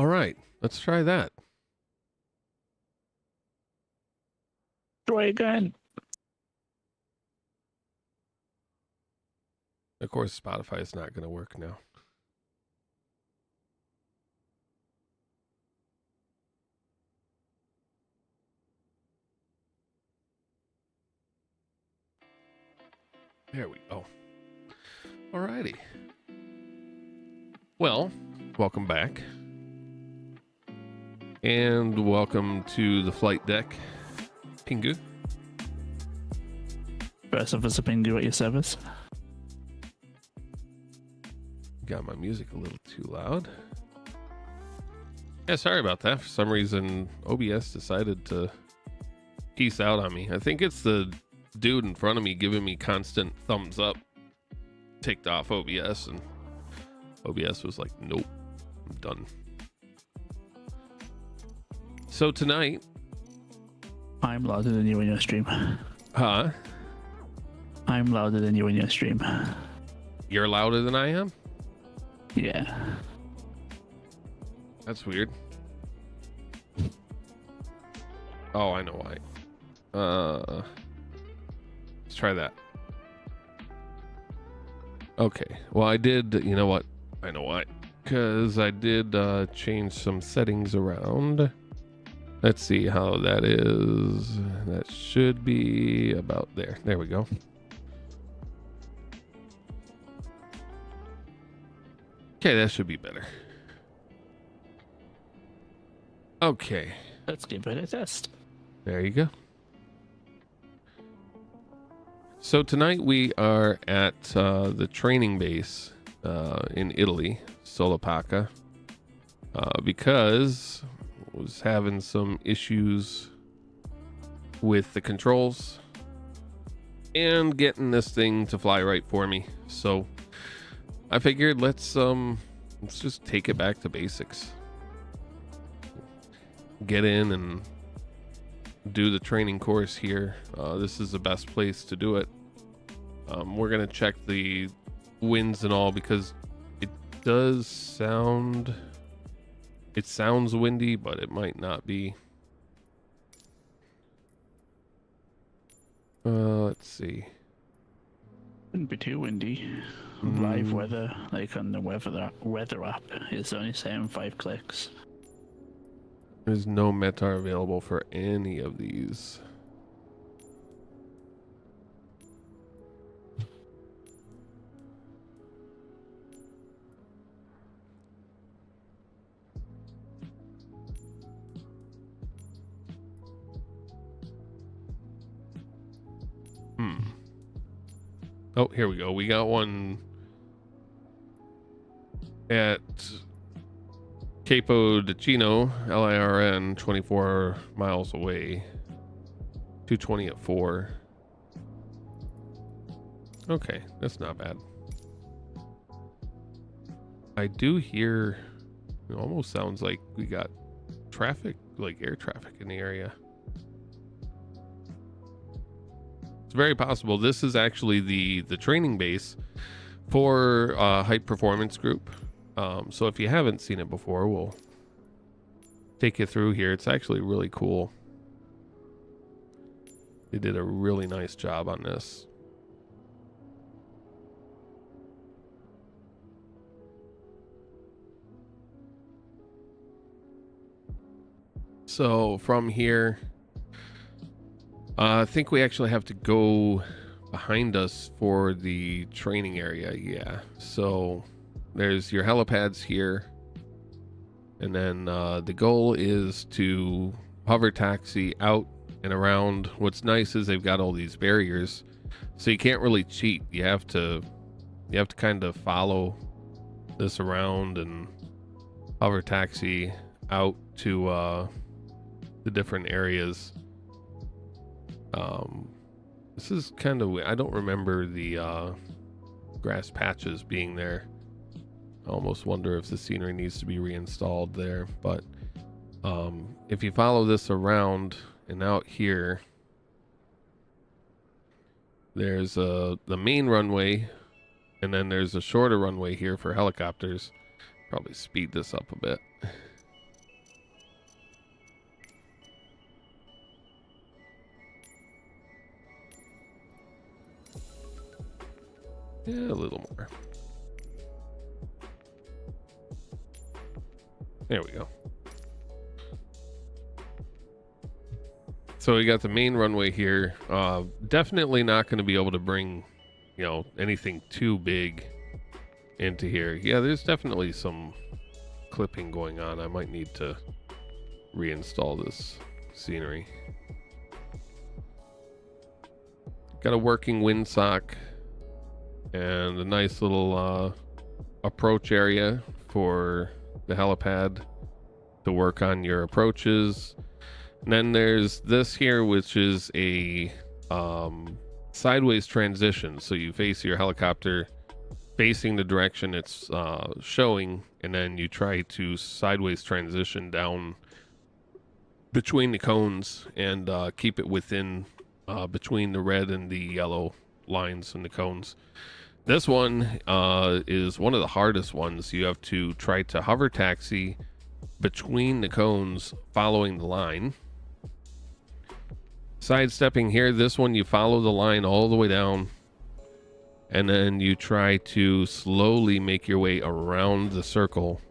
All right, let's try that. Try again. Of course, Spotify is not going to work now. There we go. All righty. Well, welcome back. And welcome to the flight deck. Pingu. First officer Pingu at your service. Got my music a little too loud. Yeah, sorry about that. For some reason, OBS decided to peace out on me. I think it's the dude in front of me giving me constant thumbs up. Ticked off OBS, and OBS was like, nope, I'm done. So tonight... I'm louder than you in your stream. Huh? I'm louder than you in your stream. You're louder than I am? Yeah. That's weird. Oh, I know why. Let's try that. Okay. Well, I did, you know what? I know why. Because I did change some settings around. Let's see how that is. That should be about there. There we go. Okay, that should be better. Okay. Let's give it a test. There you go. So tonight we are at the training base in Italy, Solopacca, because I was having some issues with the controls and getting this thing to fly right for me. So I figured let's just take it back to basics. Get in and do the training course here. This is the best place to do it. We're gonna check the winds and all because it does sound, it sounds windy, but it might not be. Let's see. Wouldn't be too windy. Live weather, like on the weather app, is only saying 5 clicks. There's no METAR available for any of these. Oh, here we go. We got one at Capo Ticino, LIRN, 24 miles away. 220 at 4. Okay, that's not bad. I do hear, it almost sounds like we got traffic, like air traffic in the area. It's very possible this is actually the training base for Hype Performance Group. So if you haven't seen it before, we'll take you through here. It's actually really cool. They did a really nice job on this. So from here, I think we actually have to go behind us for the training area. Yeah. So there's your helipads here. And then the goal is to hover taxi out and around. What's nice is they've got all these barriers, so you can't really cheat. You have to kind of follow this around and hover taxi out to the different areas. This is kind of, I don't remember the grass patches being there. I almost wonder if the scenery needs to be reinstalled there, but if you follow this around and out here, there's the main runway, and then there's a shorter runway here for helicopters. Probably speed this up a bit. Yeah, a little more. There we go. So we got the main runway here. Definitely not going to be able to bring, you know, anything too big into here. Yeah, there's definitely some clipping going on. I might need to reinstall this scenery. Got a working windsock and a nice little approach area for the helipad to work on your approaches. And then there's this here, which is a sideways transition. So you face your helicopter facing the direction it's showing, and then you try to sideways transition down between the cones and keep it within between the red and the yellow lines in the cones. This one is one of the hardest ones. You have to try to hover taxi between the cones following the line. Sidestepping here, this one you follow the line all the way down, and then you try to slowly make your way around the circle,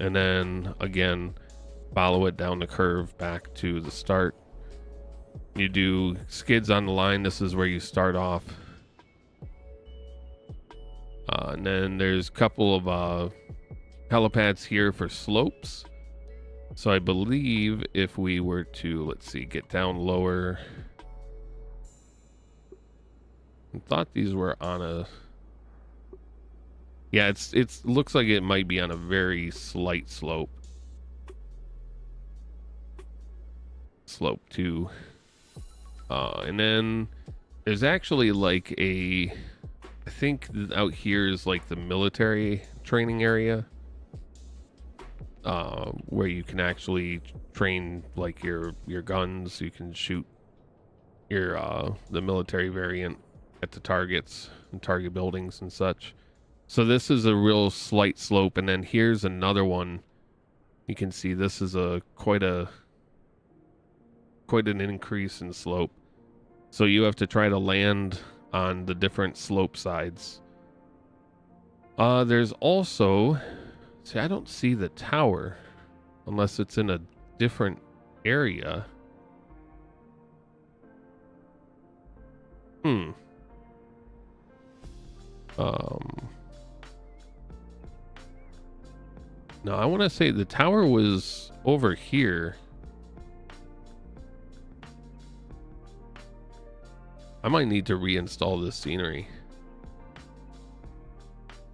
and then again follow it down the curve back to the start. You do skids on the line. This is where you start off. And then there's a couple of helipads here for slopes. So I believe if we were to, let's see, get down lower. I thought these were on a... Yeah, it looks like it might be on a very slight slope. Slope 2. And then there's actually like a... I think out here is like the military training area. Where you can actually train like your guns. You can shoot your the military variant at the targets and target buildings and such. So this is a real slight slope, and then here's another one. You can see this is quite an increase in slope. So you have to try to land on the different slope sides. There's also, see, I don't see the tower unless it's in a different area. No, I want to say the tower was over here. I might need to reinstall this scenery.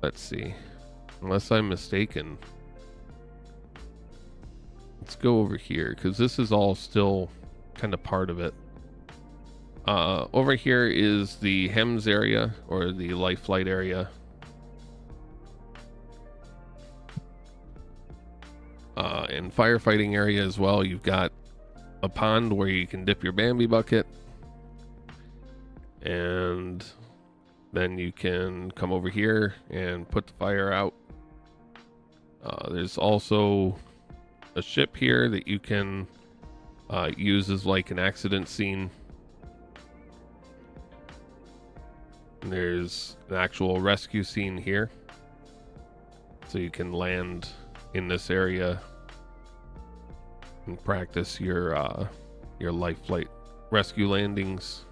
Let's see. Unless I'm mistaken. Let's go over here, because this is all still kind of part of it. Over here is the HEMS area, or the LifeFlight area. And firefighting area as well. You've got a pond where you can dip your Bambi bucket. And then you can come over here and put the fire out. There's also a ship here that you can use as like an accident scene. And there's an actual rescue scene here. So you can land in this area and practice your LifeFlight rescue landings.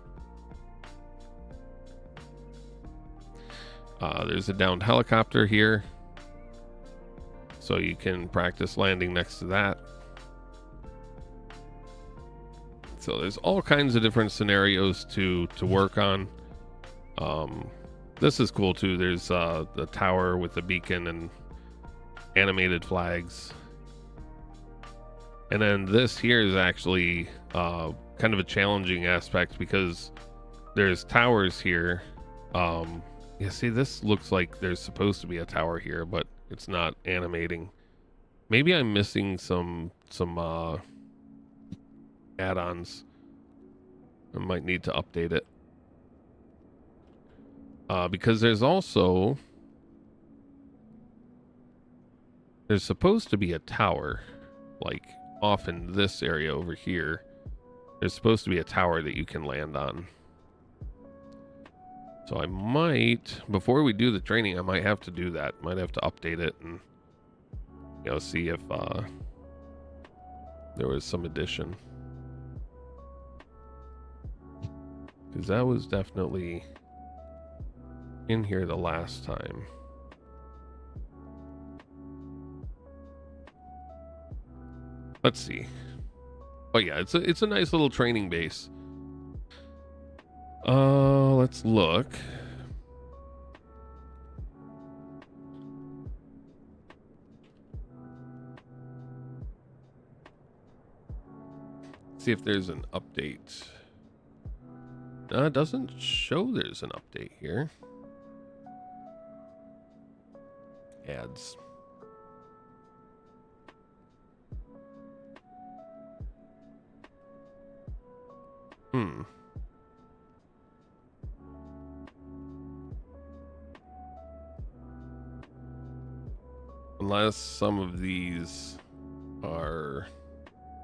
There's a downed helicopter here, so you can practice landing next to that. So there's all kinds of different scenarios to work on. This is cool too. There's the tower with the beacon and animated flags. And then this here is actually kind of a challenging aspect because there's towers here. Yeah, see, this looks like there's supposed to be a tower here, but it's not animating. Maybe I'm missing some add-ons. I might need to update it. Because there's supposed to be a tower, like off in this area over here. There's supposed to be a tower that you can land on. So I might, before we do the training, I might have to do that. Might have to update it and, you know, see if there was some addition. Because that was definitely in here the last time. Let's see. Oh yeah, it's a nice little training base. Let's look. See if there's an update. No, it doesn't show there's an update here. Ads. Unless some of these are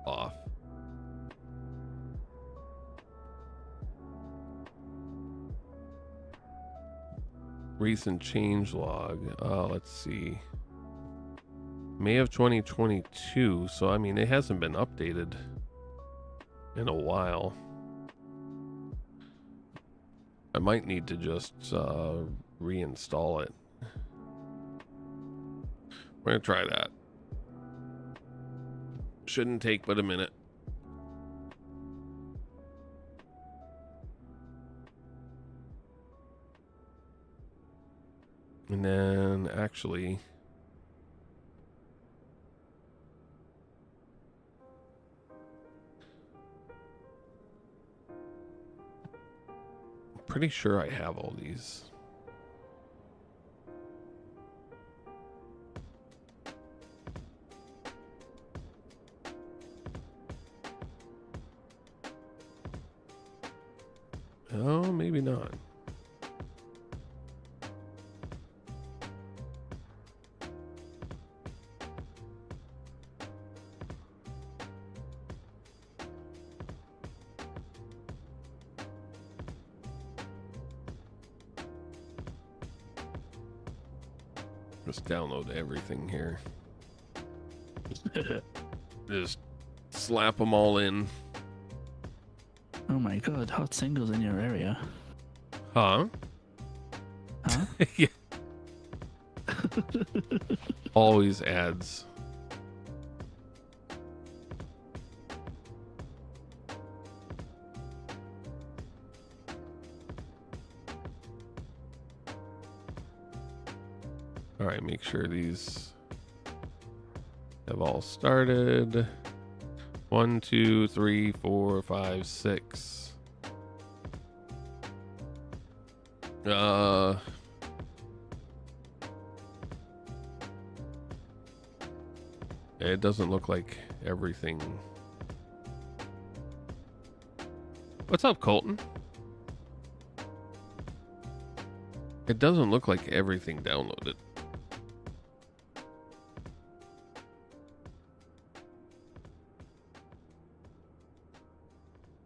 off. Recent change log. Let's see. May of 2022. So, I mean, it hasn't been updated in a while. I might need to just reinstall it. We're gonna try that. Shouldn't take but a minute. And then actually, I'm pretty sure I have all these. Oh, maybe not. Just download everything here. Just slap them all in. Oh my god, hot singles in your area. Huh? Huh? Yeah. Always ads. All right, make sure these have all started. 1, 2, 3, 4, 5, 6. It doesn't look like everything. What's up, Colton? It doesn't look like everything downloaded.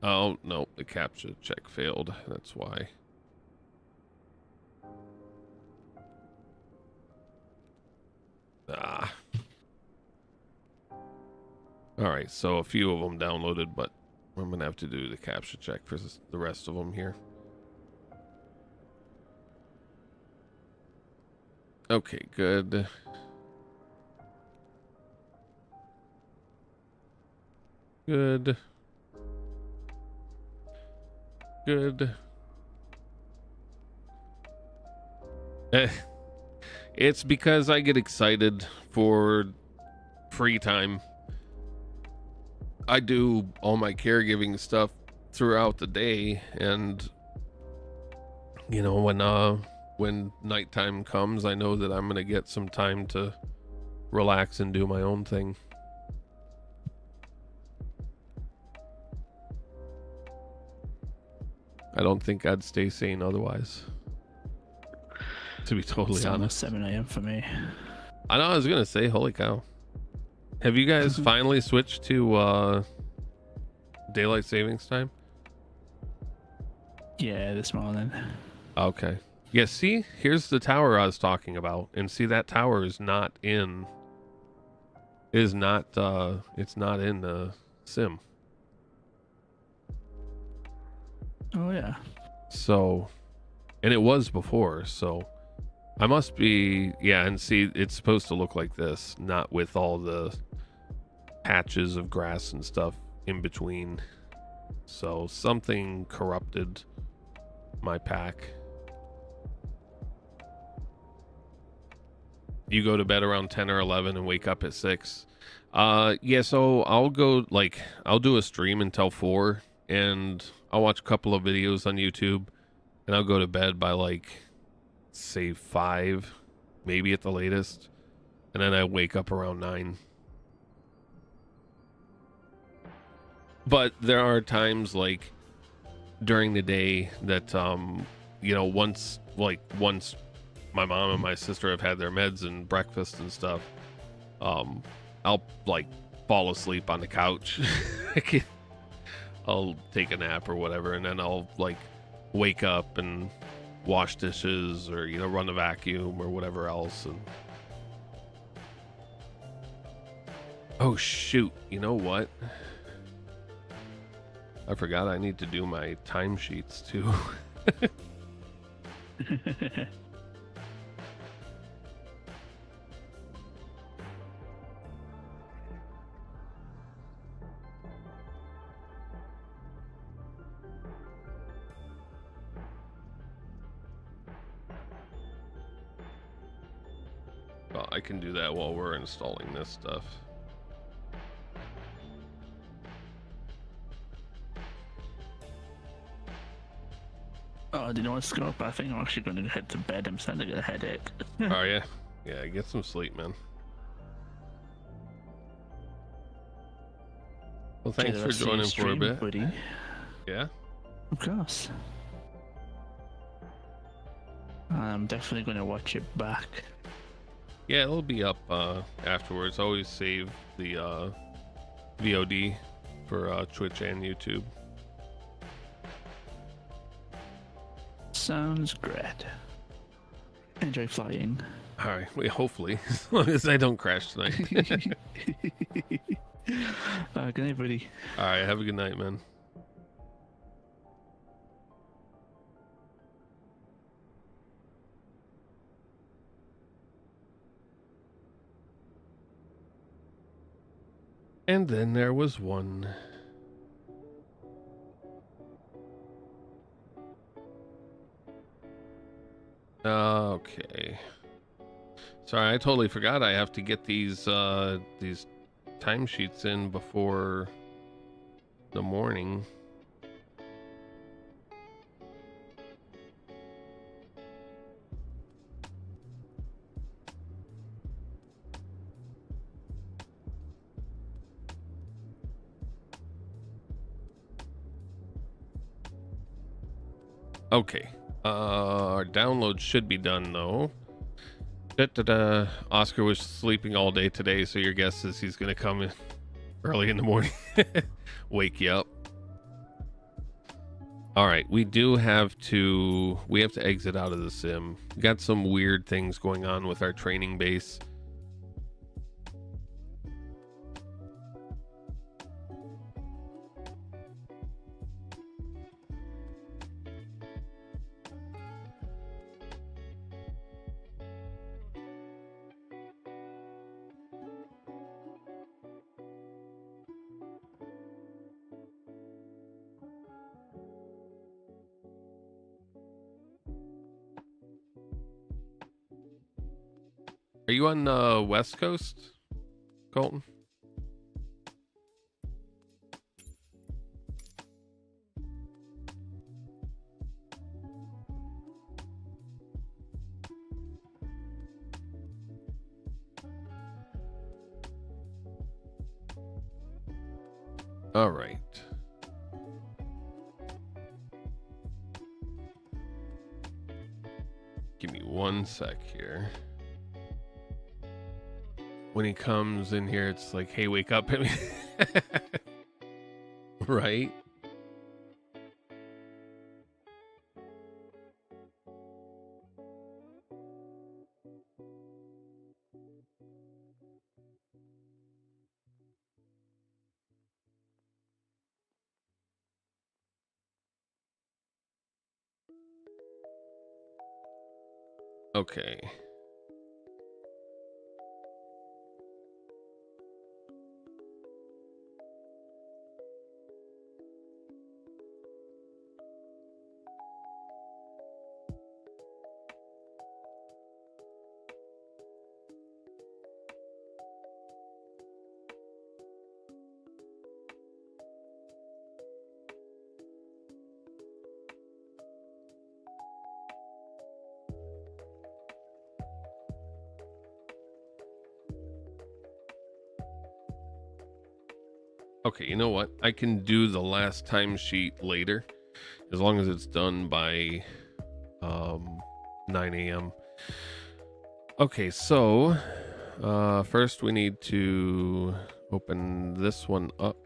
Oh, no, the CAPTCHA check failed. That's why. Ah. All right, so a few of them downloaded, but I'm going to have to do the CAPTCHA check for the rest of them here. Okay, good. Good. Good. It's because I get excited for free time. I do all my caregiving stuff throughout the day, and you know, when nighttime comes, I know that I'm gonna get some time to relax and do my own thing. I don't think I'd stay sane otherwise, to be totally It's almost honest. 7 a.m. for me. I know, I was gonna say, holy cow. Have you guys finally switched to daylight savings time? Yeah, this morning. Okay. Yeah, see? Here's the tower I was talking about. And see, that tower is not in... It's not in the sim. Oh yeah. So... And it was before, so... I must be... Yeah, and see, it's supposed to look like this. Not with all the patches of grass and stuff in between. So, something corrupted my pack. You go to bed around 10 or 11 and wake up at 6. Yeah, so I'll do a stream until 4, and I'll watch a couple of videos on YouTube, and I'll go to bed by, like, say 5, maybe at the latest, and then I wake up around 9. But there are times, like, during the day that, you know, once my mom and my sister have had their meds and breakfast and stuff, I'll like fall asleep on the couch. I'll take a nap or whatever, and then I'll like wake up and wash dishes or, you know, run a vacuum or whatever else. And oh shoot, you know what? I forgot I need to do my timesheets too. Well, I can do that while we're installing this stuff. Oh, do you know what, Scott? I think I'm actually going to head to bed. I'm starting to get a headache. Oh yeah, yeah. Get some sleep, man. Well, thanks for joining for a bit, buddy. Yeah, of course. I'm definitely going to watch it back. Yeah, it'll be up afterwards. Always save the VOD for Twitch and YouTube. Sounds great. Enjoy flying. All right, wait, hopefully, as long as I don't crash tonight. Good night, buddy. All right, have a good night, man. And then there was one. Okay. Sorry, I totally forgot I have to get these timesheets in before the morning. Okay. Our download should be done though. Oscar was sleeping all day today, so your guess is he's gonna come in early in the morning, wake you up. All right, we have to exit out of the sim. We got some weird things going on with our training base. Are you on the West Coast, Colton? All right. Give me 1 sec here. When he comes in here, it's like, hey, wake up. Right? Okay. Okay, you know what? I can do the last timesheet later, as long as it's done by 9 a.m. Okay, so first we need to open this one up.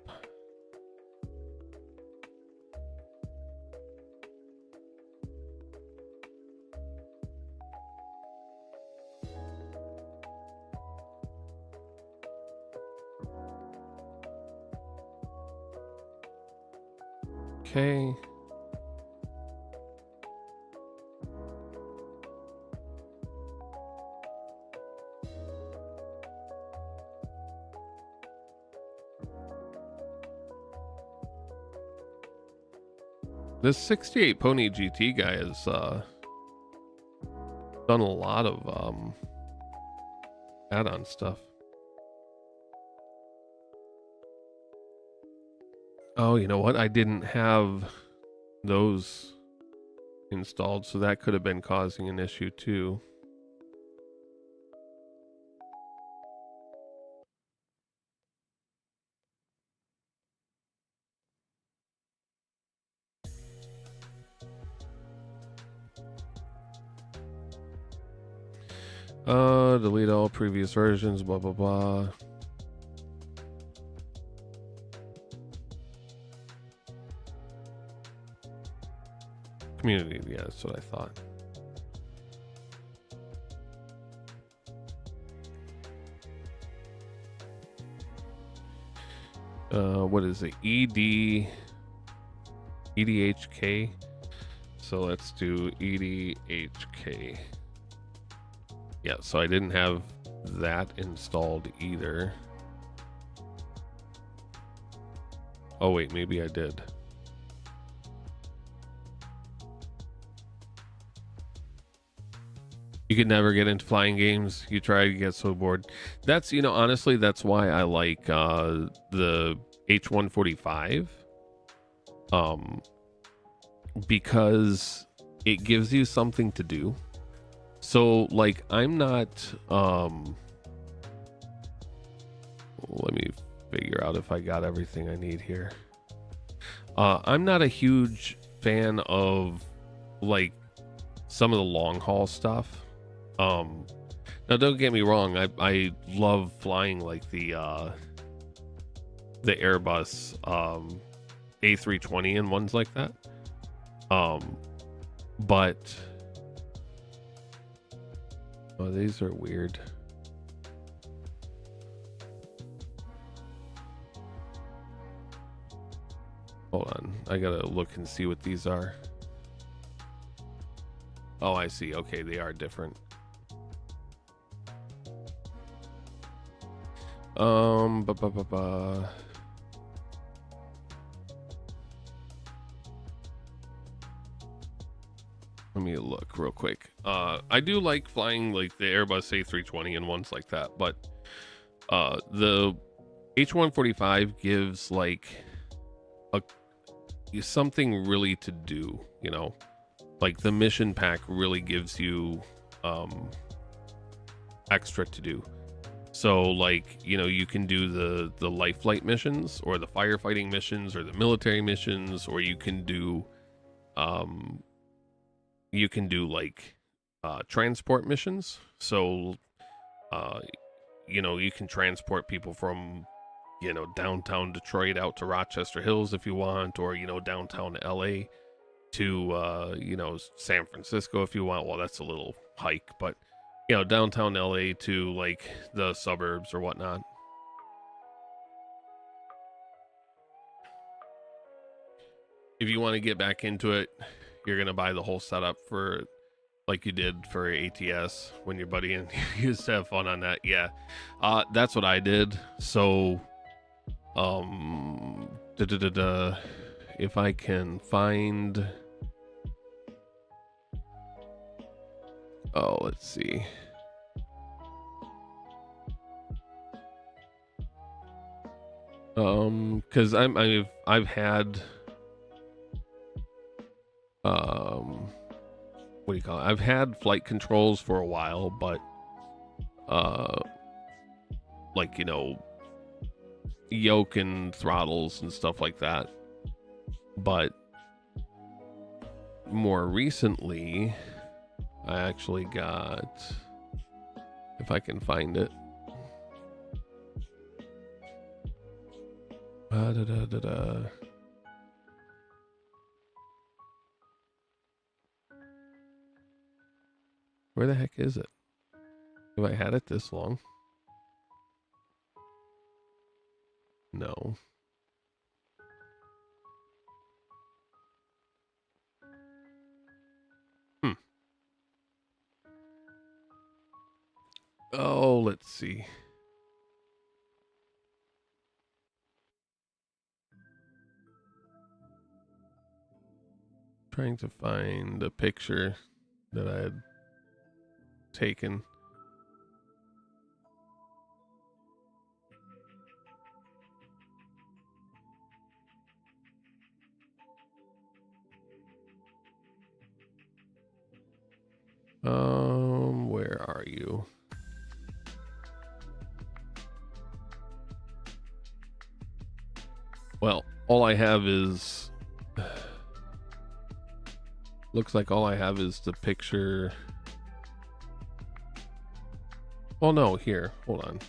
Okay. This 68 Pony GT guy has done a lot of add-on stuff. Oh, you know what? I didn't have those installed, so that could have been causing an issue too. Delete all previous versions, blah blah blah. Community, yeah, that's what I thought. What is it? EDHK. So let's do EDHK. Yeah, so I didn't have that installed either. Oh wait, maybe I did. You could never get into flying games. You try to get so bored. That's, you know, honestly, that's why I like the H145. Because it gives you something to do. So like I'm not let me figure out if I got everything I need here. I'm not a huge fan of like some of the long haul stuff. Now don't get me wrong, I love flying like the Airbus A320 and ones like that. But oh, these are weird. Hold on, I gotta look and see what these are. Oh, I see. Okay, they are different. Ba ba ba ba. Let me look real quick. I do like flying like the Airbus A320 and ones like that, but the H145 gives like something really to do, you know, like the mission pack really gives you extra to do. So like, you know, you can do the LifeFlight missions or the firefighting missions or the military missions, or you can do like transport missions. So you know, you can transport people from, you know, downtown Detroit out to Rochester Hills if you want, or, you know, downtown LA to you know, San Francisco if you want. Well, that's a little hike, but you know, downtown LA to like the suburbs or whatnot. If you want to get back into it, you're gonna buy the whole setup for like you did for ATS when your buddy and you used to have fun on that. Yeah, that's what I did. So, if I can find, oh, let's see. Because I've had, what do you call it? I've had flight controls for a while, but like, you know, yoke and throttles and stuff like that. But more recently, I actually got, if I can find it, where the heck is it? Have I had it this long? No. Oh, let's see. Trying to find a picture that I had taken. Where are you? Well, all I have is, looks like all I have is the picture. Oh no, here, hold on.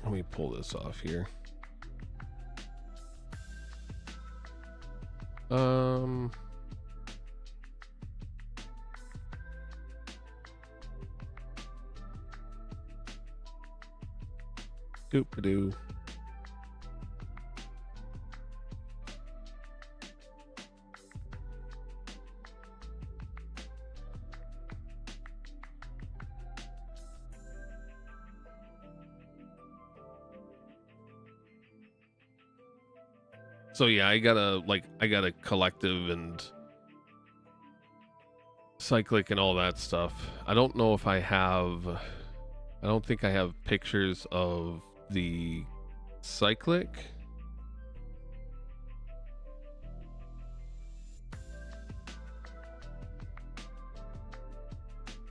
Let me pull this off here. Doop-a-doo. So yeah, I got a collective and cyclic and all that stuff. I don't know if I don't think I have pictures of the cyclic.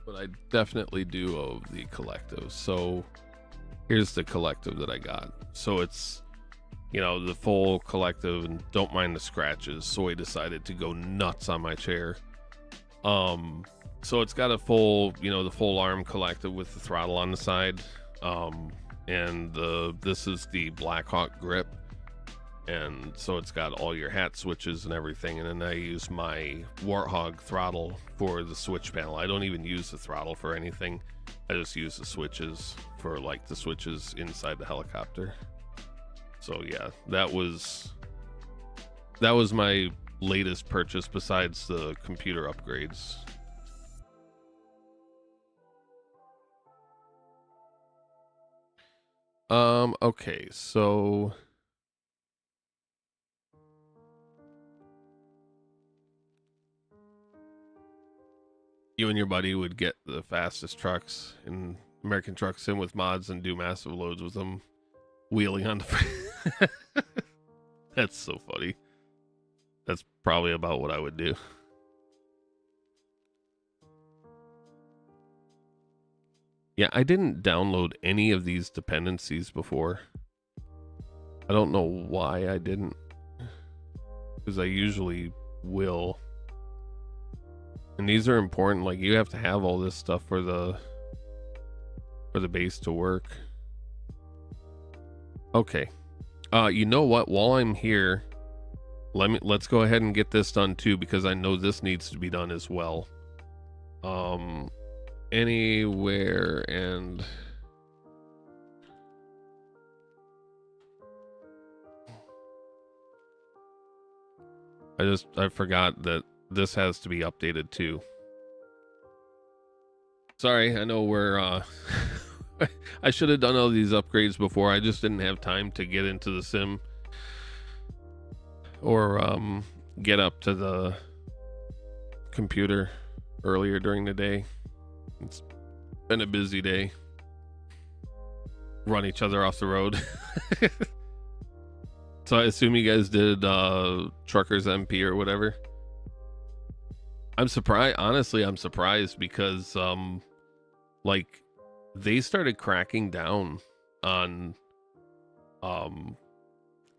But I definitely do of the collective. So here's the collective that I got. So it's, you know, the full collective, and don't mind the scratches. Soy decided to go nuts on my chair. So it's got a full, you know, the full arm collective with the throttle on the side. And this is the Blackhawk grip. And so it's got all your hat switches and everything. And then I use my Warthog throttle for the switch panel. I don't even use the throttle for anything. I just use the switches for like the switches inside the helicopter. So yeah, that was my latest purchase besides the computer upgrades. Okay, so you and your buddy would get the fastest trucks in American Truck Sim with mods and do massive loads with them wheeling on the That's so funny. That's probably about what I would do. Yeah, I didn't download any of these dependencies before. I don't know why I didn't, because I usually will. And these are important. Like, you have to have all this stuff for the base to work. Okay. You know what? While I'm here, let's go ahead and get this done too, because I know this needs to be done as well. Anywhere and I forgot that this has to be updated too. Sorry, I know we're I should have done all these upgrades before. I just didn't have time to get into the sim or get up to the computer earlier during the day. It's been a busy day. Run each other off the road. So I assume you guys did Truckers MP or whatever. I'm surprised, honestly. I'm surprised because like they started cracking down on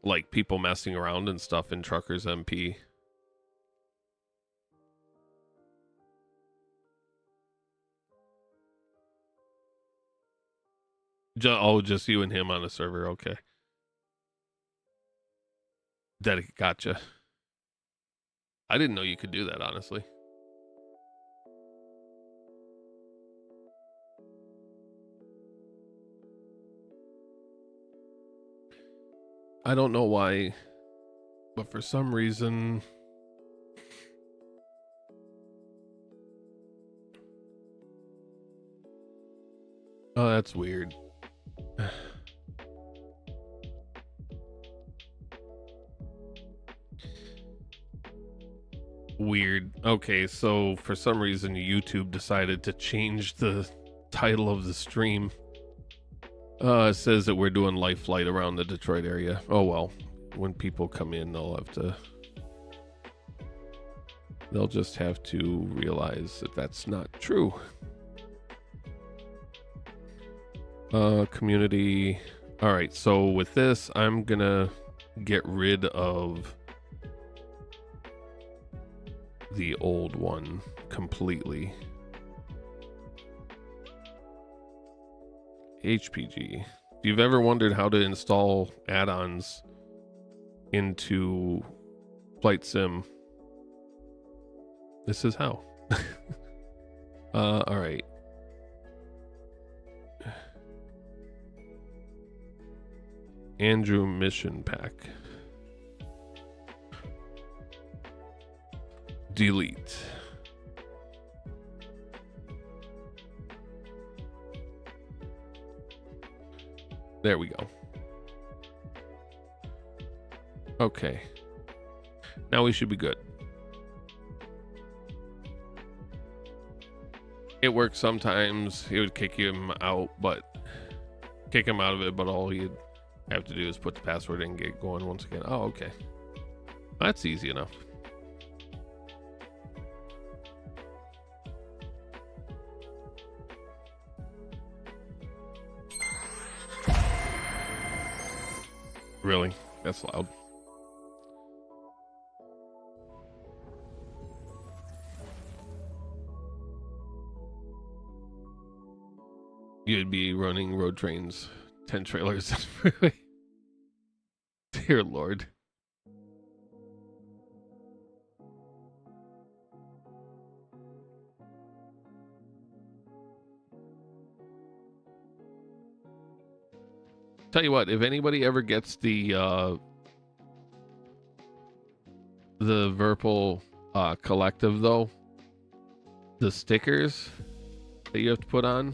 like people messing around and stuff in Truckers MP. Just you and him on a server. Okay. Gotcha. I didn't know you could do that, honestly. I don't know why, but for some reason oh, that's weird. Weird. Okay, so for some reason YouTube decided to change the title of the stream. It says that we're doing LifeFlight around the Detroit area. Oh well, when people come in, they'll just have to realize that that's not true. Community. All right, so with this, I'm gonna get rid of the old one completely. HPG. If you've ever wondered how to install add-ons into Flight Sim, this is how. All right. Andrew Mission Pack. Delete. There we go. Okay. Now we should be good. It works sometimes. It would kick him out, but kick him out of it, but all you'd have to do is put the password in and get going once again. Oh, okay. That's easy enough. Really? That's loud. You'd be running road trains, 10 trailers. Dear Lord. Tell you what, if anybody ever gets the Verpal collective though, the stickers that you have to put on,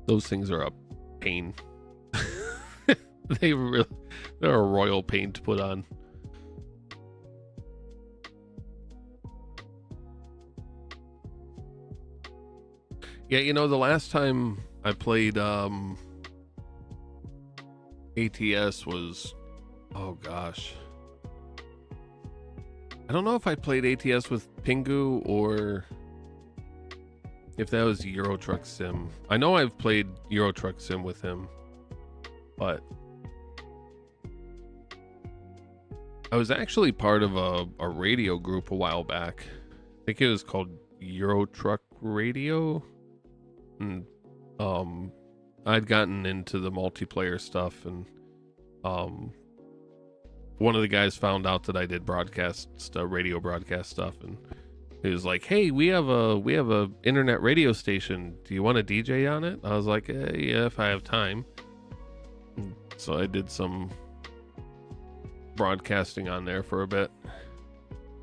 those things are a pain. They're a royal pain to put on. Yeah, you know, the last time I played ATS was, oh gosh, I don't know if I played ATS with Pingu or if that was Euro Truck Sim. I know I've played Euro Truck Sim with him, but I was actually part of a radio group a while back. I think it was called Euro Truck Radio. And I'd gotten into the multiplayer stuff, and one of the guys found out that I did radio broadcast stuff, and he was like, "Hey, we have a internet radio station. Do you want to DJ on it?" I was like, "Yeah, if I have time." And so I did some broadcasting on there for a bit.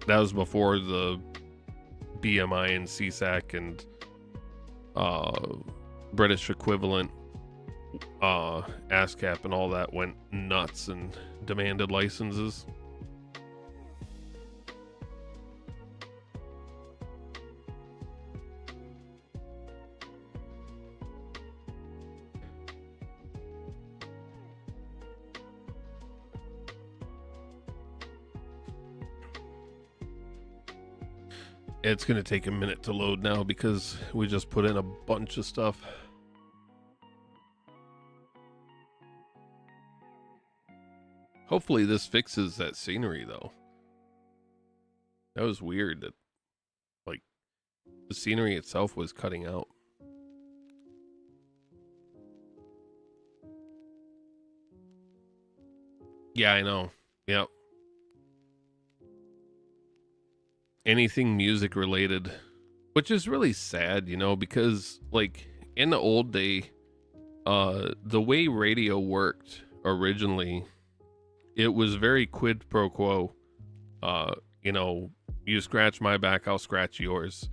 that was before the BMI and CSAC and British equivalent ASCAP and all that went nuts and demanded licenses. It's going to take a minute to load now because we just put in a bunch of stuff. Hopefully this fixes that scenery though. That was weird that like the scenery itself was cutting out. Yeah, I know. Yep. Anything music related, which is really sad, you know, because like in the old day, the way radio worked originally, it was very quid pro quo. You know, you scratch my back, I'll scratch yours.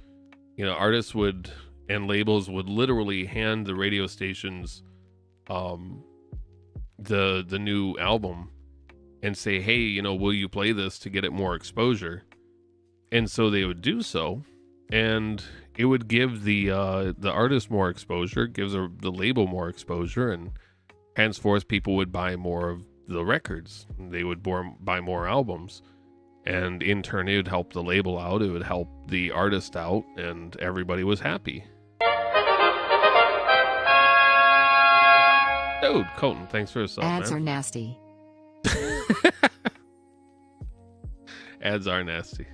You know, artists would and labels would literally hand the radio stations the new album and say, hey, you know, will you play this to get it more exposure? And so they would do so, and it would give the artist more exposure, gives the label more exposure, and henceforth people would buy more of the records. They would buy more albums, and in turn it would help the label out, it would help the artist out, and everybody was happy. Dude, Colton, thanks for the sub, Ads man. are nasty. Ads are nasty.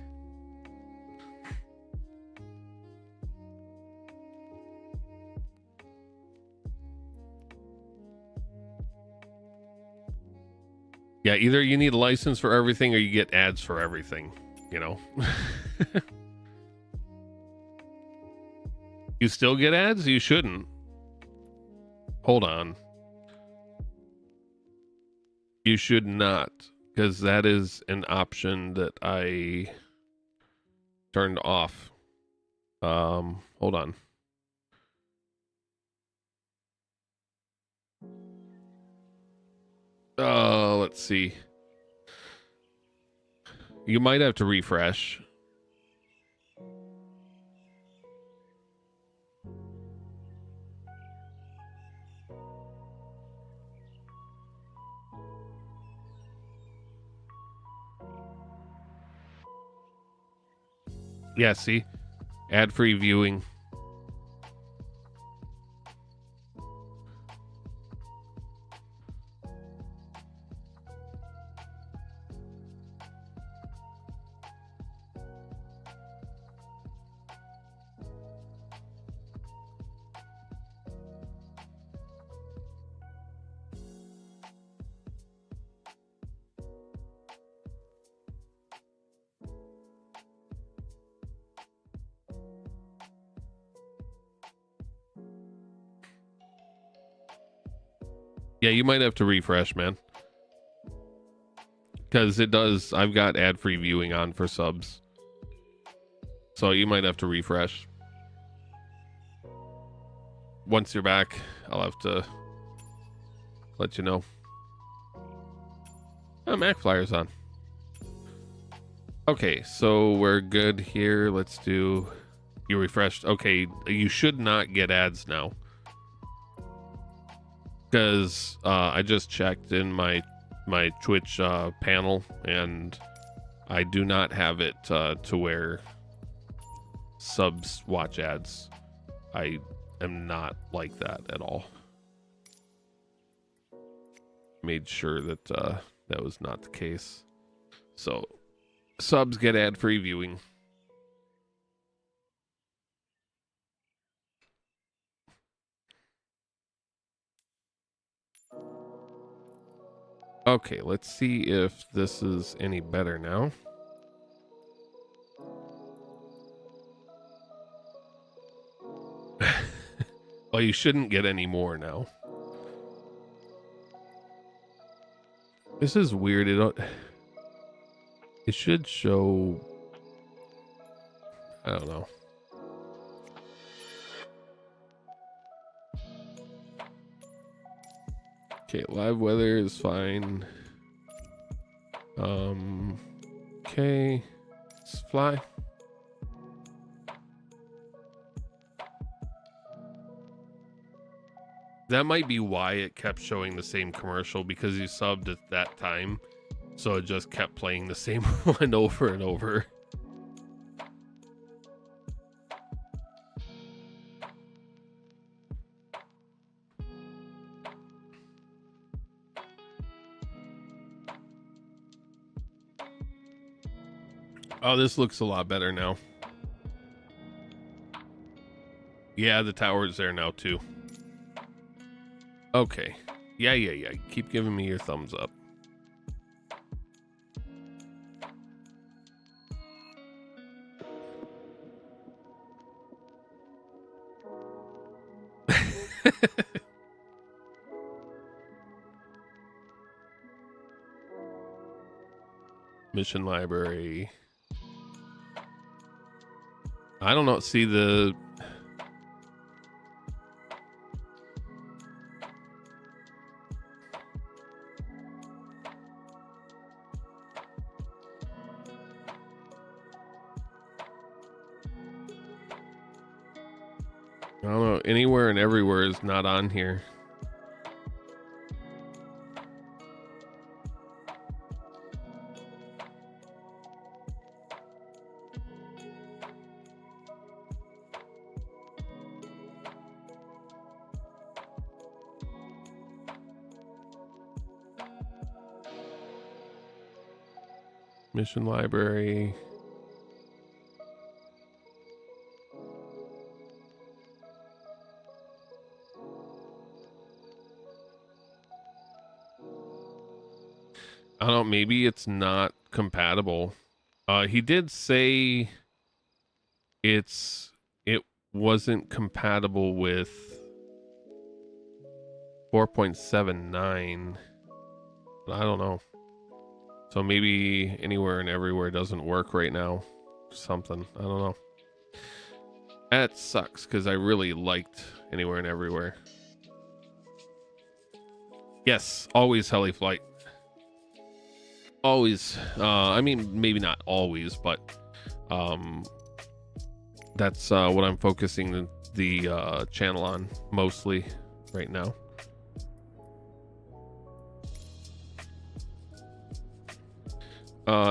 Yeah, either you need a license for everything or you get ads for everything, you know? You still get ads? You shouldn't. Hold on. You should not, because that is an option that I turned off. Hold on. Let's see. You might have to refresh. Yeah, see? Ad-free viewing. Yeah, you might have to refresh, man. Because it does, I've got ad-free viewing on for subs. So you might have to refresh. Once you're back, I'll have to let you know. Oh, Mac Flyer's on. Okay, so we're good here. Let's do... You refreshed. Okay, you should not get ads now. Because I just checked in my Twitch panel, and I do not have it to where subs watch ads. I am not like that at all. Made sure that that was not the case. So subs get ad-free viewing. Okay, let's see if this is any better now. Well, you shouldn't get any more now. This is weird. It should show I don't know. Okay, live weather is fine. Okay, let's fly. That might be why it kept showing the same commercial, because you subbed at that time, so it just kept playing the same one over and over. Oh, this looks a lot better now. Yeah, the tower's there now too. Okay. Yeah. Keep giving me your thumbs up. Mission library. I don't know. See the... I don't know. Anywhere and everywhere is not on here. Mission library. I don't know, maybe it's not compatible. He did say it wasn't compatible with 4.79, but I don't know. So maybe anywhere and everywhere doesn't work right now. Something. I don't know. That sucks, because I really liked anywhere and everywhere. Yes, always HeliFlight. Always. I mean, maybe not always, but that's what I'm focusing the channel on mostly right now.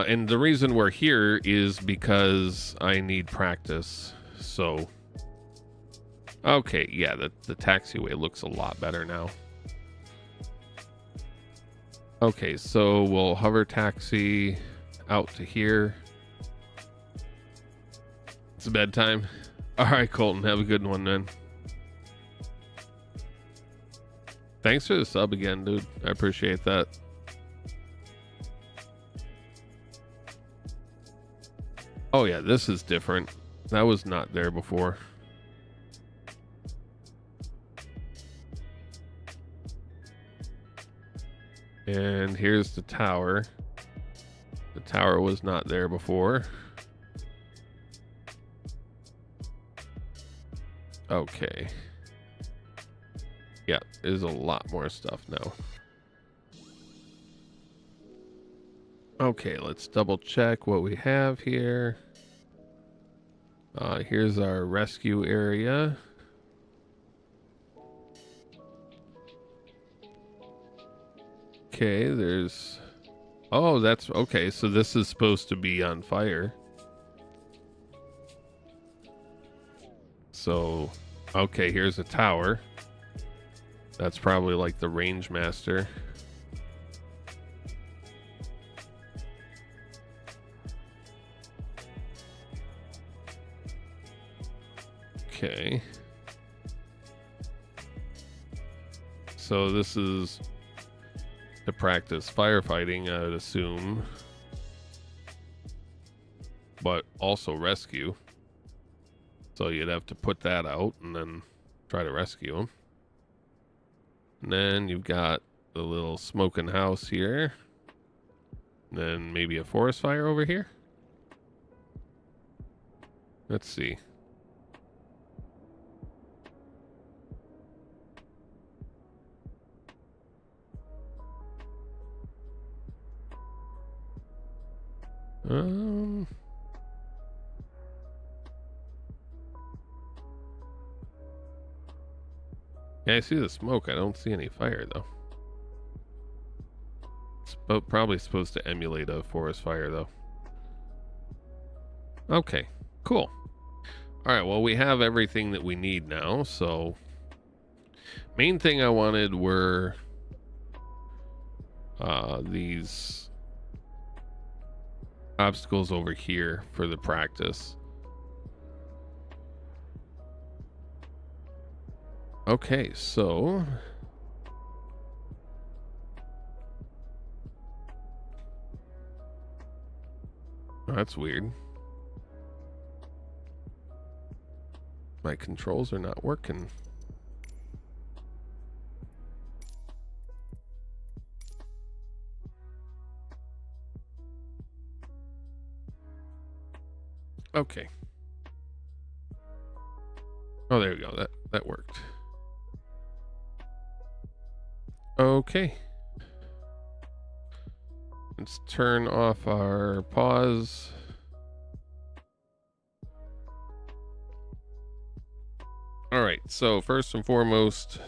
And the reason we're here is because I need practice. So, okay, yeah, the taxiway looks a lot better now. Okay, so we'll hover taxi out to here. It's bedtime. All right, Colton, have a good one, man. Thanks for the sub again, dude. I appreciate that. Oh yeah, this is different. That was not there before. And here's the tower. The tower was not there before. Okay. Yeah, there's a lot more stuff now. Okay, let's double check what we have here. Here's our rescue area. Okay, there's... Oh, that's... Okay, so this is supposed to be on fire. So, okay, here's a tower. That's probably like the range master. Okay. So this is to practice firefighting, I would assume. But also rescue. So you'd have to put that out and then try to rescue them. And then you've got the little smoking house here. And then maybe a forest fire over here. Let's see. Yeah, I see the smoke. I don't see any fire, though. It's probably supposed to emulate a forest fire, though. Okay, cool. All right, well, we have everything that we need now, so... Main thing I wanted were... these... obstacles over here for the practice. Okay, so... Oh, that's weird. My controls are not working. Okay. Oh, there we go. That worked. Okay. Let's turn off our pause. All right, so first and foremost,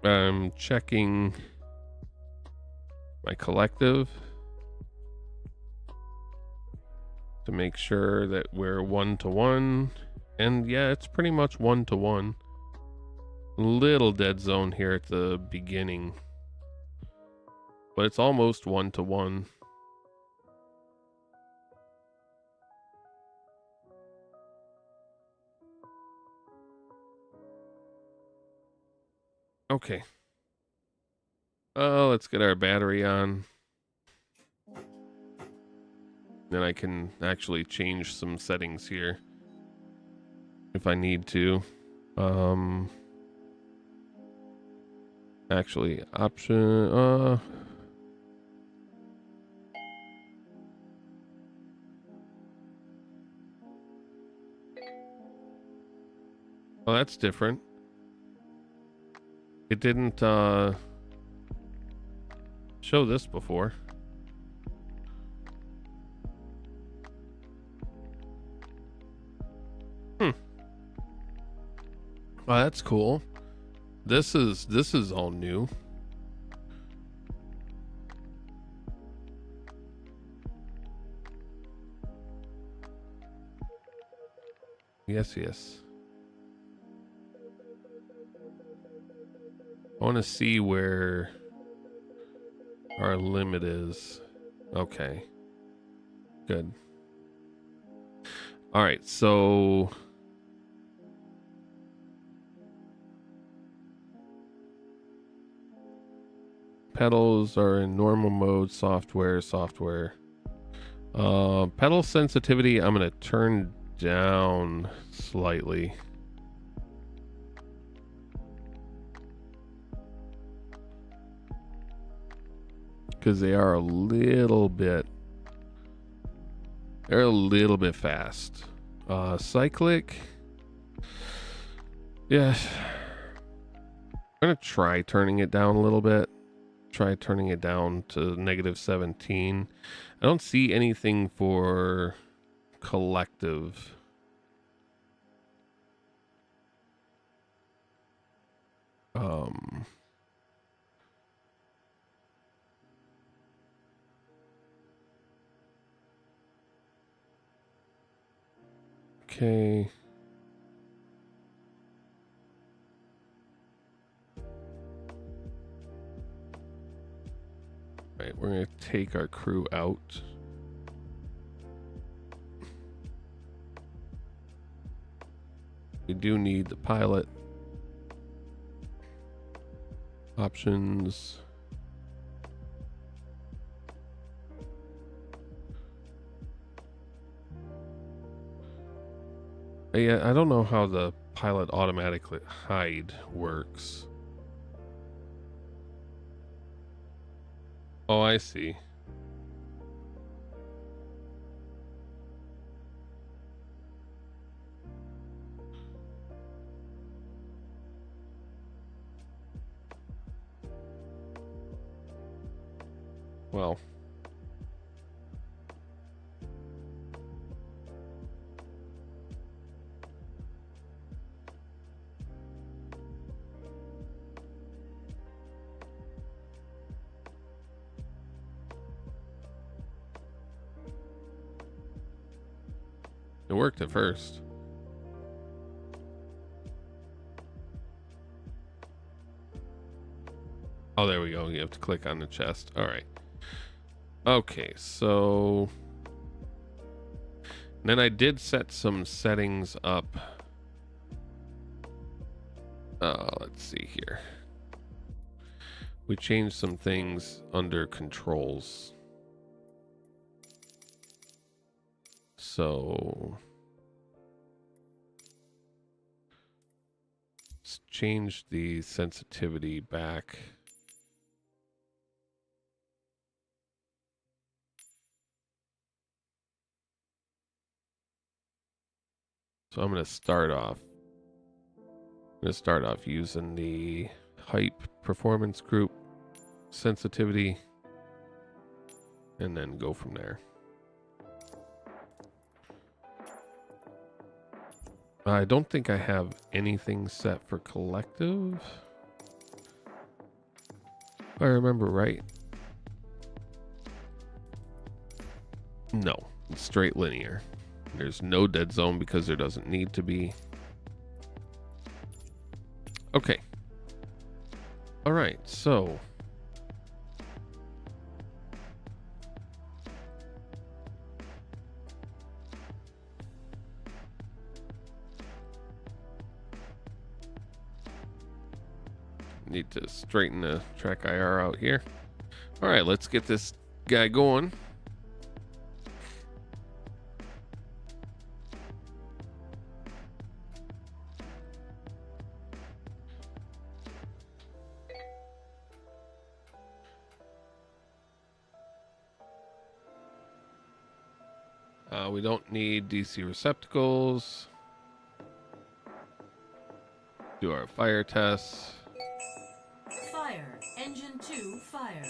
I'm checking my collective to make sure that we're 1-to-1. And yeah, it's pretty much 1-to-1. Little dead zone here at the beginning, but it's almost 1-to-1. Okay. Let's get our battery on. Then I can actually change some settings here if I need to. Actually, option, well, that's different. It didn't, show this before. Oh, that's cool. This is all new. Yes. I want to see where our limit is. Okay. Good. All right, so pedals are in normal mode, software. Pedal sensitivity, I'm going to turn down slightly. Because they are a little bit fast. Cyclic. Yeah. I'm going to try turning it down a little bit. Try turning it down to -17. I don't see anything for collective. Okay. Right, we're going to take our crew out. We do need the pilot. Options. Yeah, I don't know how the pilot automatically hide works. Oh, I see. Well, it worked at first. Oh, there we go. You have to click on the chest. All right. Okay, so then I did set some settings up. Let's see here. We changed some things under controls. So let's change the sensitivity back. So I'm going to start off using the hype performance group sensitivity and then go from there. I don't think I have anything set for collective. If I remember right. No, it's straight linear. There's no dead zone because there doesn't need to be. Okay. All right, so need to straighten the track IR out here. All right, let's get this guy going. We don't need DC receptacles. Do our fire tests. Fire. Engine 2, fire.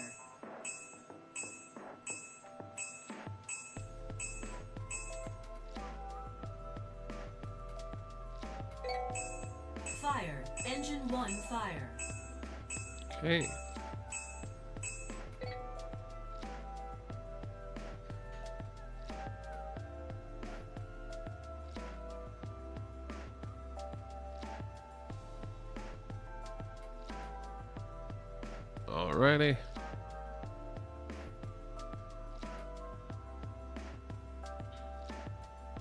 Fire. Engine 1, fire. Okay. Alrighty.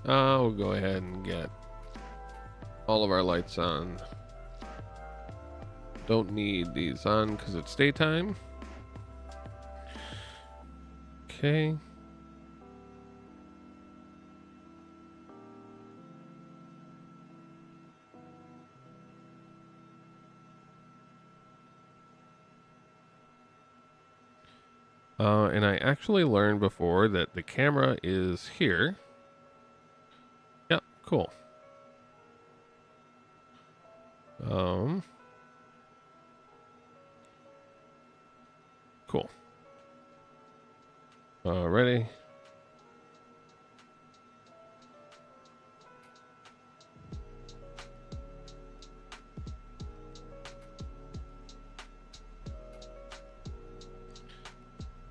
We'll go ahead and get all of our lights on. Don't need these on because it's daytime. Okay. And I actually learned before that the camera is here. Yep, cool. Cool. Ready?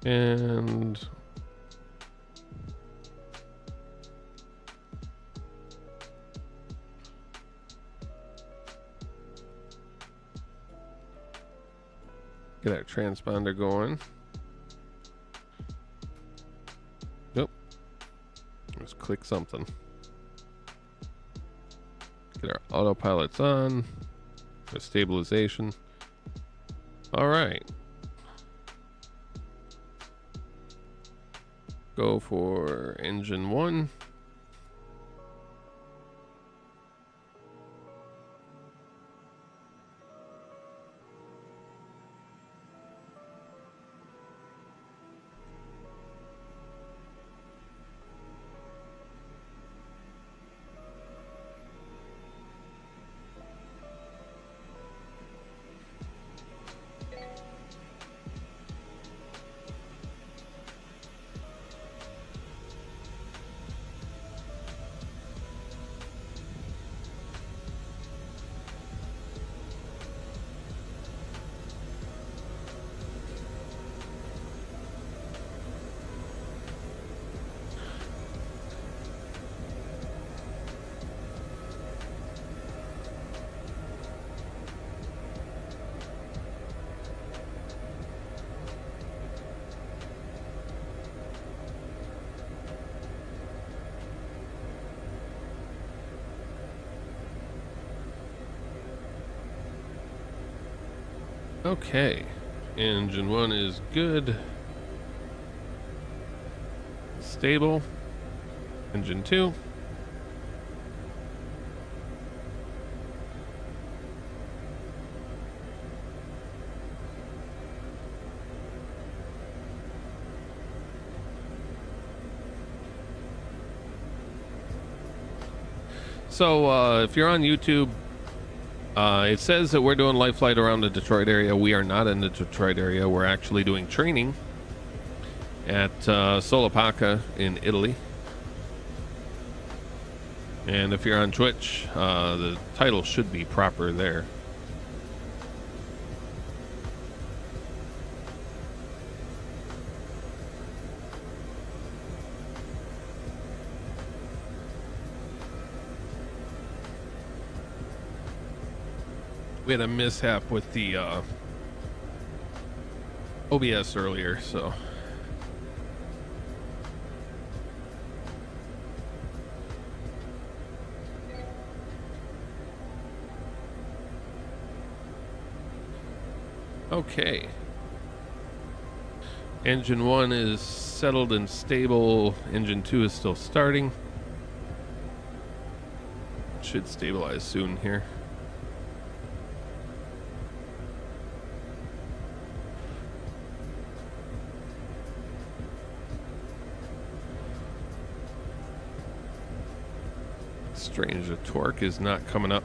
And get our transponder going. Nope. Let's click something. Get our autopilots on. Our stabilization. All right. Go for engine 1. Okay. Engine 1 is good. Stable. Engine 2. So, if you're on YouTube, it says that we're doing LifeFlight around the Detroit area. We are not in the Detroit area. We're actually doing training at Solopacca in Italy. And if you're on Twitch, the title should be proper there. We had a mishap with the OBS earlier, so... Okay. Engine 1 is settled and stable. Engine 2 is still starting. Should stabilize soon here. Strange, the torque is not coming up.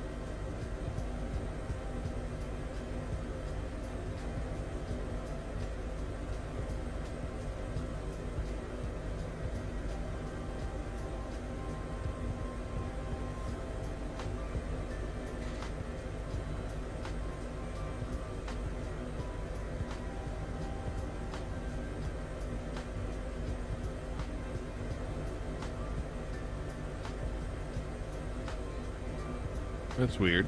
That's weird.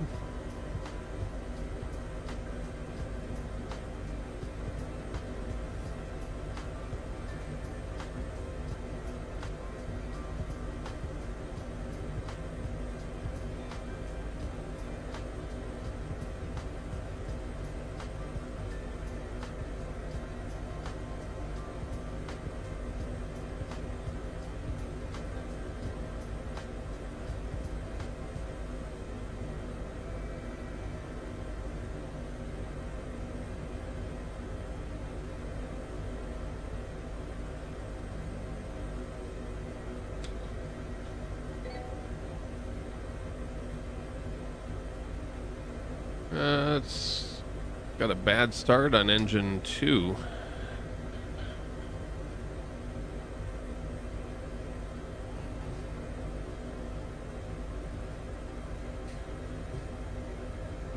It's got a bad start on engine 2.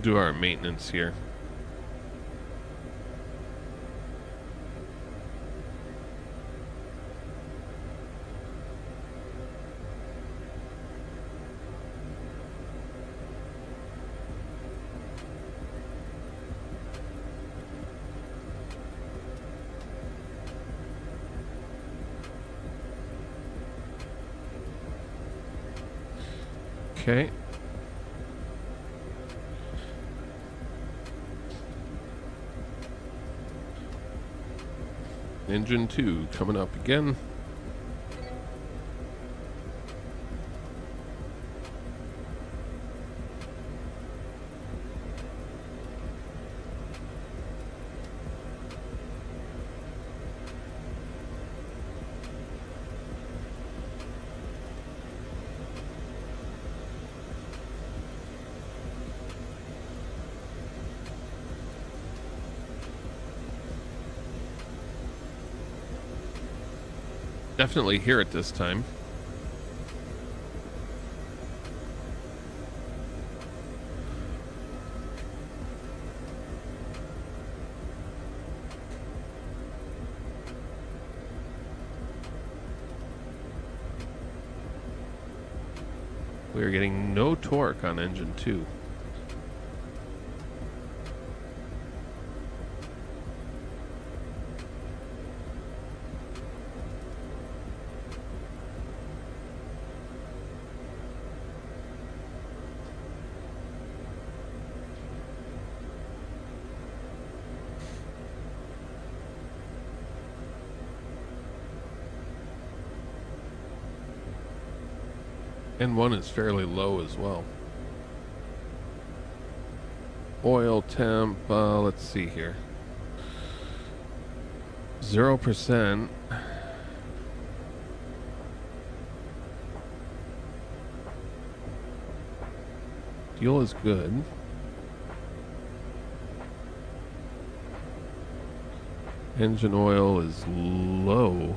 Do our maintenance here. Okay. Engine 2 coming up again. Definitely hear it this time. We're getting no torque on engine 2. N1 is fairly low as well. Oil temp, let's see here. 0%. Fuel is good. Engine oil is low.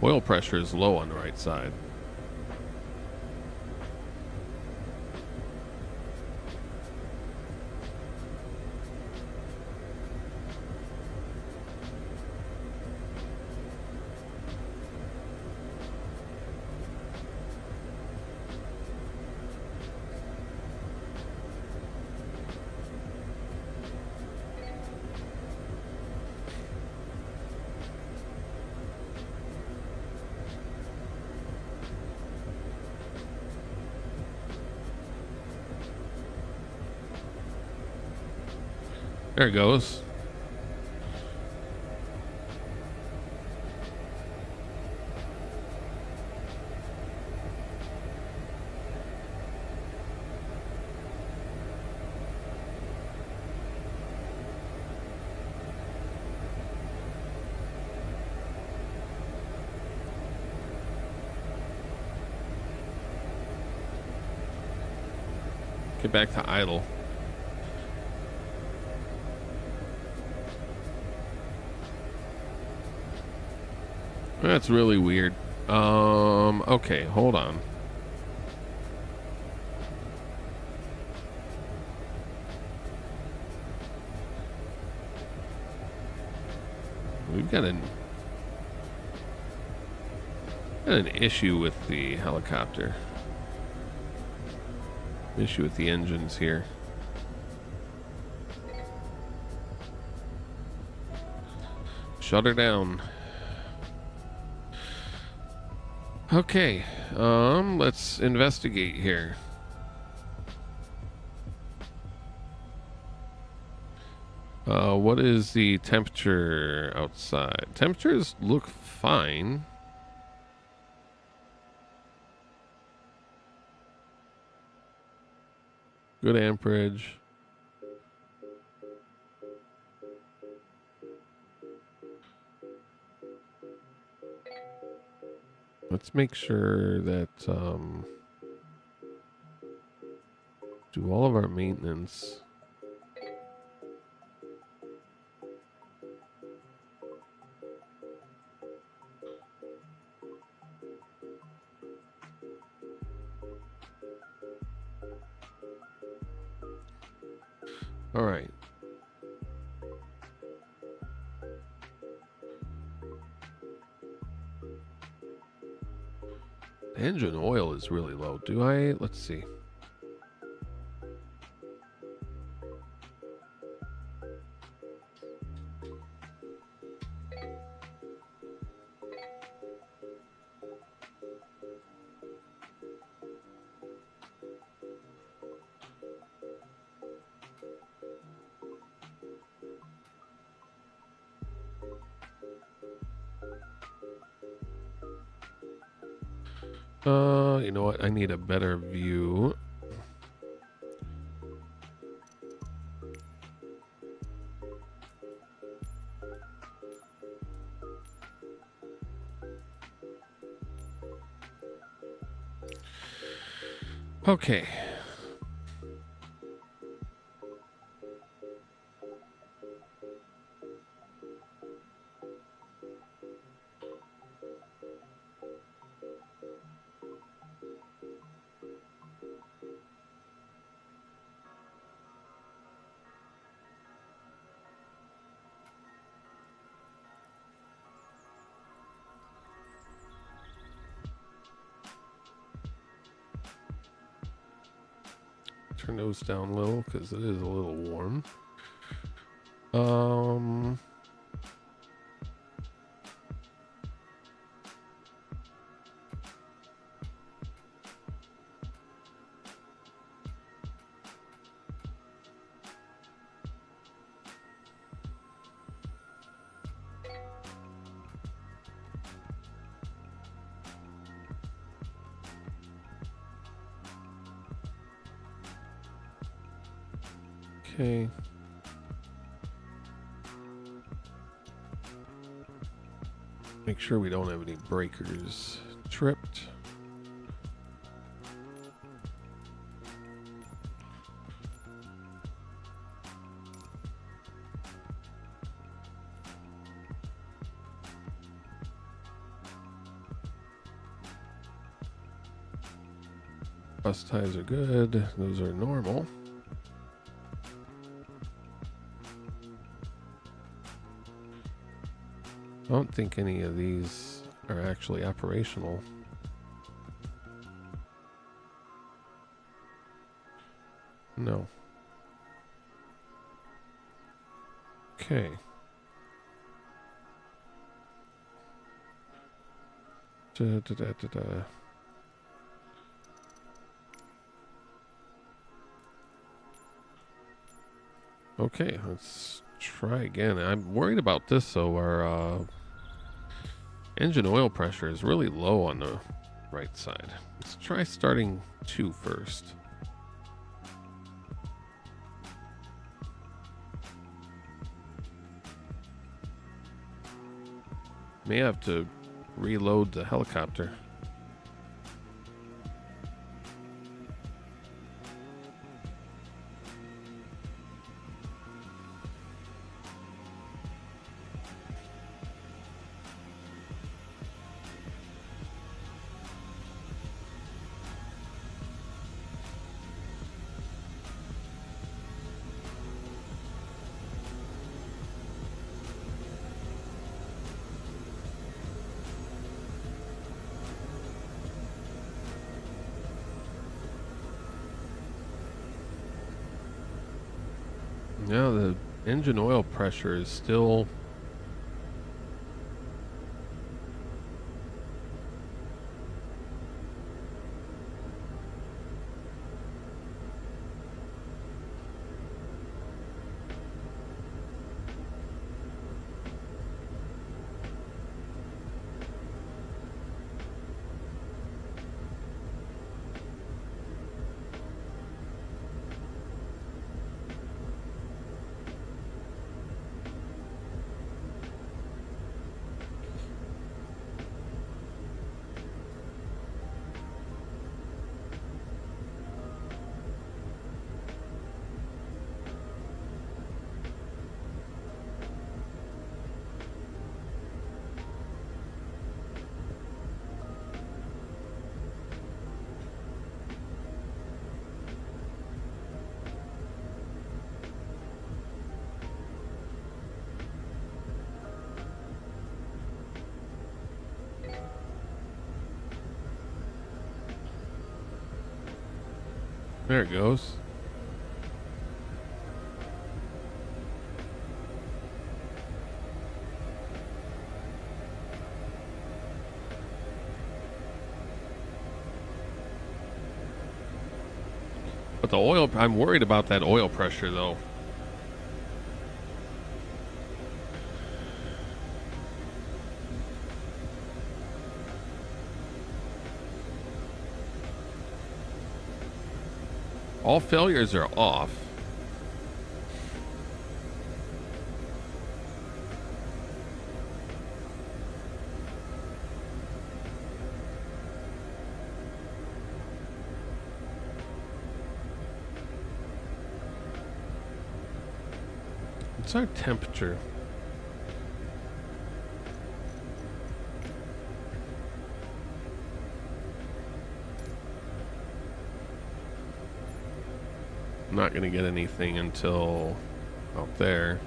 Oil pressure is low on the right side. There it goes. Get back to idle. That's really weird. Okay, hold on. We've got an issue with the helicopter. Issue with the engines here. Shut her down. Okay, let's investigate here. What is the temperature outside? Temperatures look fine. Good amperage. Let's make sure that do all of our maintenance. All right. Engine oil is really low. Let's see. You know what? I need a better view. Okay. Turn those down a little because it is a little warm. Okay. Make sure we don't have any breakers tripped. Bus ties are good. Those are normal. I don't think any of these are actually operational. No. Okay. Okay, let's try again. I'm worried about this, so our engine oil pressure is really low on the right side. Let's try starting 2 first. May have to reload the helicopter. Yeah, the engine oil pressure is still there it goes. But the oil, I'm worried about that oil pressure though. All failures are off. What's our temperature? I'm not going to get anything until out there.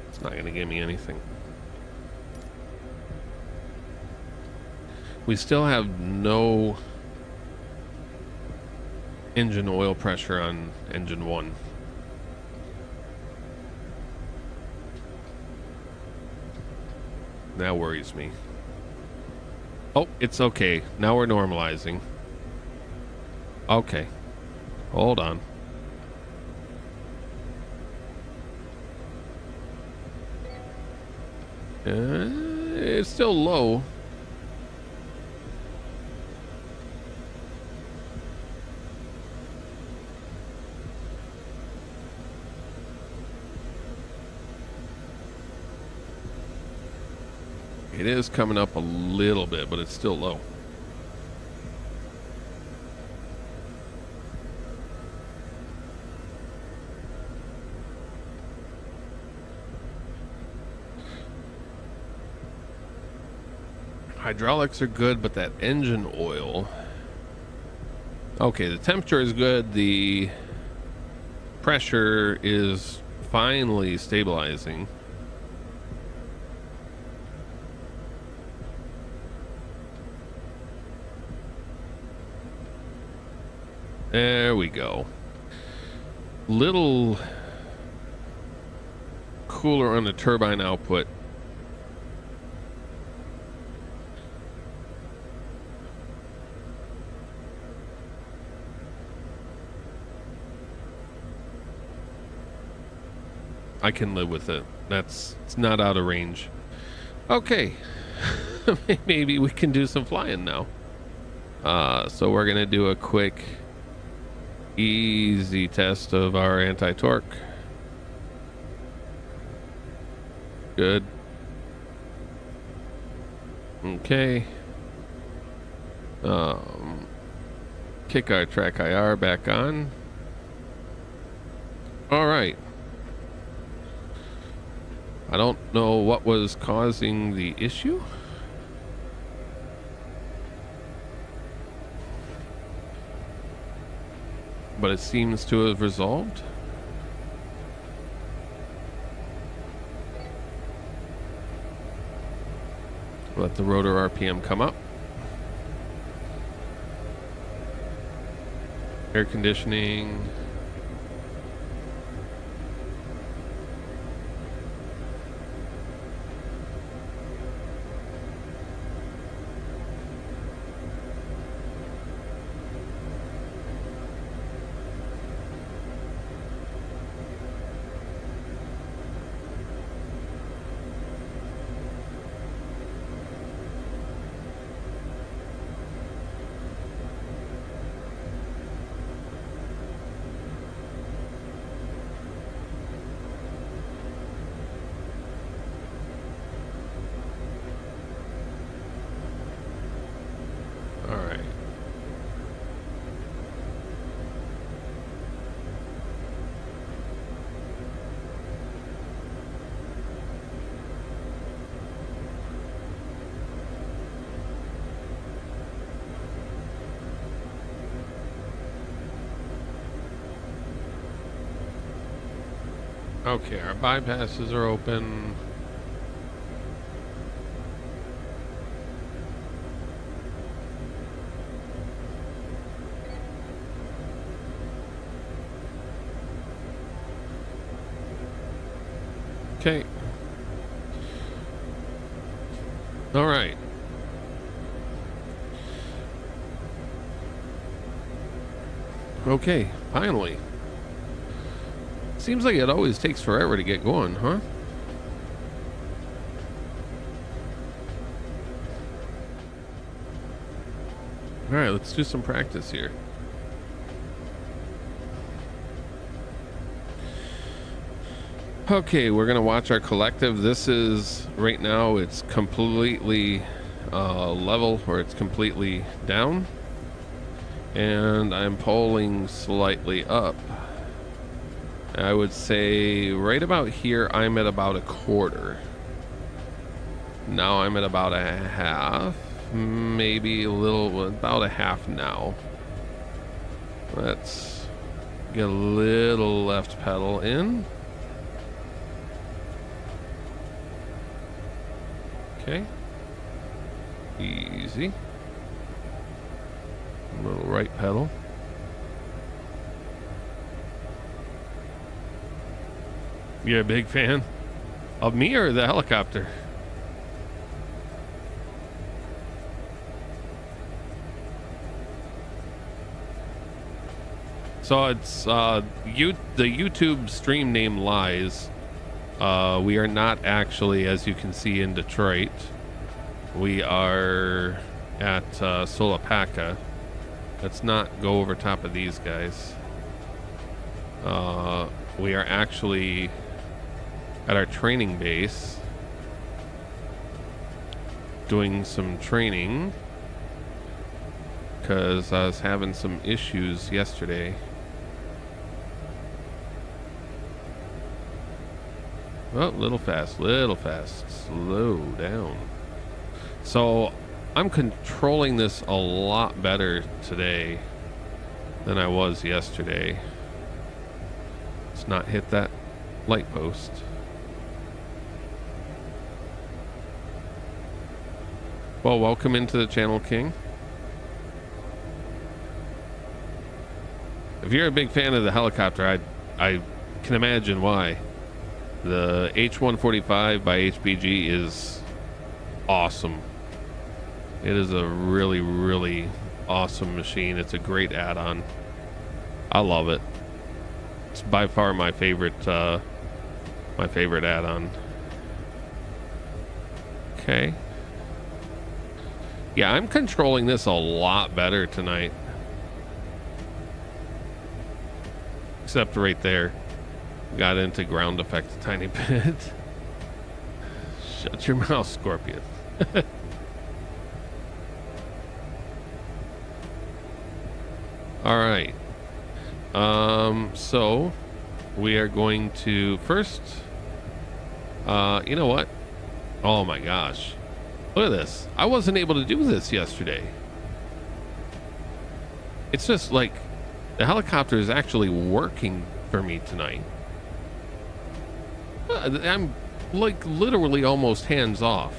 It's not going to give me anything. We still have no engine oil pressure on engine 1. That worries me. Oh, it's okay. Now we're normalizing. Okay. Hold on. It's still low. It is coming up a little bit, but it's still low. Hydraulics are good, but that engine oil... Okay, the temperature is good. The pressure is finally stabilizing. There we go. Little cooler on the turbine output. I can live with it. It's not out of range. Okay. Maybe we can do some flying now. So we're gonna do a quick easy test of our anti-torque. Good. Okay. Kick our track IR back on. All right. I don't know what was causing the issue. But it seems to have resolved. Let the rotor RPM come up. Air conditioning. Okay, our bypasses are open. Okay. All right. Okay, finally. Seems like it always takes forever to get going, huh? All right, let's do some practice here. Okay, we're gonna watch our collective. This is, right now, it's completely level, or it's completely down. And I'm polling slightly up. I would say right about here, I'm at about a quarter. Now I'm at about a half, maybe a little, about a half now. Let's get a little left pedal in. Okay. Easy. A little right pedal. You're a big fan of me or the helicopter? So it's the YouTube stream name lies. We are not actually, as you can see, in Detroit. We are at Solopaka. Let's not go over top of these guys. We are actually at our training base doing some training because I was having some issues yesterday. Oh, little fast, slow down. So I'm controlling this a lot better today than I was yesterday. Let's not hit that light post. Well, welcome into the channel, King. If you're a big fan of the helicopter, I can imagine why. The H-145 by HPG is awesome. It is a really, really awesome machine. It's a great add-on. I love it. It's by far my favorite add-on. Okay. Yeah, I'm controlling this a lot better tonight. Except right there. Got into ground effect a tiny bit. Shut your mouth, Scorpion. All right. So we are going to first, you know what? Oh my gosh. Look at this. I wasn't able to do this yesterday. It's just like the helicopter is actually working for me tonight. I'm like literally almost hands off.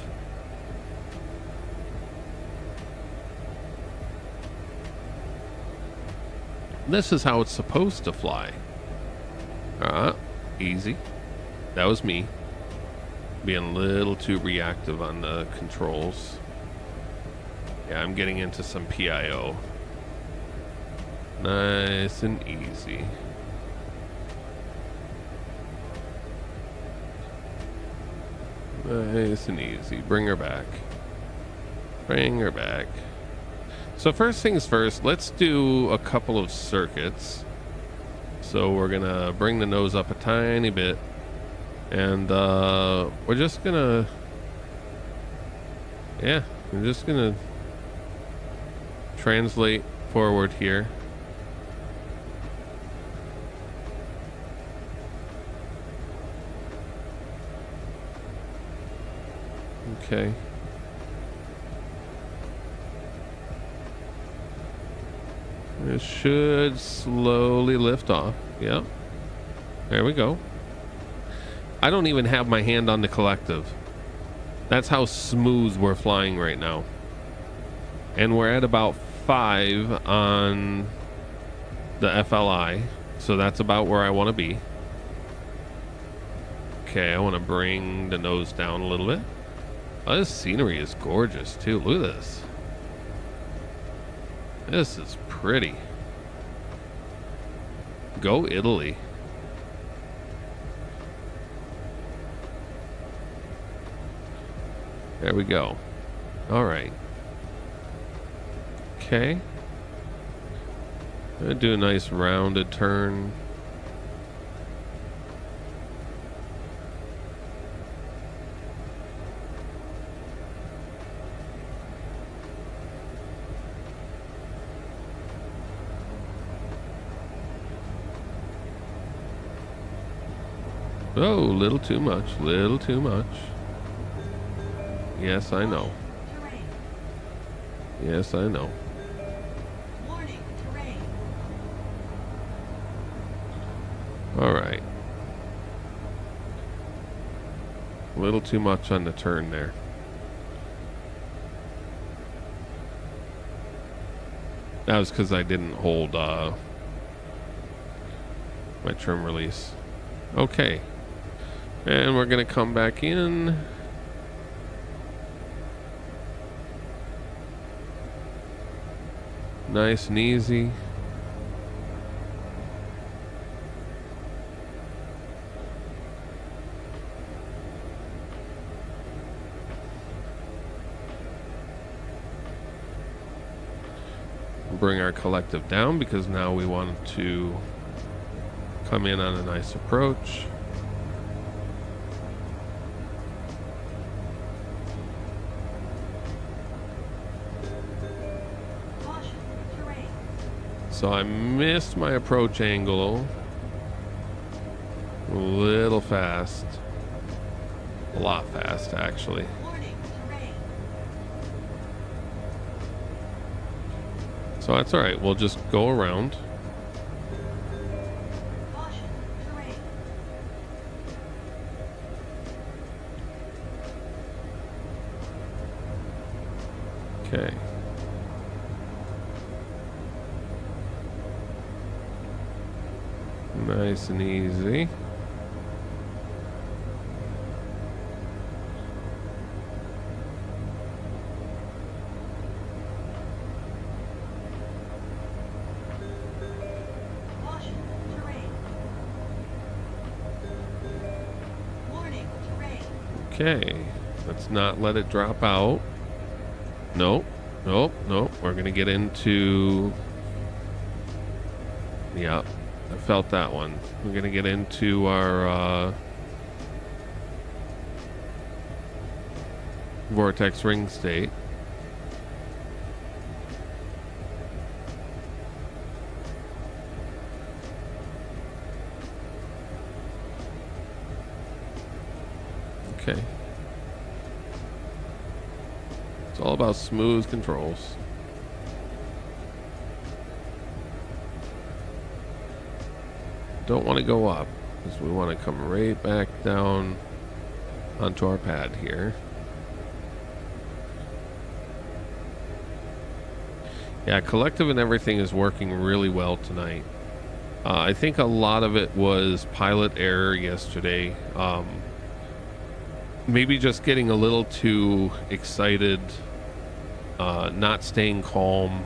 This is how it's supposed to fly. Easy. That was me being a little too reactive on the controls. Yeah, I'm getting into some PIO. Nice and easy. Nice and easy. Bring her back. Bring her back. So first things first, let's do a couple of circuits. So we're gonna bring the nose up a tiny bit, and we're just gonna translate forward here. Okay. It should slowly lift off. Yep. There we go. I don't even have my hand on the collective. That's how smooth we're flying right now. And we're at about 5 on the FLI. So that's about where I want to be. Okay, I want to bring the nose down a little bit. Oh, this scenery is gorgeous too. Look at this. This is pretty. Go Italy. There we go. All right. Okay. I'm gonna do a nice rounded turn. Oh, little too much, little too much. Yes, I know. Terrain. Yes, I know. Warning, terrain. All right. A little too much on the turn there. That was because I didn't hold my trim release. Okay. And we're going to come back in. Nice and easy. bring our collective down because now we want to come in on a nice approach. Caution, terrain. So I missed my approach angle a little fast. A lot fast, actually. Warning, terrain. So that's all right. We'll just go around. Caution, terrain. Okay. Nice and easy. Caution, terrain. Warning, terrain. Okay. Let's not let it drop out. Nope. Nope. Nope. We're going to get into... Yep. I felt that one. We're going to get into our vortex ring state. Okay. It's all about smooth controls. Don't want to go up because we want to come right back down onto our pad here. Yeah, collective and everything is working really well tonight. I think a lot of it was pilot error yesterday. Maybe just getting a little too excited, not staying calm,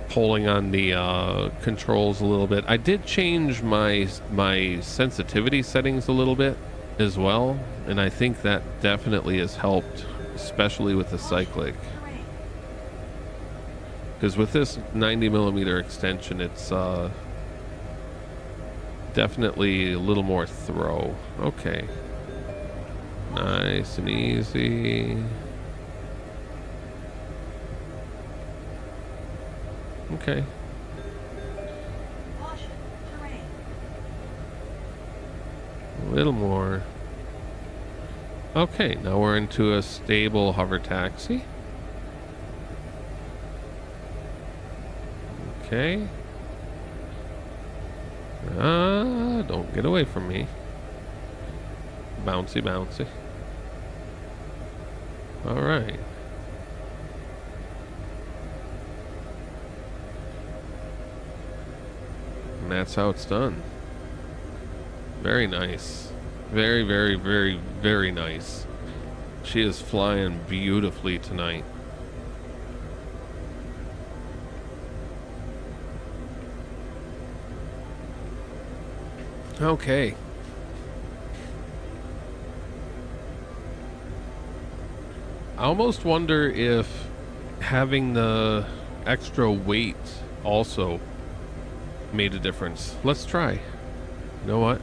pulling on the controls a little bit. I did change my sensitivity settings a little bit as well, and I think that definitely has helped, especially with the cyclic. Terrain. Because with this 90mm extension, it's definitely a little more throw. Okay. Nice and easy. Okay. Caution, terrain. A little more. Okay, now we're into a stable hover taxi. Okay. Don't get away from me. Bouncy, bouncy. All right. And that's how it's done. Very nice. Very, very, very, very nice. She is flying beautifully tonight. Okay. I almost wonder if having the extra weight also made a difference. Let's try. You know what?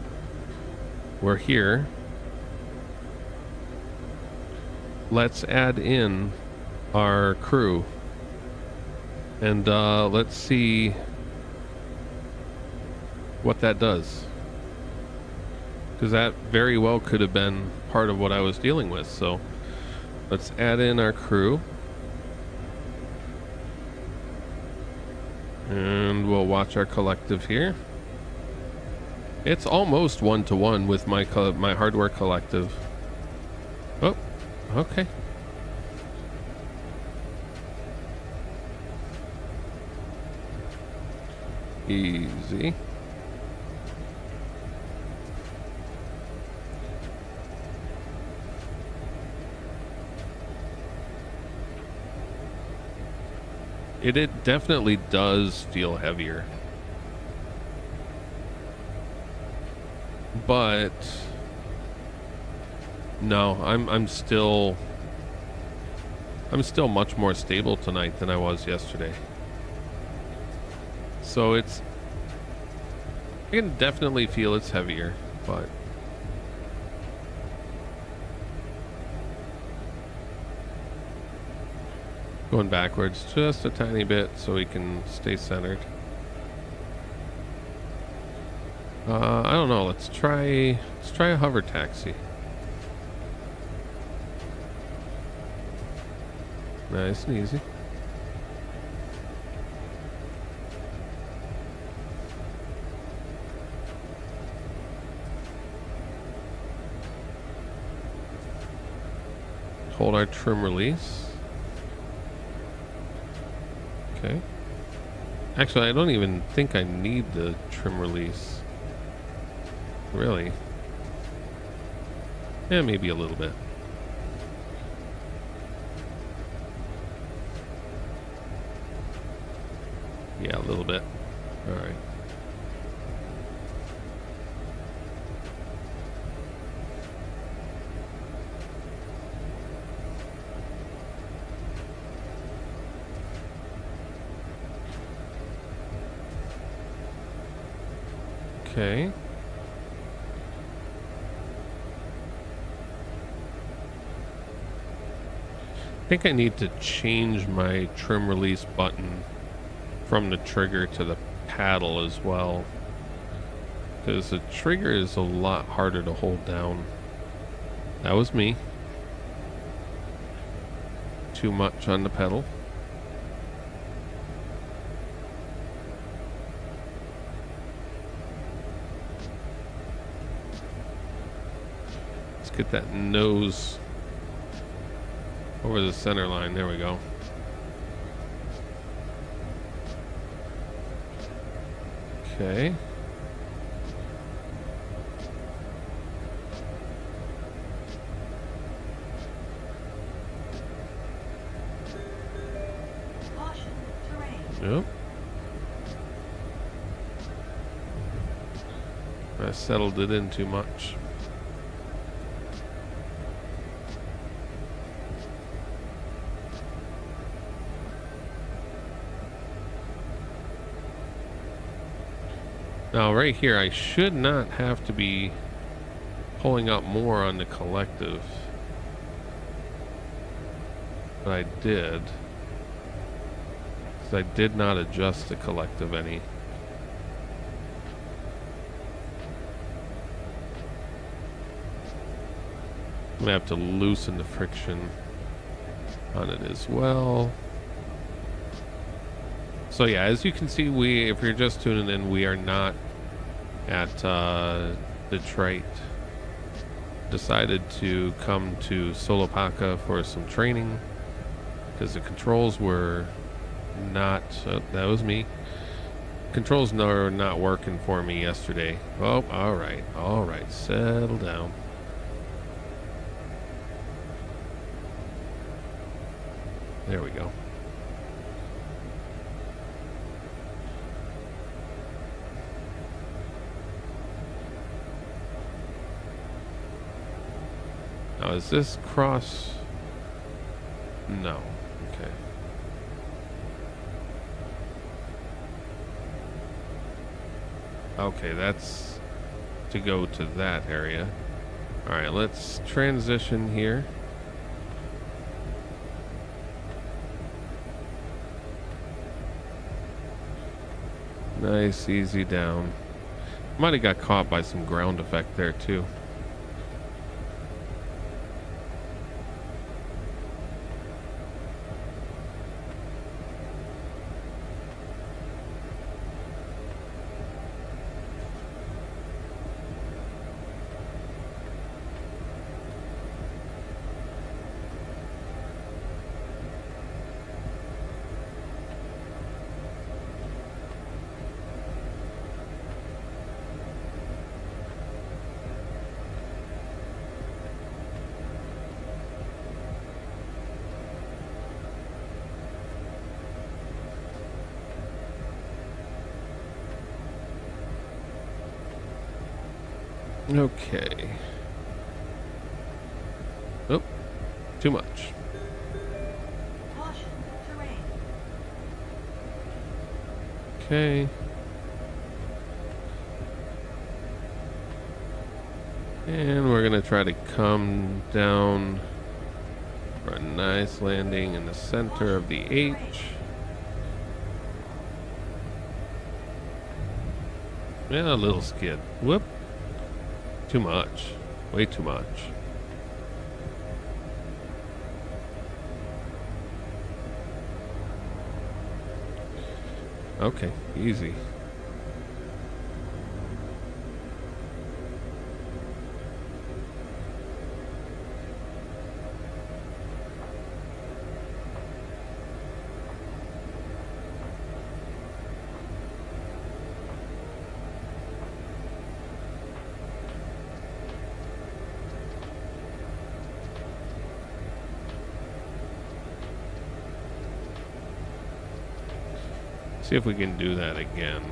We're here. Let's add in our crew. And let's see what that does. Because that very well could have been part of what I was dealing with. So let's add in our crew. And we'll watch our collective here. It's almost 1-to-1 with my hardware collective. Oh, okay. Easy. It definitely does feel heavier. But no, I'm still I'm still much more stable tonight than I was yesterday. So it's, I can definitely feel it's heavier, but going backwards just a tiny bit so we can stay centered. I don't know, let's try a hover taxi. Nice and easy. Hold our trim release. Okay. Actually, I don't even think I need the trim release. Really? Yeah, maybe a little bit. Yeah, a little bit. All right. Okay. I think I need to change my trim release button from the trigger to the paddle as well, because the trigger is a lot harder to hold down. That was me. Too much on the pedal. Let's get that nose over the center line. There we go. Okay. Caution, terrain. Yep. I settled it in too much. Now right here, I should not have to be pulling up more on the collective. But I did. Because I did not adjust the collective any. I'm gonna have to loosen the friction on it as well. So yeah, as you can see, if you're just tuning in, we are not at Detroit. Decided to come to Solopaka for some training because the controls were not, that was me. Controls were not working for me yesterday. Oh, all right, settle down. There we go. Now, is this cross? No. Okay. Okay, that's to go to that area. All right, let's transition here. Nice, easy down. Might have got caught by some ground effect there too. Okay. Oh, too much. Okay. And we're gonna try to come down for a nice landing in the center of the H. Yeah, a little skid. Whoop. Too much. Way too much. Okay, easy. See if we can do that again.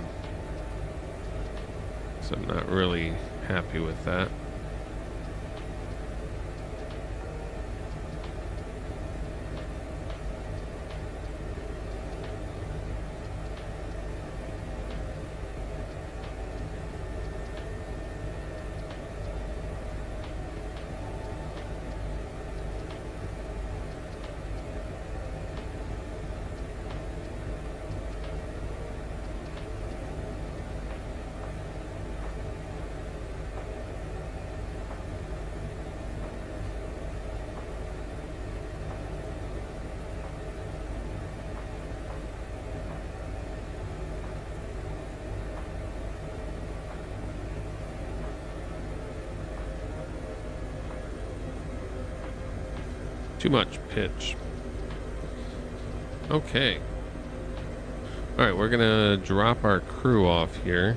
So I'm not really happy with that. Too much pitch. Okay. Alright, we're gonna drop our crew off here.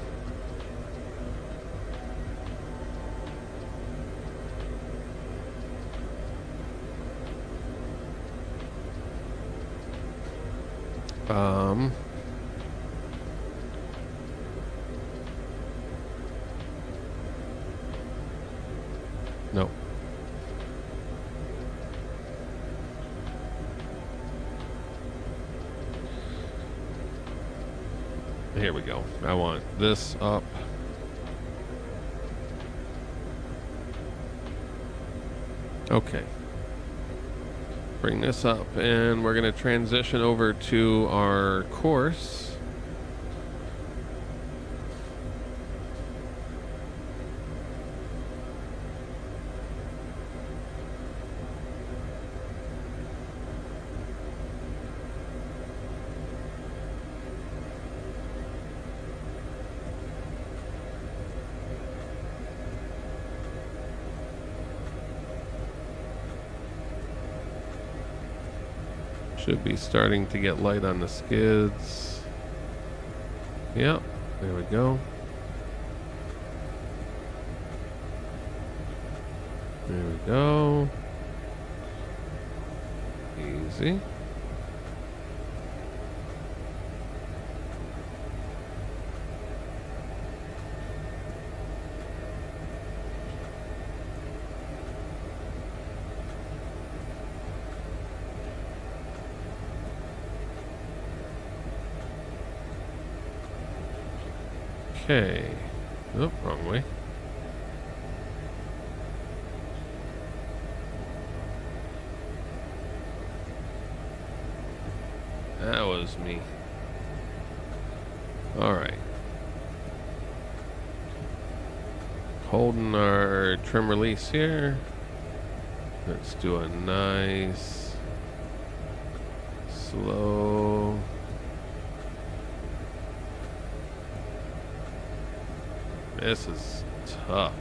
No. Here we go. I want this up. Okay. Bring this up, and we're going to transition over to our course. Should be starting to get light on the skids. Yep, there we go. There we go. Easy. Okay. Oh, wrong way. That was me. All right. Holding our trim release here. Let's do a nice slow. This is tough.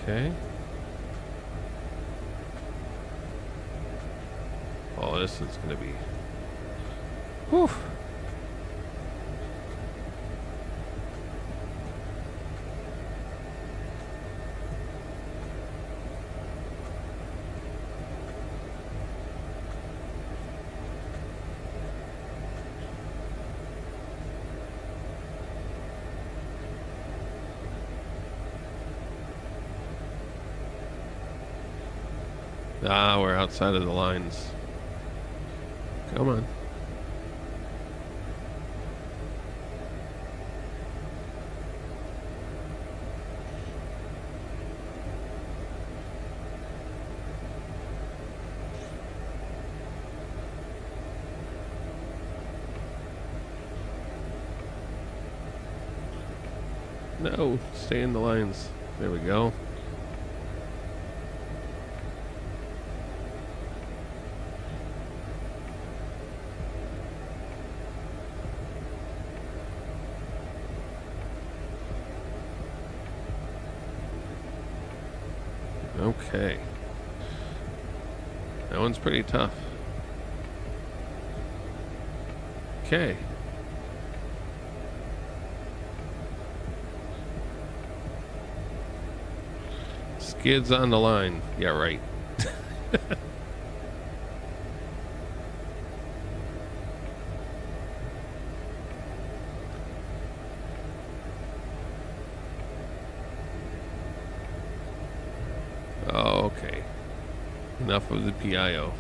Okay. Oh, this is gonna be. Whew. Ah, we're outside of the lines. Come on. No, stay in the lines. There we go. Okay. That one's pretty tough. Okay. Skids on the line. Yeah, right. Oh, okay. Enough of the PIO.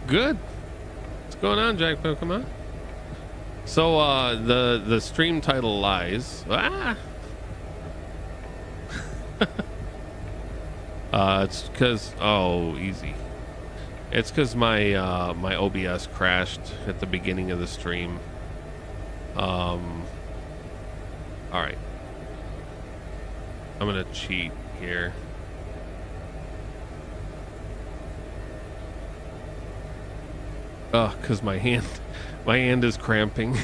Good. What's going on, Jack Pokemon? So the stream title lies. It's because easy. It's because my my OBS crashed at the beginning of the stream. All right. I'm gonna cheat here. Oh, because my hand is cramping.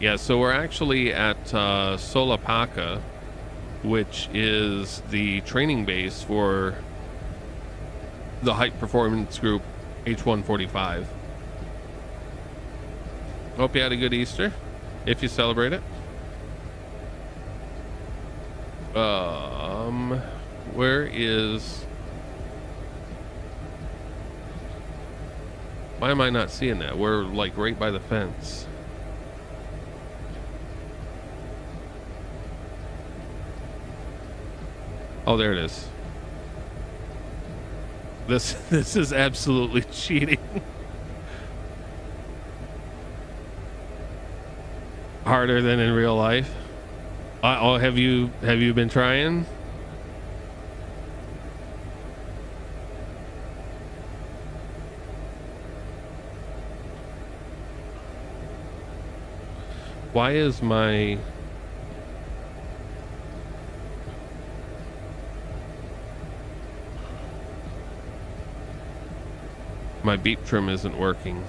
Yeah, so we're actually at Solapaka, which is the training base for the Hype Performance Group H145. Hope you had a good Easter, if you celebrate it. Where is... Why am I not seeing that? We're like right by the fence. Oh, there it is. This is absolutely cheating. Harder than in real life. Oh, have you been trying? Why is my beep trim isn't working?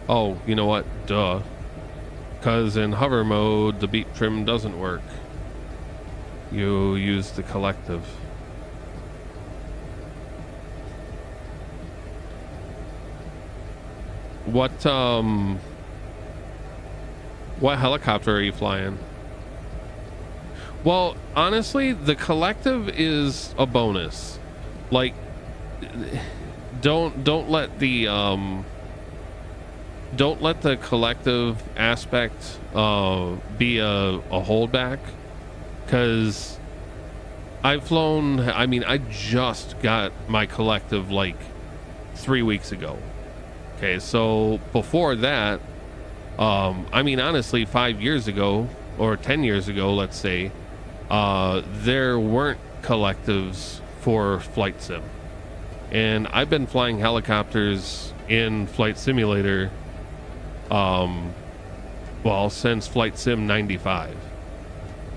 Oh, you know what? Duh. Because in hover mode, the beep trim doesn't work. You use the collective. What helicopter are you flying? Well, honestly, the collective is a bonus. Like, don't let the collective aspect be a holdback, because I've flown, I mean, I just got my collective like 3 weeks ago. Okay, so before that, I mean, honestly, 5 years ago or 10 years ago, let's say, there weren't collectives for Flight Sim. And I've been flying helicopters in Flight Simulator, well, since Flight Sim 95.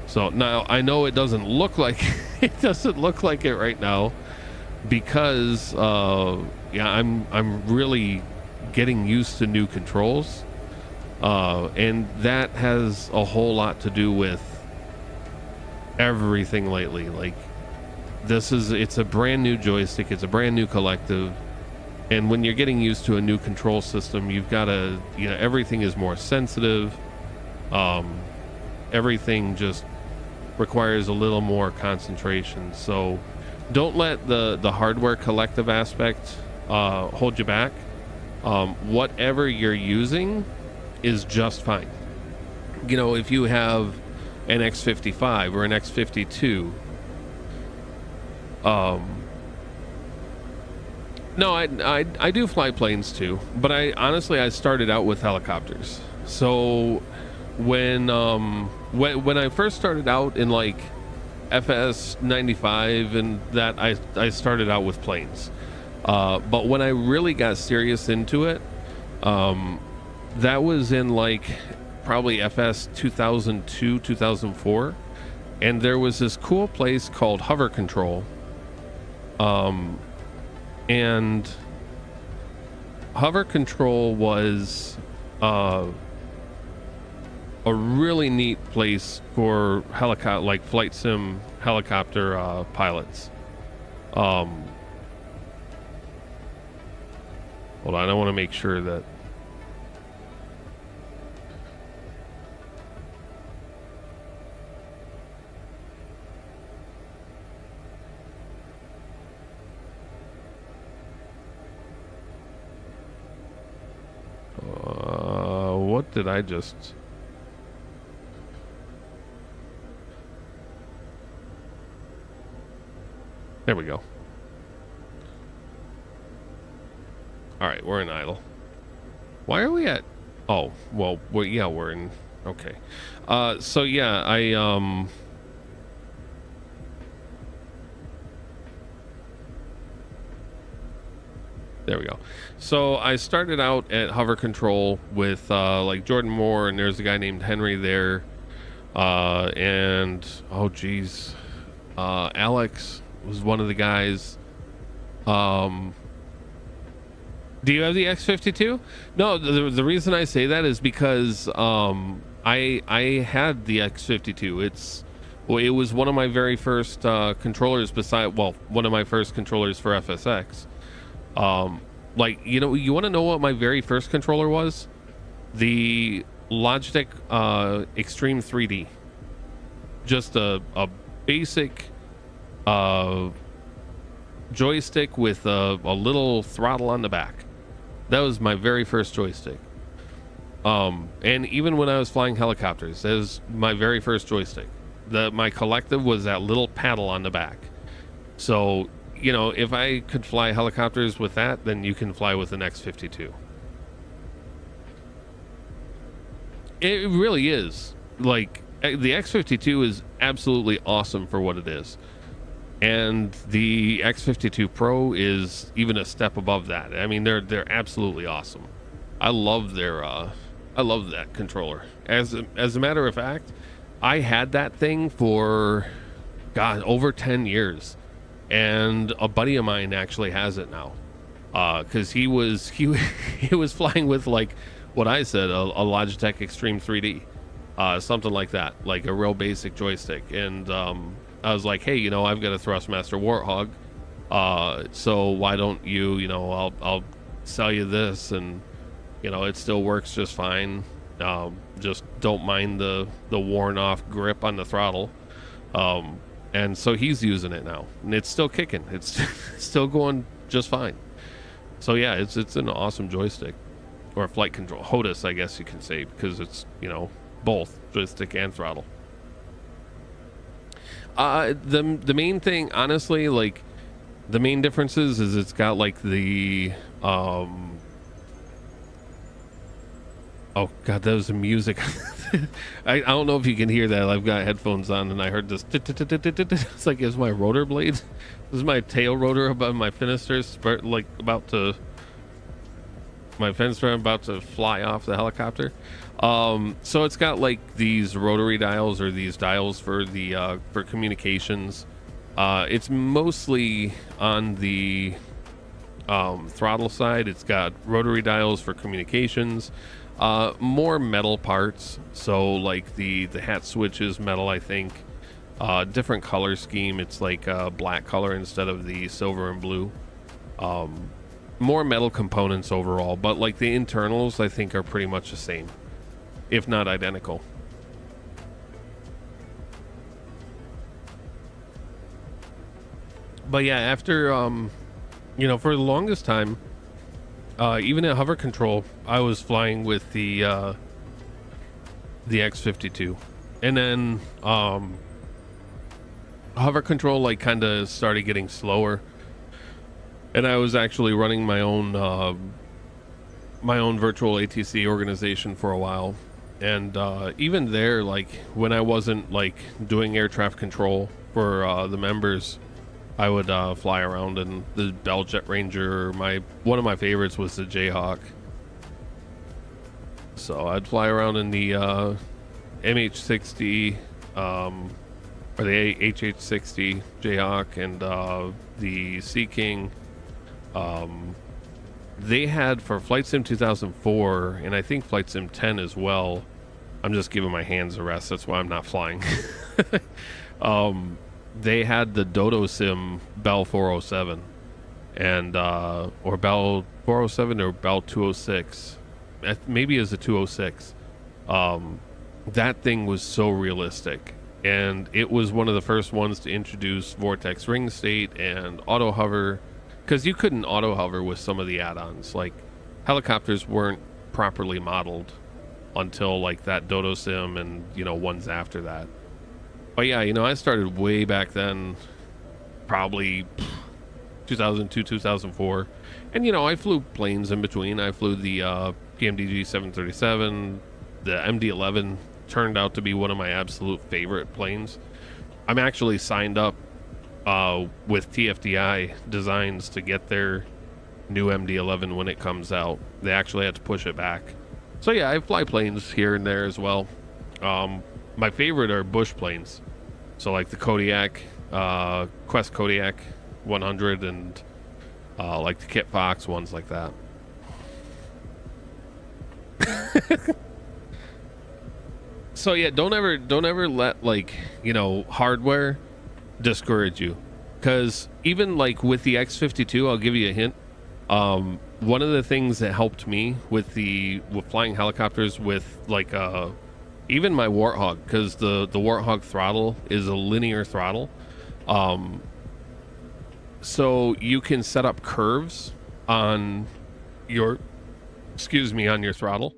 So now I know it doesn't look like it doesn't look like it right now, because yeah, I'm really getting used to new controls, and that has a whole lot to do with everything lately. Like, it's a brand new joystick, it's a brand new collective, and when you're getting used to a new control system, you've got to, you know, everything is more sensitive. Everything just requires a little more concentration. So don't let the hardware collective aspect hold you back. Whatever you're using is just fine. You know, if you have an X55 or an X52, no, I do fly planes too, but I started out with helicopters. So when I first started out in like FS 95 and that, I started out with planes. But when I really got serious into it, that was in like probably FS 2002, 2004. And there was this cool place called Hover Control. And Hover Control was a really neat place for like flight sim helicopter pilots. Hold on, I want to make sure that what did I just... There we go. All right, we're in idle. Why are we at... Oh, well, yeah, we're in... Okay. So yeah, there we go. So I started out at Hover Control with like Jordan Moore, and there's a guy named Henry there, and oh geez, Alex was one of the guys. Do you have the X52? No, the reason I say that is because I had the X52. It was one of my very first controllers one of my first controllers for FSX. Like, you know, you want to know what my very first controller was? The Logitech Extreme 3D. Just a basic joystick with a little throttle on the back. That was my very first joystick. And even when I was flying helicopters, that was my very first joystick. My collective was that little paddle on the back. So, you know, if I could fly helicopters with that, then you can fly with an X52. It really is. Like, the X52 is absolutely awesome for what it is. And the X52 Pro is even a step above that. I mean, they're absolutely awesome. I love that controller. As a matter of fact, I had that thing for over 10 years. And a buddy of mine actually has it now. Cuz he was flying with, like what I said, a Logitech Extreme 3D. Something like that, like a real basic joystick. And I was like, hey, you know, I've got a Thrustmaster Warthog, so why don't you know, I'll sell you this, and you know, it still works just fine. Just don't mind the worn off grip on the throttle. And so he's using it now, and it's still kicking. It's still going just fine. So yeah, it's an awesome joystick, or flight control HOTUS, I guess you can say, because it's, you know, both joystick and throttle. The main thing, honestly, like the main differences is it's got like the oh god, that was the music. I don't know if you can hear that. I've got headphones on and I heard this. It's like, is my rotor blades, this is my tail rotor above my finister, like about to fly off the helicopter. So it's got like these rotary dials, or these dials for the for communications. It's mostly on the throttle side. It's got rotary dials for communications, more metal parts. So like the hat switch is metal, I think. Different color scheme. It's like black color instead of the silver and blue. More metal components overall, but like the internals, I think, are pretty much the same, if not identical. But yeah, after for the longest time, even at hover control, I was flying with the X-52, and then hover control like kind of started getting slower, and I was actually running my own virtual ATC organization for a while. And even there, like when I wasn't like doing air traffic control for the members, I would fly around in the Bell Jet Ranger. One of my favorites was the Jayhawk. So I'd fly around in the MH60 or the HH60 Jayhawk and the Sea King. They had for Flight Sim 2004 and I think Flight Sim 10 as well. I'm just giving my hands a rest. That's why I'm not flying. They had the Dodo Sim Bell 407 and or Bell 407 or Bell 206. Maybe it was a 206. That thing was so realistic, and it was one of the first ones to introduce vortex ring state and auto hover, because you couldn't auto hover with some of the add-ons. Like helicopters weren't properly modeled until like that Dodo Sim and ones after that. But yeah, I started way back then, probably 2002, 2004. And I flew planes in between. I flew the PMDG 737. The MD-11 turned out to be one of my absolute favorite planes. I'm actually signed up with TFDI Designs to get their new MD-11 when it comes out. They actually had to push it back. So yeah, I fly planes here and there as well. My favorite are bush planes. So like the Kodiak, Quest Kodiak 100, and like the Kit Fox ones like that. So yeah, don't ever let like hardware discourage you, because even like with the X-52, I'll give you a hint. One of the things that helped me with flying helicopters with like even my Warthog, because the Warthog throttle is a linear throttle, so you can set up curves on your throttle.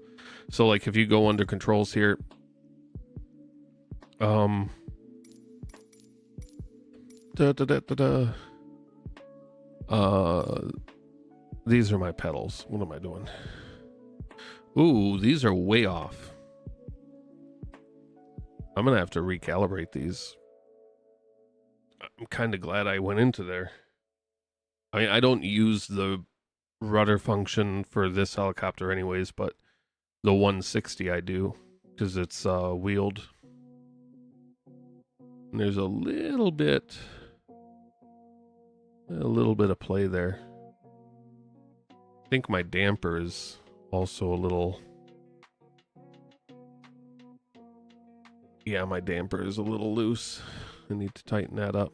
So like if you go under controls here, these are my pedals. What am I doing? Ooh, these are way off. I'm gonna have to recalibrate these. I'm kind of glad I went into there. I mean, I don't use the rudder function for this helicopter anyways, but the 160 I do, because it's wheeled. And there's a little bit of play there. I think my damper is also a little... Yeah, my damper is a little loose. I need to tighten that up.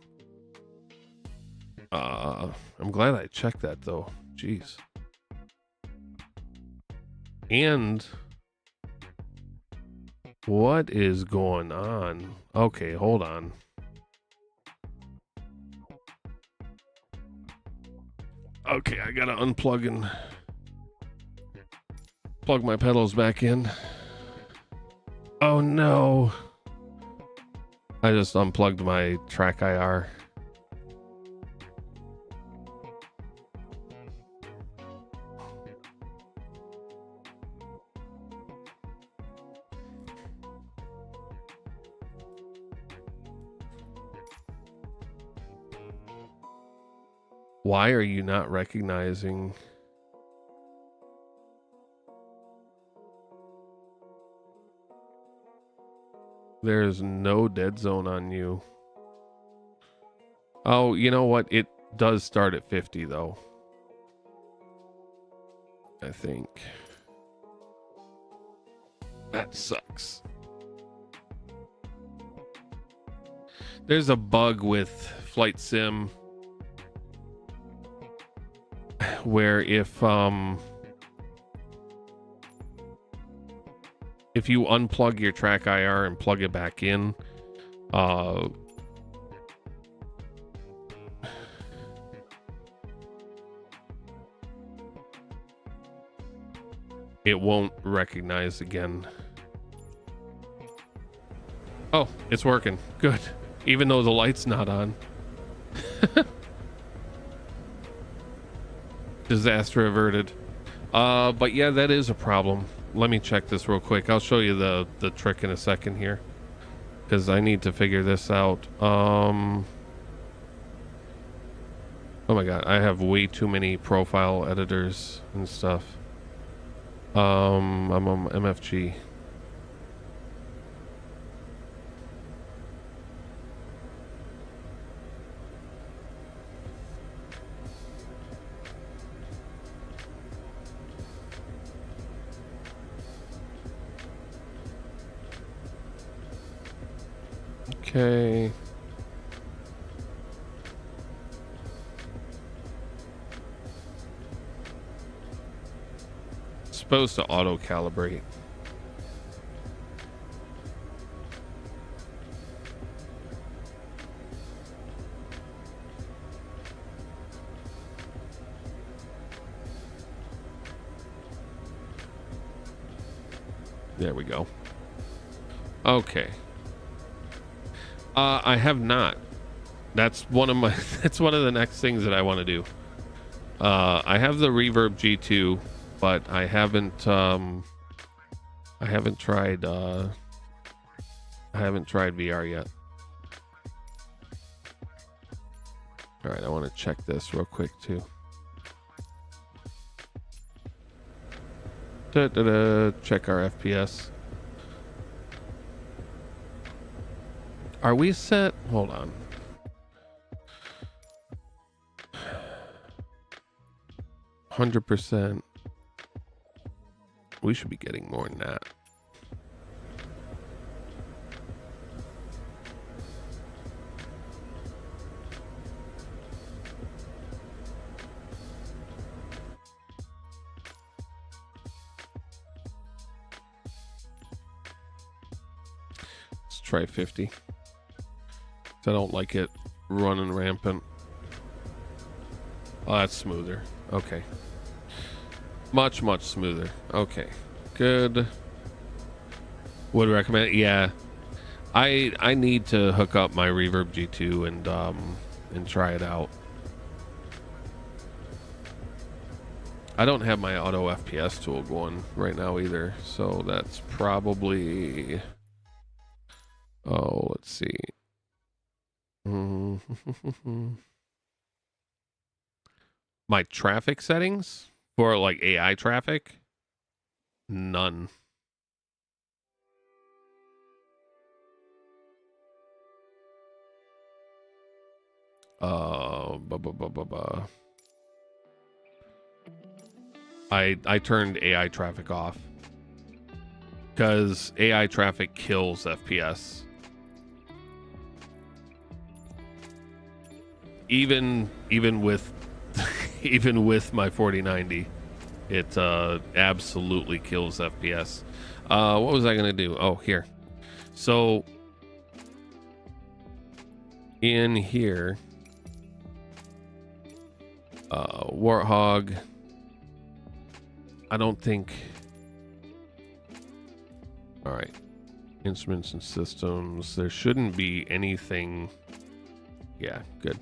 I'm glad I checked that though. Jeez. And what is going on? Okay, hold on. Okay, I gotta unplug and plug my pedals back in. Oh no. I just unplugged my track IR. Why are you not recognizing? There's no dead zone on you. Oh, you know what? It does start at 50 though. I think. That sucks. There's a bug with Flight Sim where if you unplug your track IR and plug it back in, it won't recognize again. Oh, it's working. Good. Even though the light's not on. Disaster averted. But yeah, that is a problem. Let me check this real quick. I'll show you the trick in a second here, because I need to figure this out. Oh my god, I have way too many profile editors and stuff. I'm on MFG. Okay. It's supposed to auto calibrate. There we go. Okay. I have not. That's one of my that's one of the next things that I want to do. I have the Reverb G2, but I haven't tried VR yet. All right, I want to check this real quick too. Check our FPS. Are we set? Hold on. %. We should be getting more than that. Let's try 50. I don't like it running rampant. Oh, that's smoother. Okay. Much smoother. Okay. Good. Would recommend it. Yeah. I need to hook up my Reverb G2 and try it out. I don't have my auto FPS tool going right now either, so that's probably, oh, let's see. My traffic settings for like AI traffic, none. I turned AI traffic off because AI traffic kills FPS. Even with even with my 4090, it absolutely kills FPS. What was I gonna do? Oh, here. So in here, Warthog, I don't think. All right, instruments and systems, there shouldn't be anything. Yeah, good.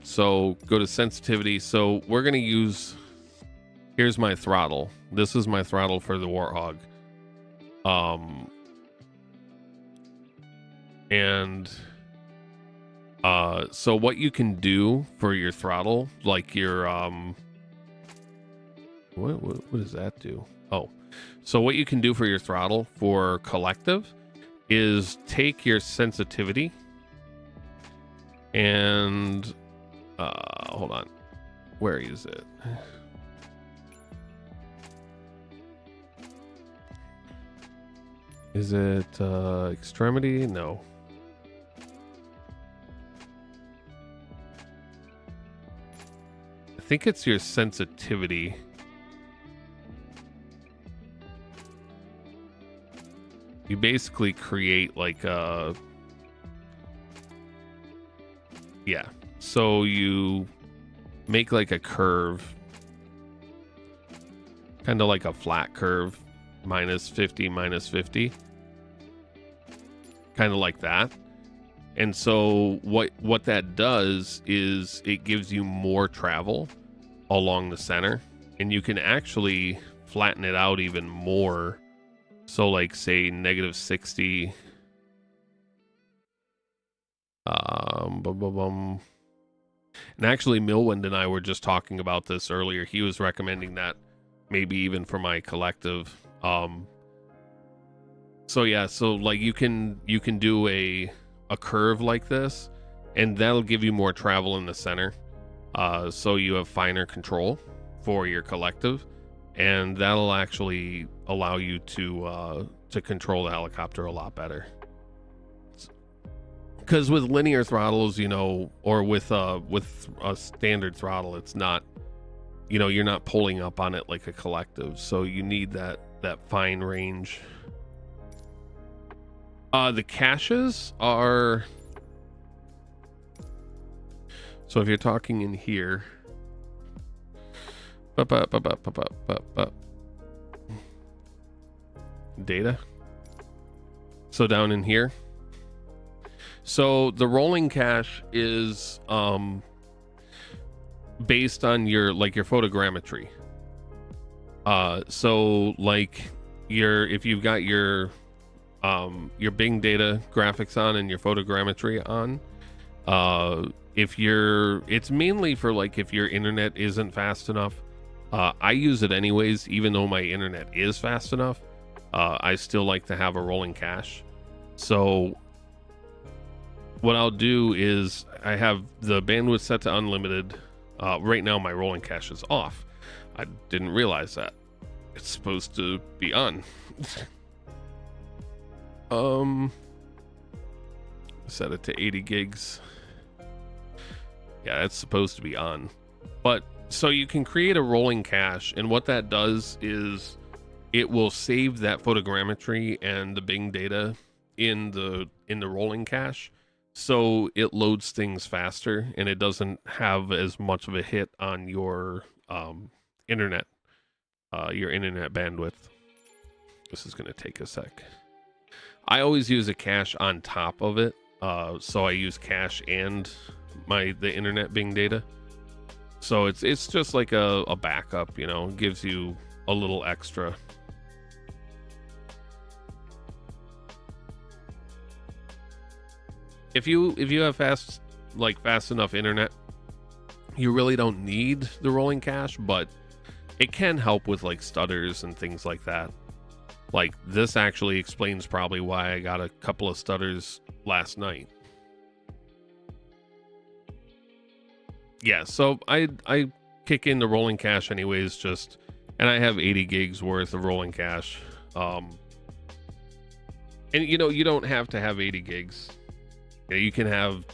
So go to sensitivity. So we're gonna use, here's my throttle. This is my throttle for the Warthog. So what you can do for your throttle, like your what does that do? Oh, so what you can do for your throttle for collective is take your sensitivity and hold on, where is it? Is it extremity? No. I think it's your sensitivity. You basically create like a, yeah. So you make like a curve kind of like a flat curve, minus 50, minus 50, kind of like that. And so what that does is it gives you more travel along the center, and you can actually flatten it out even more. So like say negative 60. And actually Millwind and I were just talking about this earlier. He was recommending that maybe even for my collective. So yeah, so like you can do a curve like this, and that'll give you more travel in the center. So you have finer control for your collective, and that'll actually allow you to control the helicopter a lot better. Because with linear throttles, you know, or with a standard throttle, it's not, you know, you're not pulling up on it like a collective, so you need that fine range. The caches are, so if you're talking in here, data, so down in here, so the rolling cache is based on your photogrammetry. So like if you've got your Bing data graphics on and your photogrammetry on, it's mainly for like if your internet isn't fast enough. I use it anyways, even though my internet is fast enough. I still like to have a rolling cache. So what I'll do is I have the bandwidth set to unlimited. Right now my rolling cache is off. I didn't realize that. It's supposed to be on. Set it to 80 gigs. Yeah, it's supposed to be on. But so you can create a rolling cache, and what that does is it will save that photogrammetry and the Bing data in the rolling cache. So it loads things faster, and it doesn't have as much of a hit on your internet bandwidth. This is going to take a sec. I always use a cache on top of it, so I use cache and the internet Bing data. So it's just like a backup, you know, gives you a little extra. If you have fast enough internet, you really don't need the rolling cache, but it can help with like stutters and things like that. Like this actually explains probably why I got a couple of stutters last night. Yeah, so I kick in the rolling cache anyways, and I have 80 gigs worth of rolling cache. And you know, you don't have to have 80 gigs. You can have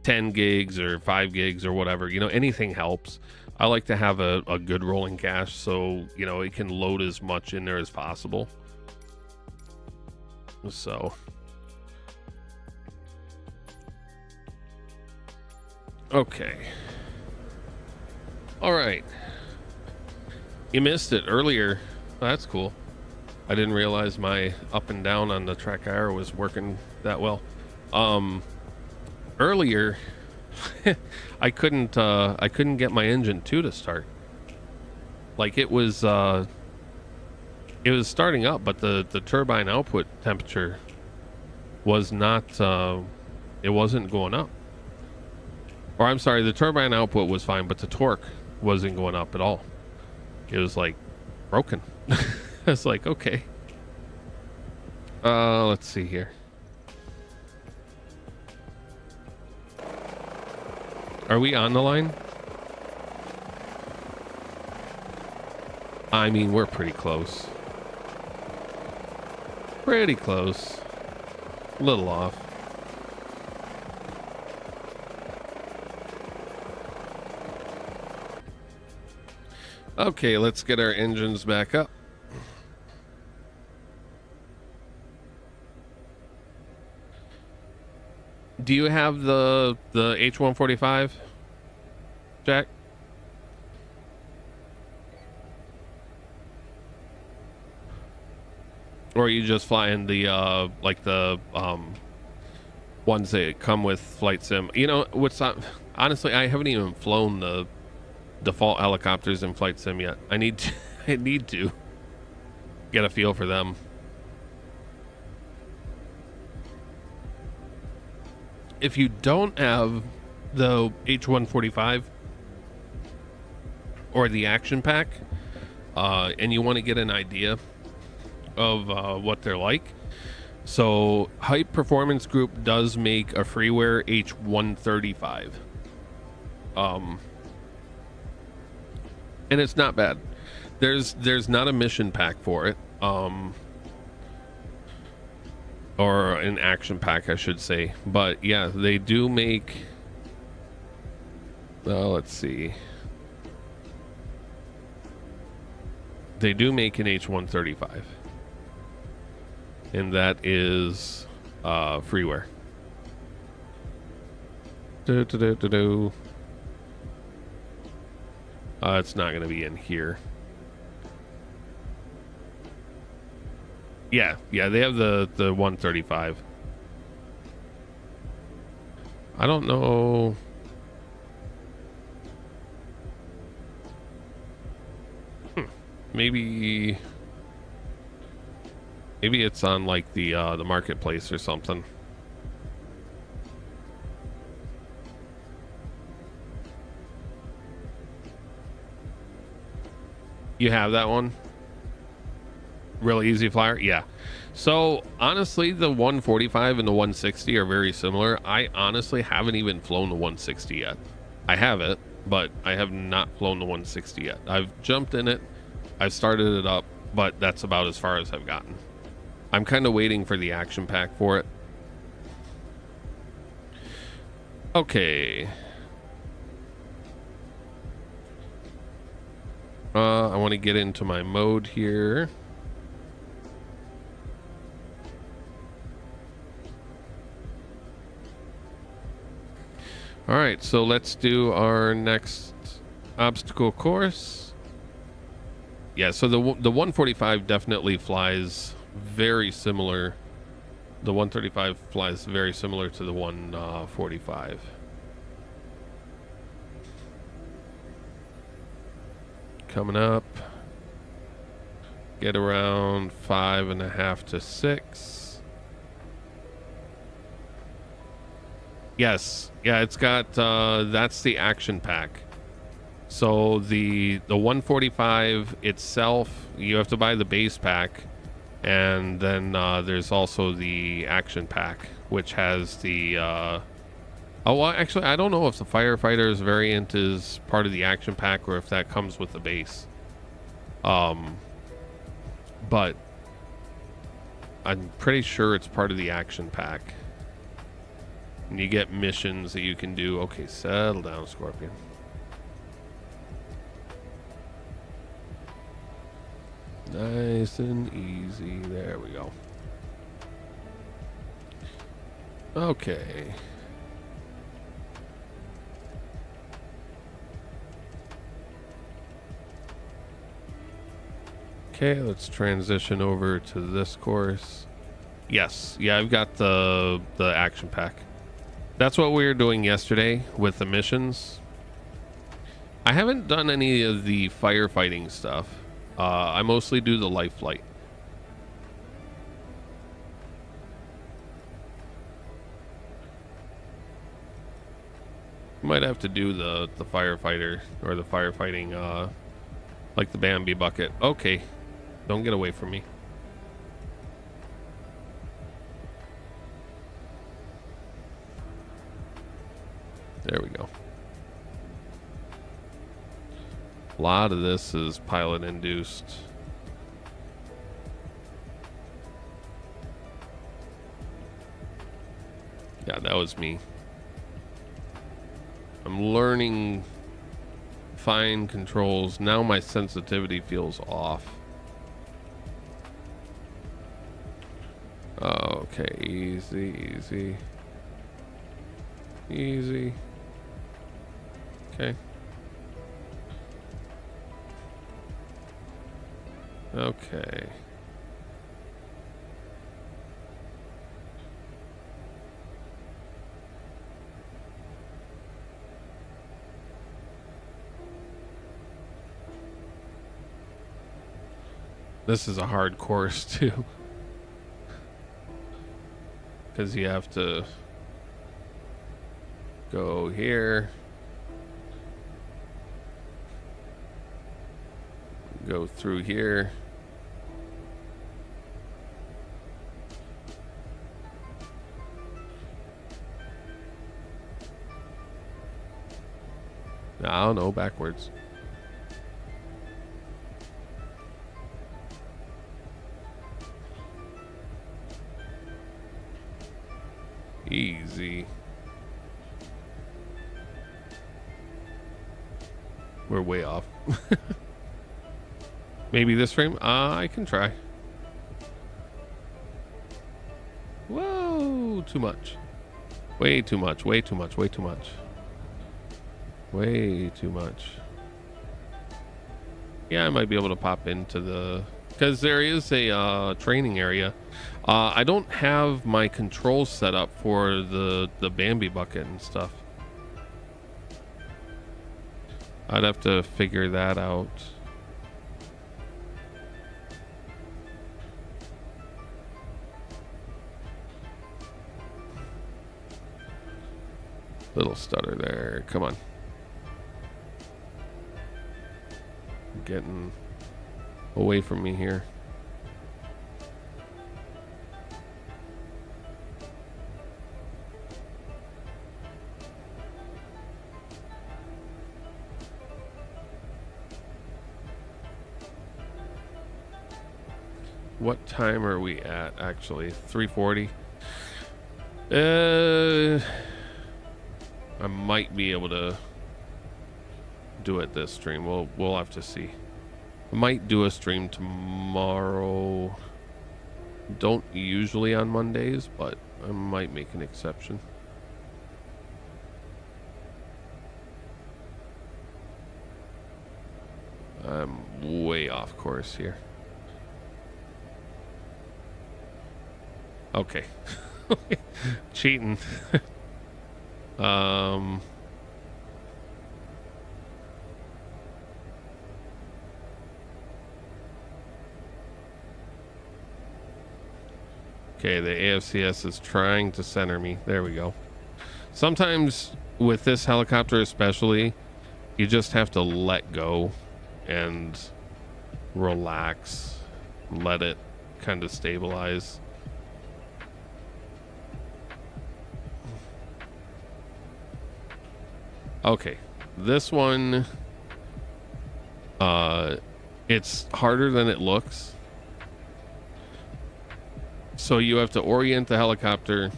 10 gigs or 5 gigs or whatever, you know, anything helps. I like to have a good rolling cache, so you know it can load as much in there as possible. So okay, all right, you missed it earlier. Oh, that's cool. I didn't realize my up and down on the track arrow was working that well. Earlier I couldn't get my engine 2 to start. Like it was starting up, but the turbine output temperature was not it wasn't going up. Or I'm sorry, the turbine output was fine, but the torque wasn't going up at all. It was like broken. It's like, okay. Let's see here. Are we on the line? I mean, we're pretty close. Pretty close. A little off. Okay, let's get our engines back up. Do you have the H145, Jack? Or you just fly in the like the ones that come with flight sim. You know what's not, honestly, I haven't even flown the default helicopters in flight sim yet. I need to, I need to get a feel for them. If you don't have the H145 or the action pack, and you want to get an idea of what they're like, so Hype Performance Group does make a freeware H135, and it's not bad. There's not a mission pack for it, or an action pack, I should say. But yeah, they do make. Let's see. They do make an H135, and that is freeware. It's not going to be in here. Yeah, they have the 135. I don't know. Maybe it's on like the marketplace or something. You have that one? Real easy flyer? Yeah. So honestly, the 145 and the 160 are very similar. I honestly haven't even flown the 160 yet. I have it, but I have not flown the 160 yet. I've jumped in it, I've started it up, but that's about as far as I've gotten. I'm kind of waiting for the action pack for it. Okay. I want to get into my mode here. All right, so let's do our next obstacle course. Yeah, so the 145 definitely flies very similar. The 135 flies very similar to the 145. Coming up. Get around 5.5 to 6. Yes, yeah, it's got that's the action pack. So the 145 itself, you have to buy the base pack, and then there's also the action pack, which has the oh, well, actually, I don't know if the firefighters variant is part of the action pack or if that comes with the base. But I'm pretty sure it's part of the action pack. And you get missions that you can do. Okay, settle down, Scorpion. Nice and easy. There we go. Okay. Okay, let's transition over to this course. Yes, yeah, I've got the action pack. That's what we were doing yesterday with the missions. I haven't done any of the firefighting stuff. I mostly do the LifeFlight. Might have to do the firefighter or the firefighting, like the Bambi bucket. Okay, don't get away from me. There we go. A lot of this is pilot induced. Yeah, that was me. I'm learning fine controls. Now my sensitivity feels off. Okay, easy, easy. Easy. Okay. Okay. This is a hard course too, because you have to go here, go through here. I don't know, backwards. Easy. We're way off. Maybe this frame? I can try. Whoa, too much. Way too much, way too much, way too much. Way too much. Yeah, I might be able to pop into the... Because there is a training area. I don't have my controls set up for the Bambi bucket and stuff. I'd have to figure that out. Little stutter there. Come on. Getting away from me here. What time are we at actually? 3:40. I might be able to do it this stream. We'll have to see. I might do a stream tomorrow. Don't usually on Mondays, but I might make an exception. I'm way off course here. Okay. Cheating. Okay, the AFCS is trying to center me. There we go. Sometimes with this helicopter especially, you just have to let go and relax, let it kind of stabilize. Okay, this one, it's harder than it looks. So you have to orient the helicopter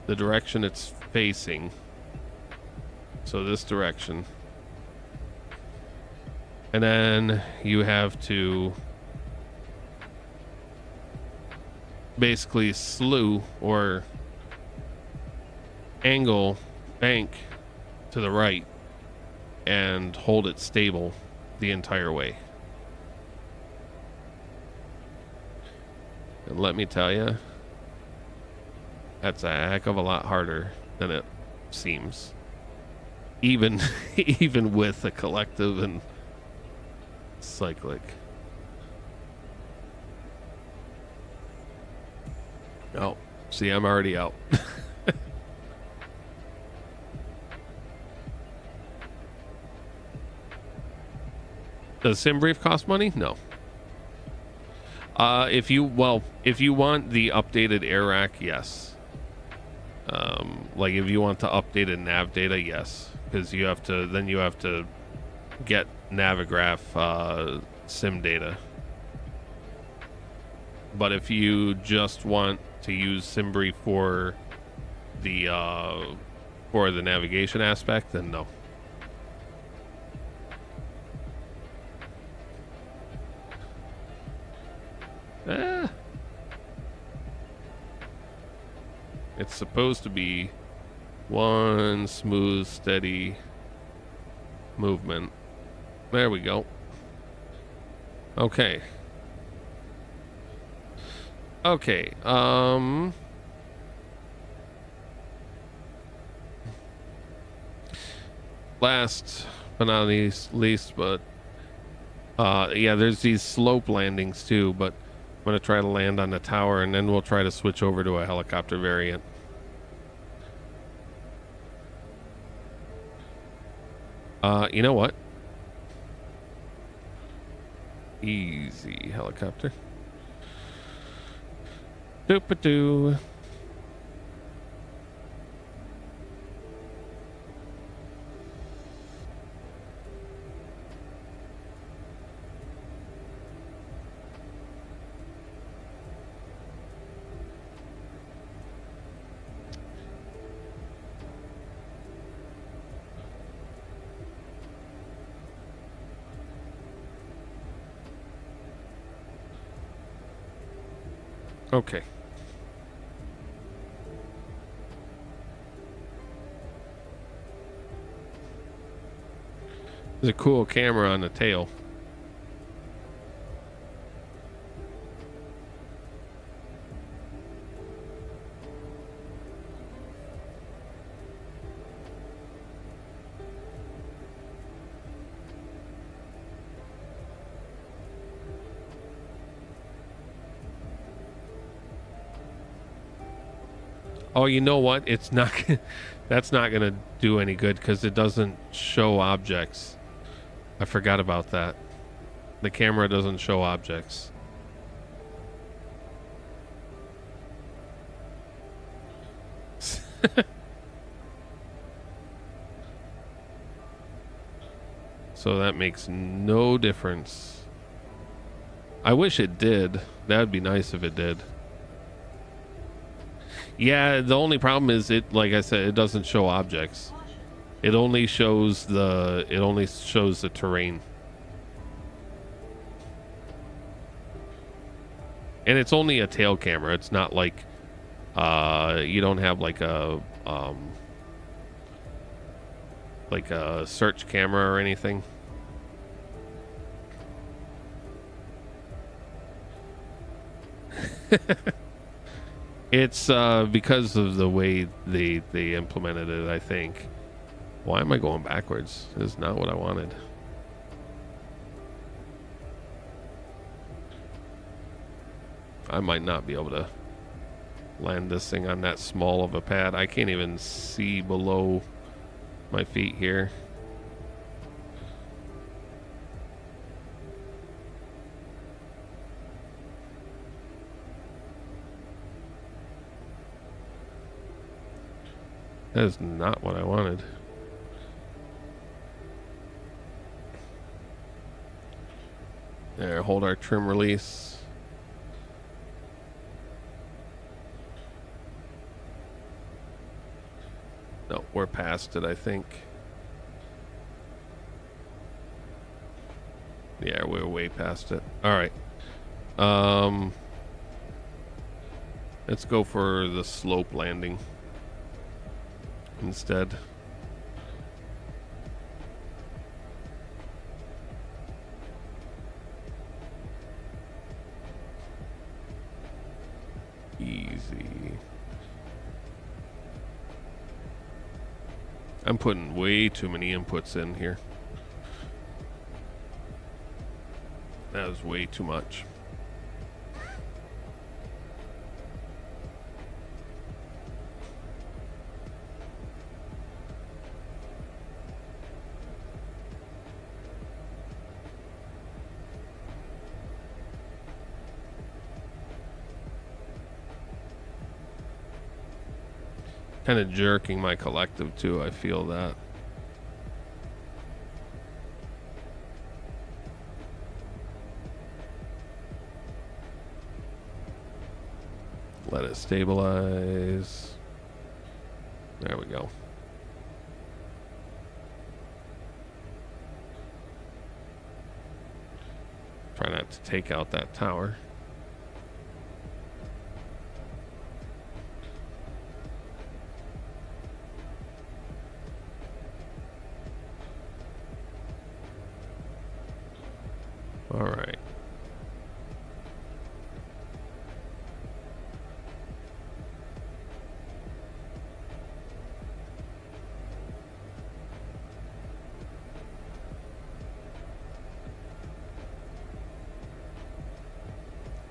the direction it's facing. So this direction. And then you have to basically slew or angle bank to the right and hold it stable the entire way. And let me tell you, that's a heck of a lot harder than it seems. Even even with a collective and cyclic. Oh, see, I'm already out. Does SimBrief cost money? No. If you want the updated air rack, yes. Like if you want to update a nav data, yes, because you have to get Navigraph sim data. But if you just want to use SimBrief for the navigation aspect, then no. It's supposed to be one smooth, steady movement. There we go. Okay. Okay. Last but not least, but Yeah, there's these slope landings too, but I'm gonna try to land on the tower, and then we'll try to switch over to a helicopter variant. You know what? Easy helicopter. Doop-a-doo. Okay. There's a cool camera on the tail. Oh, you know what? It's not. That's not gonna do any good because it doesn't show objects. I forgot about that. The camera doesn't show objects. So that makes no difference. I wish it did. That'd be nice if it did. Yeah, the only problem is it, like I said, it doesn't show objects. It only shows the terrain. And it's only a tail camera. It's not like you don't have like a search camera or anything. It's because of the way they implemented it, I think. Why am I going backwards? This is not what I wanted. I might not be able to land this thing on that small of a pad. I can't even see below my feet here. That is not what I wanted. There, hold our trim release. No, we're past it, I think. Yeah, we're way past it. All right. Let's go for the slope landing instead. Easy. I'm putting way too many inputs in here. That was way too much. Kind of jerking my collective too, I feel that. Let it stabilize. There we go. Try not to take out that tower. All right.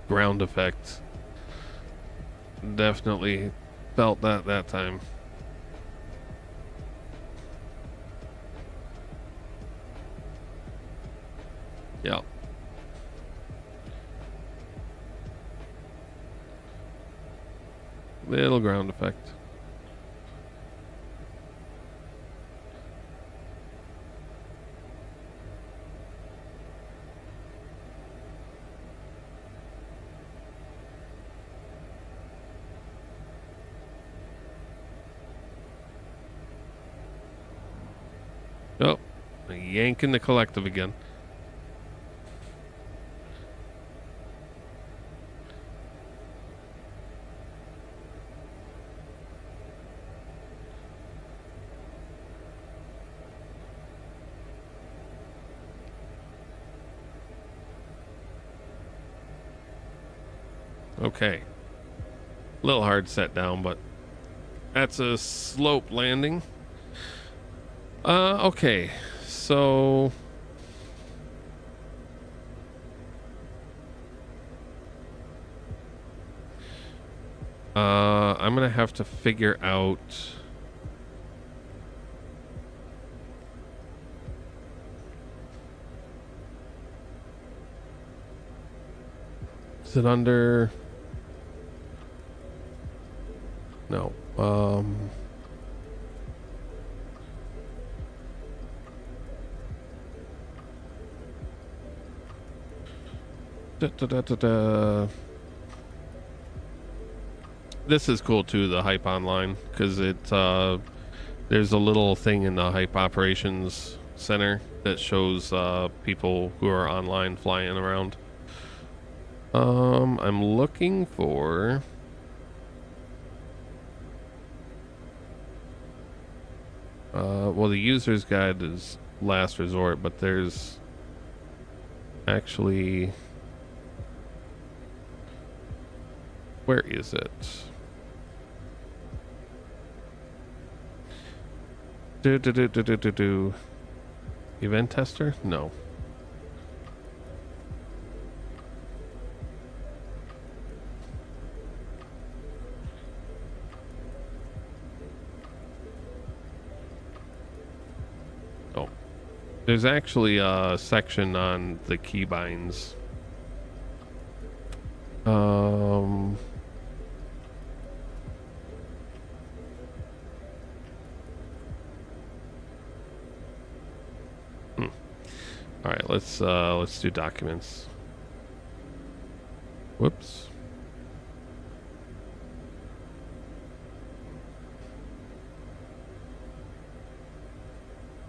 ground effect. Definitely felt that time. Yeah. Little ground effect. Oh, yanking the collective again. Okay. A little hard set down, but that's a slope landing. Okay. So I'm gonna have to figure out is it under no da, da, da, da, da. This is cool too, the hype online, because there's a little thing in the hype operations center that shows people who are online flying around. I'm looking for well, the user's guide is last resort, but there's actually, where is it? Event tester? No. Oh. There's actually a section on the keybinds. All right, let's do documents. Whoops.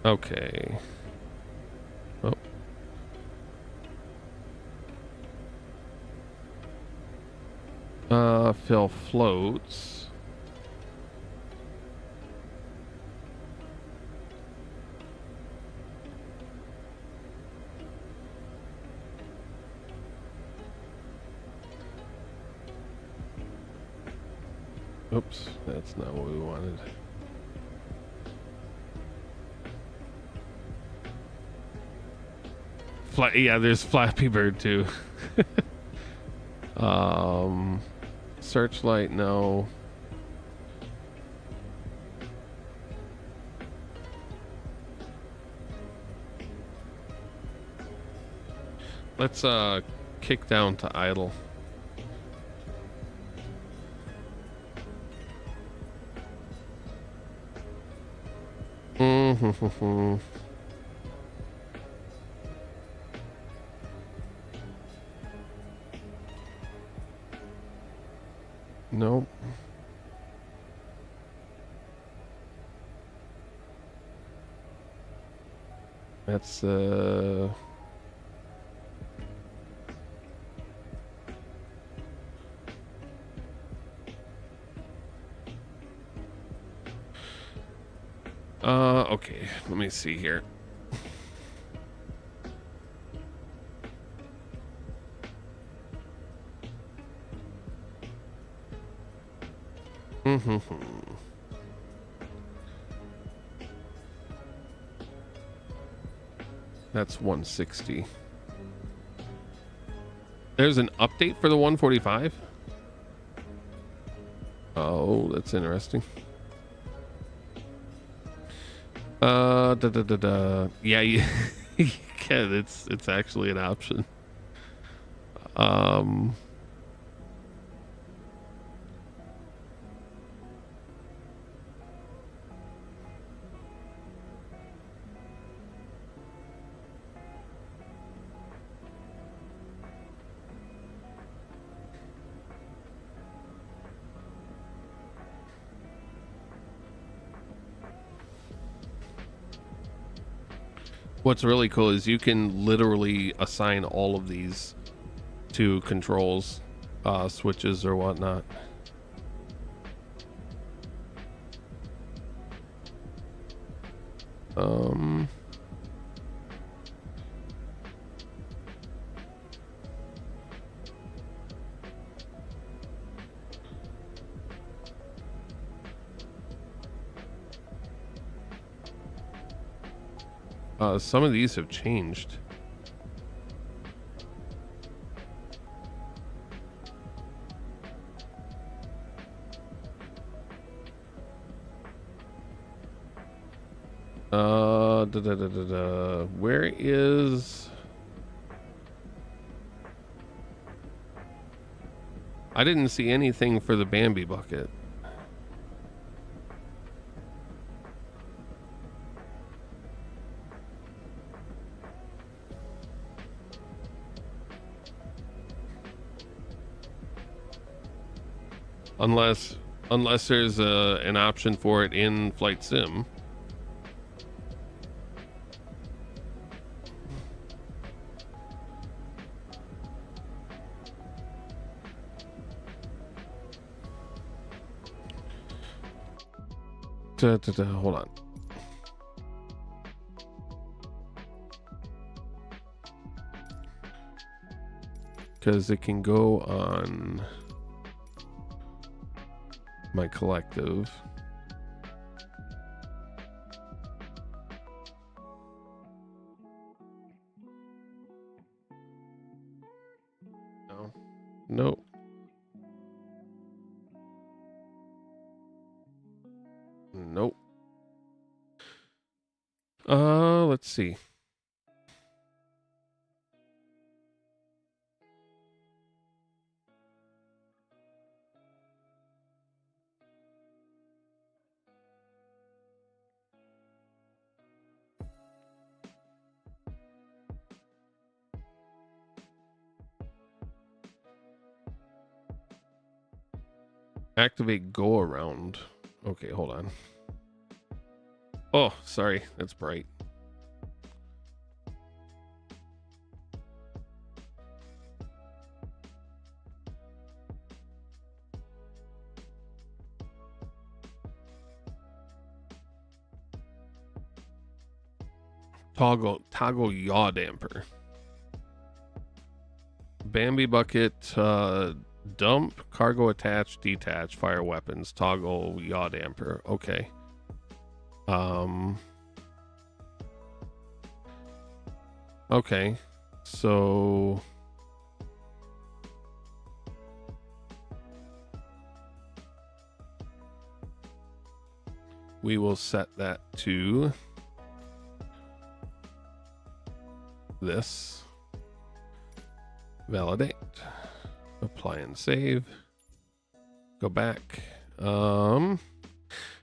Okay. Oh. Fill floats. Oops, that's not what we wanted. Yeah, there's Flappy Bird too. Searchlight, no. Let's kick down to idle. Nope. That's okay, let me see here. That's 160. There's an update for the 145. Oh, that's interesting. Yeah, you can. It's actually an option. What's really cool is you can literally assign all of these to controls, switches or whatnot. Some of these have changed. Where is... I didn't see anything for the Bambi bucket. Unless there's an option for it in Flight Sim. Hold on. Because it can go on my collective. No. Nope. Nope. Let's see. Activate go around. Okay, hold on. Oh, sorry. That's bright. Toggle yaw damper. Bambi bucket, dump, cargo attach, detach, fire weapons, toggle yaw damper. Okay. Okay. So we will set that to this. Validate. Apply and save. Go back.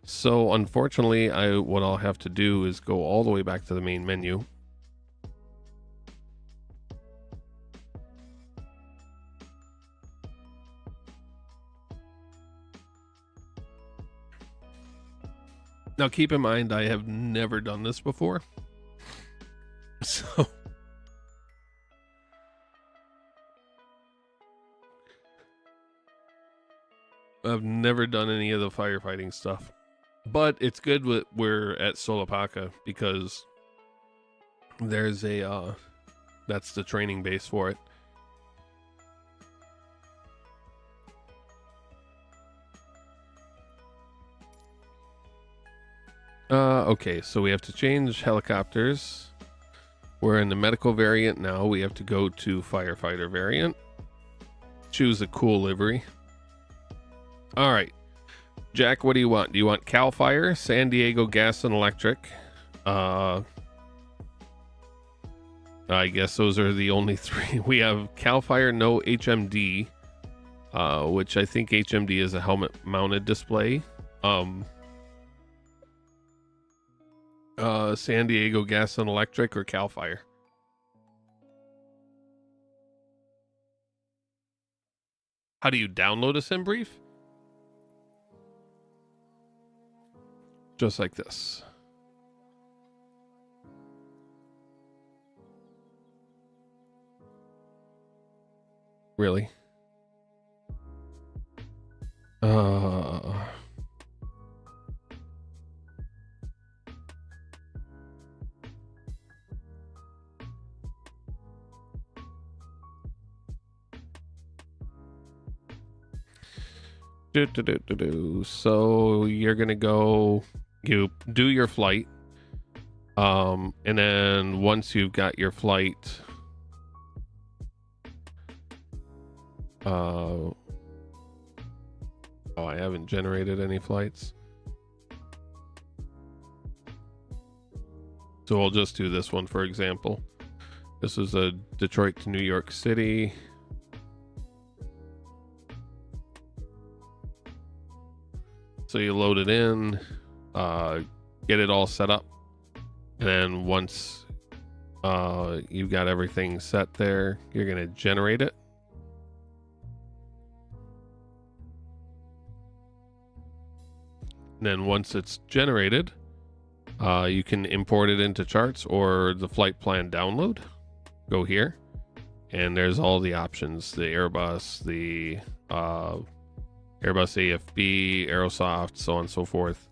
So unfortunately, what I'll have to do is go all the way back to the main menu. Now keep in mind, I have never done this before. So I've never done any of the firefighting stuff, but it's good we're at Solopaka because there's a that's the training base for it. Okay, so we have to change helicopters. We're in the medical variant now. We have to go to firefighter variant. Choose a cool livery. All right. Jack, what do you want? Do you want Cal Fire, San Diego Gas and Electric? I guess those are the only three. We have Cal Fire, no HMD, which I think HMD is a helmet mounted display. San Diego Gas and Electric or Cal Fire? How do you download a sim brief? Just like this. Really? So you're gonna go, you do your flight, and then once you've got your flight, oh, I haven't generated any flights, so we'll just do this one for example. This is a Detroit to New York City. So you load it in, get it all set up, and then once you've got everything set there, you're going to generate it. And then once it's generated, you can import it into charts or the flight plan download. Go here, and there's all the options, the Airbus, the Airbus AFB, Aerosoft, so on and so forth.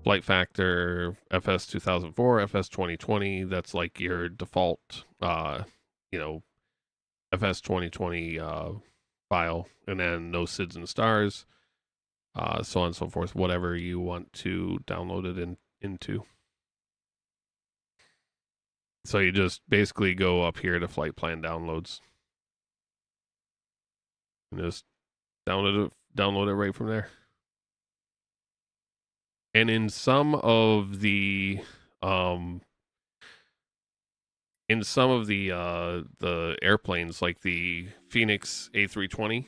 Flight Factor, FS 2004, FS 2020. That's like your default, FS 2020 file, and then no SIDS and stars, so on and so forth. Whatever you want to download it into. So you just basically go up here to flight plan downloads and just download it right from there. And in some of the airplanes like the Phoenix A320,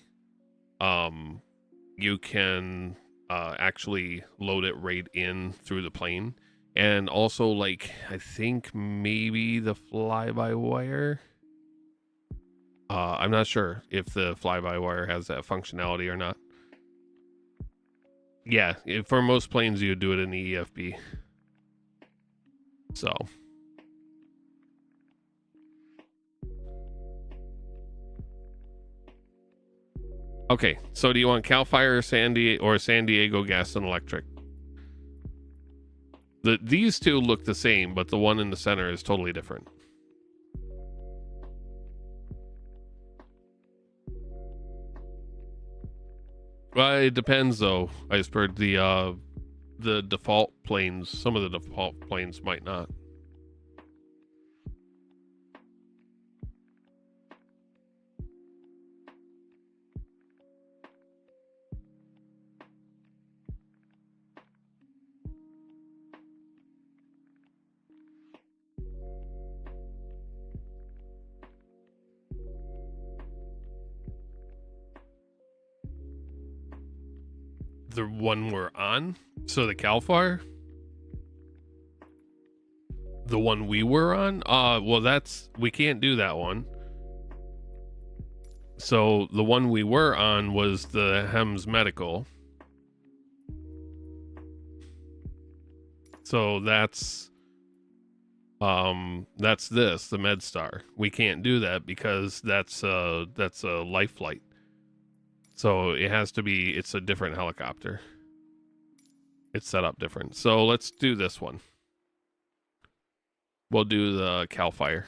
you can actually load it right in through the plane. And also, like, I think maybe the fly-by-wire. I'm not sure if the fly-by-wire has that functionality or not. Yeah, for most planes, you would do it in the EFB. So. Okay, so do you want Cal Fire or San Diego Gas and Electric? These two look the same, but the one in the center is totally different. Well, it depends though. Iceberg, the default planes, some of the default planes might not. The one we're on, so the Cal Fire, the one we were on, well, we can't do that one. So the one we were on was the HEMS medical. So that's this, the MedStar. We can't do that because that's a LifeFlight. So it has to be, it's a different helicopter. It's set up different. So let's do this one. We'll do the Cal Fire.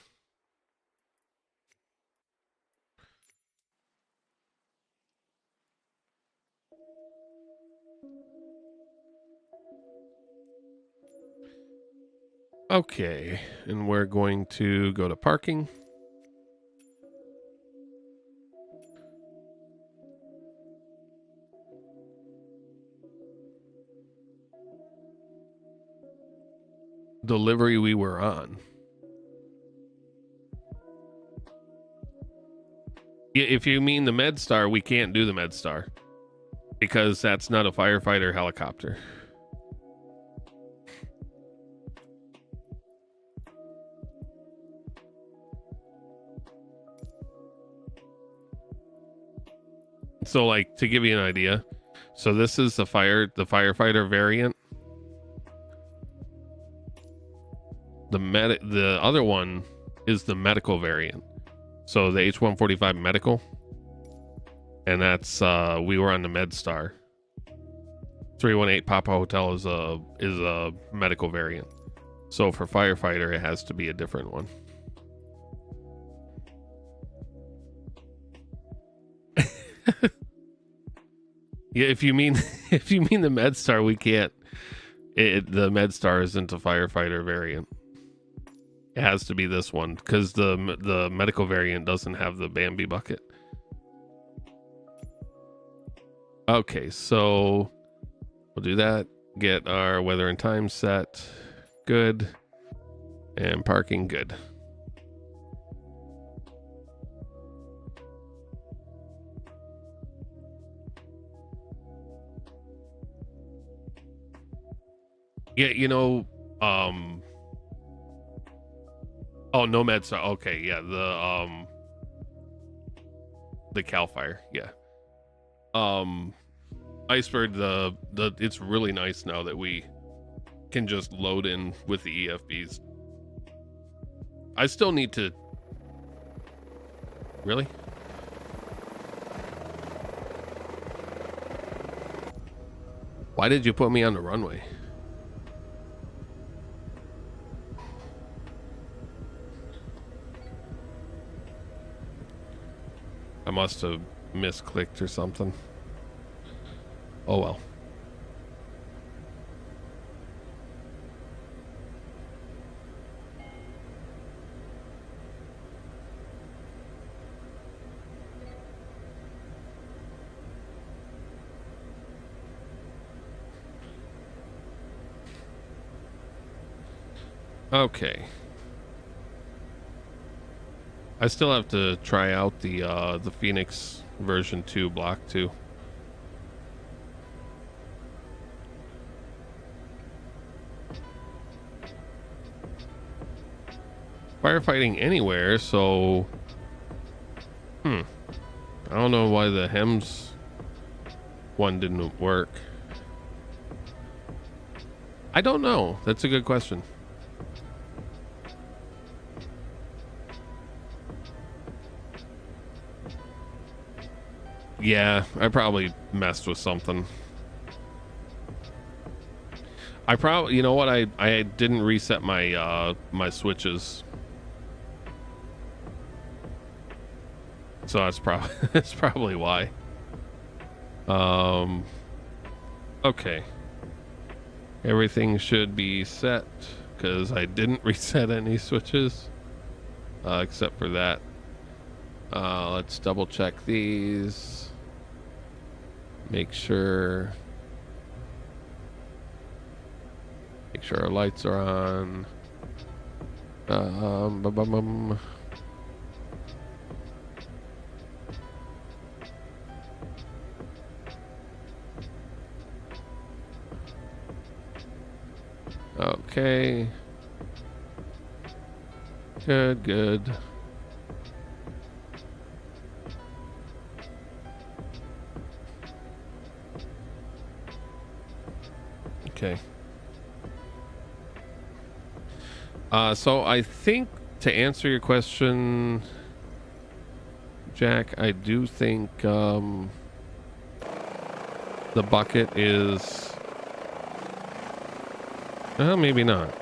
Okay, and we're going to go to parking. Delivery we were on. If you mean the MedStar, we can't do the MedStar because that's not a firefighter helicopter. So, like, to give you an idea, so this is the firefighter variant. The other one is the medical variant. So the H-145 medical, and that's we were on the MedStar. 318 Papa Hotel is a medical variant. So for firefighter, it has to be a different one. Yeah, if you mean the MedStar, we can't. The MedStar isn't a firefighter variant. It has to be this one because the medical variant doesn't have the Bambi bucket. Okay, so we'll do that. Get our weather and time set. Good. And parking good. Yeah, you know, oh, no MedStar. Okay, yeah, the Cal Fire, yeah. Iceberg, it's really nice now that we can just load in with the EFBs. I still need to. Really? Why did you put me on the runway? I must have misclicked or something. Oh well. Okay. I still have to try out the Phoenix version 2 block 2. Firefighting anywhere, so I don't know why the HEMS one didn't work. I don't know. That's a good question. Yeah, I probably messed with something. I probably, you know what, I didn't reset my my switches. So that's probably that's probably why. Okay. Everything should be set because I didn't reset any switches except for that. Let's double check these. Make sure our lights are on. Okay. Good. Okay. So I think to answer your question, Jack, I do think the bucket is maybe not.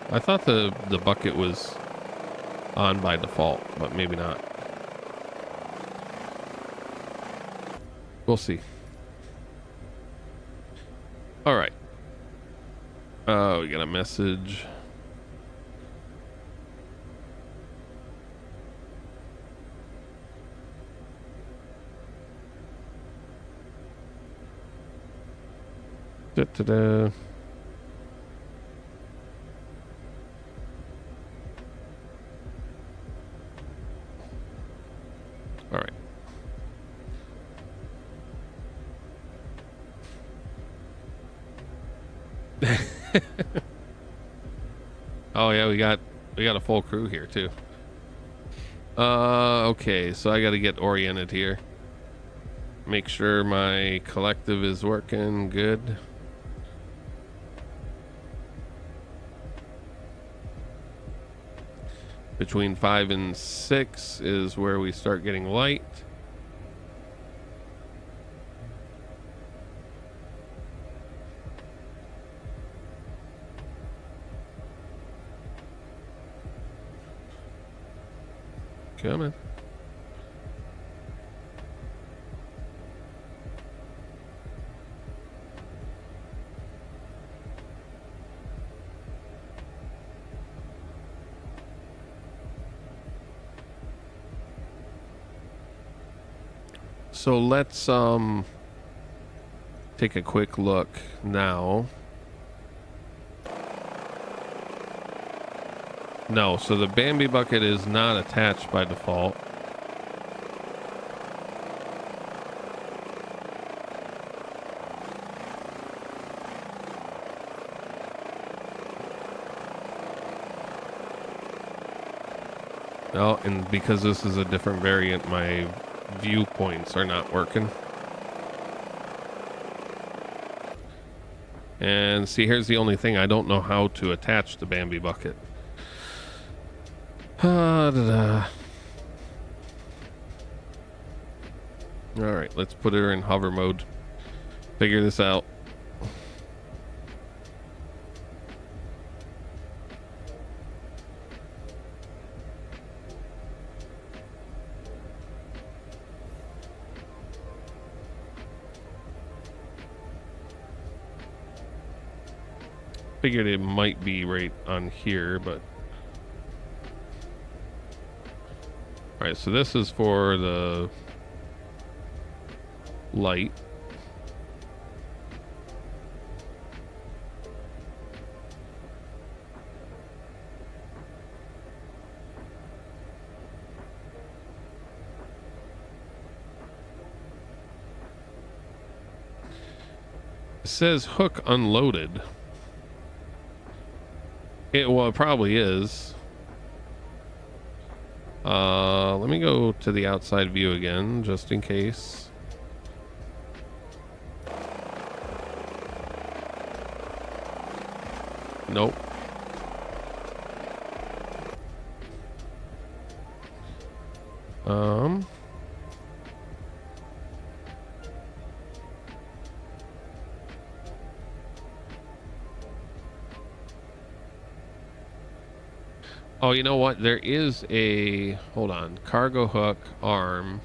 I thought the bucket was on by default, but maybe not. We'll see. All right. Oh, we got a message. Da-da-da. All right. Oh yeah, we got a full crew here too. Okay, so I got to get oriented here. Make sure my collective is working good. Between 5 and 6 is where we start getting light. Coming. So let's take a quick look now. No, so the Bambi bucket is not attached by default. Oh, and because this is a different variant, my viewpoints are not working. And see, here's the only thing. I don't know how to attach the Bambi bucket. All right, let's put her in hover mode. Figure this out. Figured it might be right on here, but all right, so this is for the light. It says hook unloaded. Well, it probably is. Let me go to the outside view again, just in case. Nope. Oh, you know what? There is a, hold on, cargo hook arm.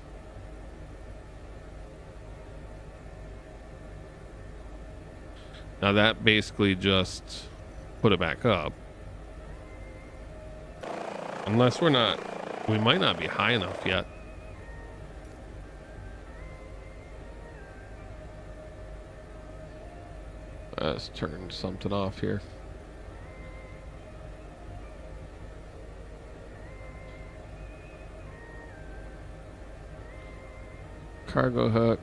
Now that basically just put it back up. Unless we might not be high enough yet. Let's turn something off here. Cargo hook.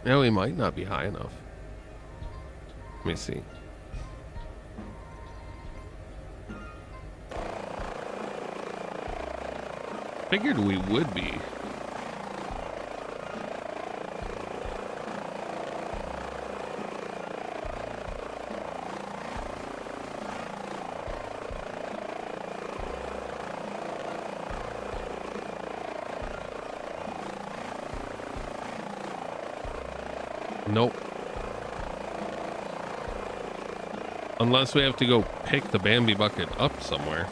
Yeah, we might not be high enough. Let me see. Figured we would be. Nope. Unless we have to go pick the Bambi bucket up somewhere.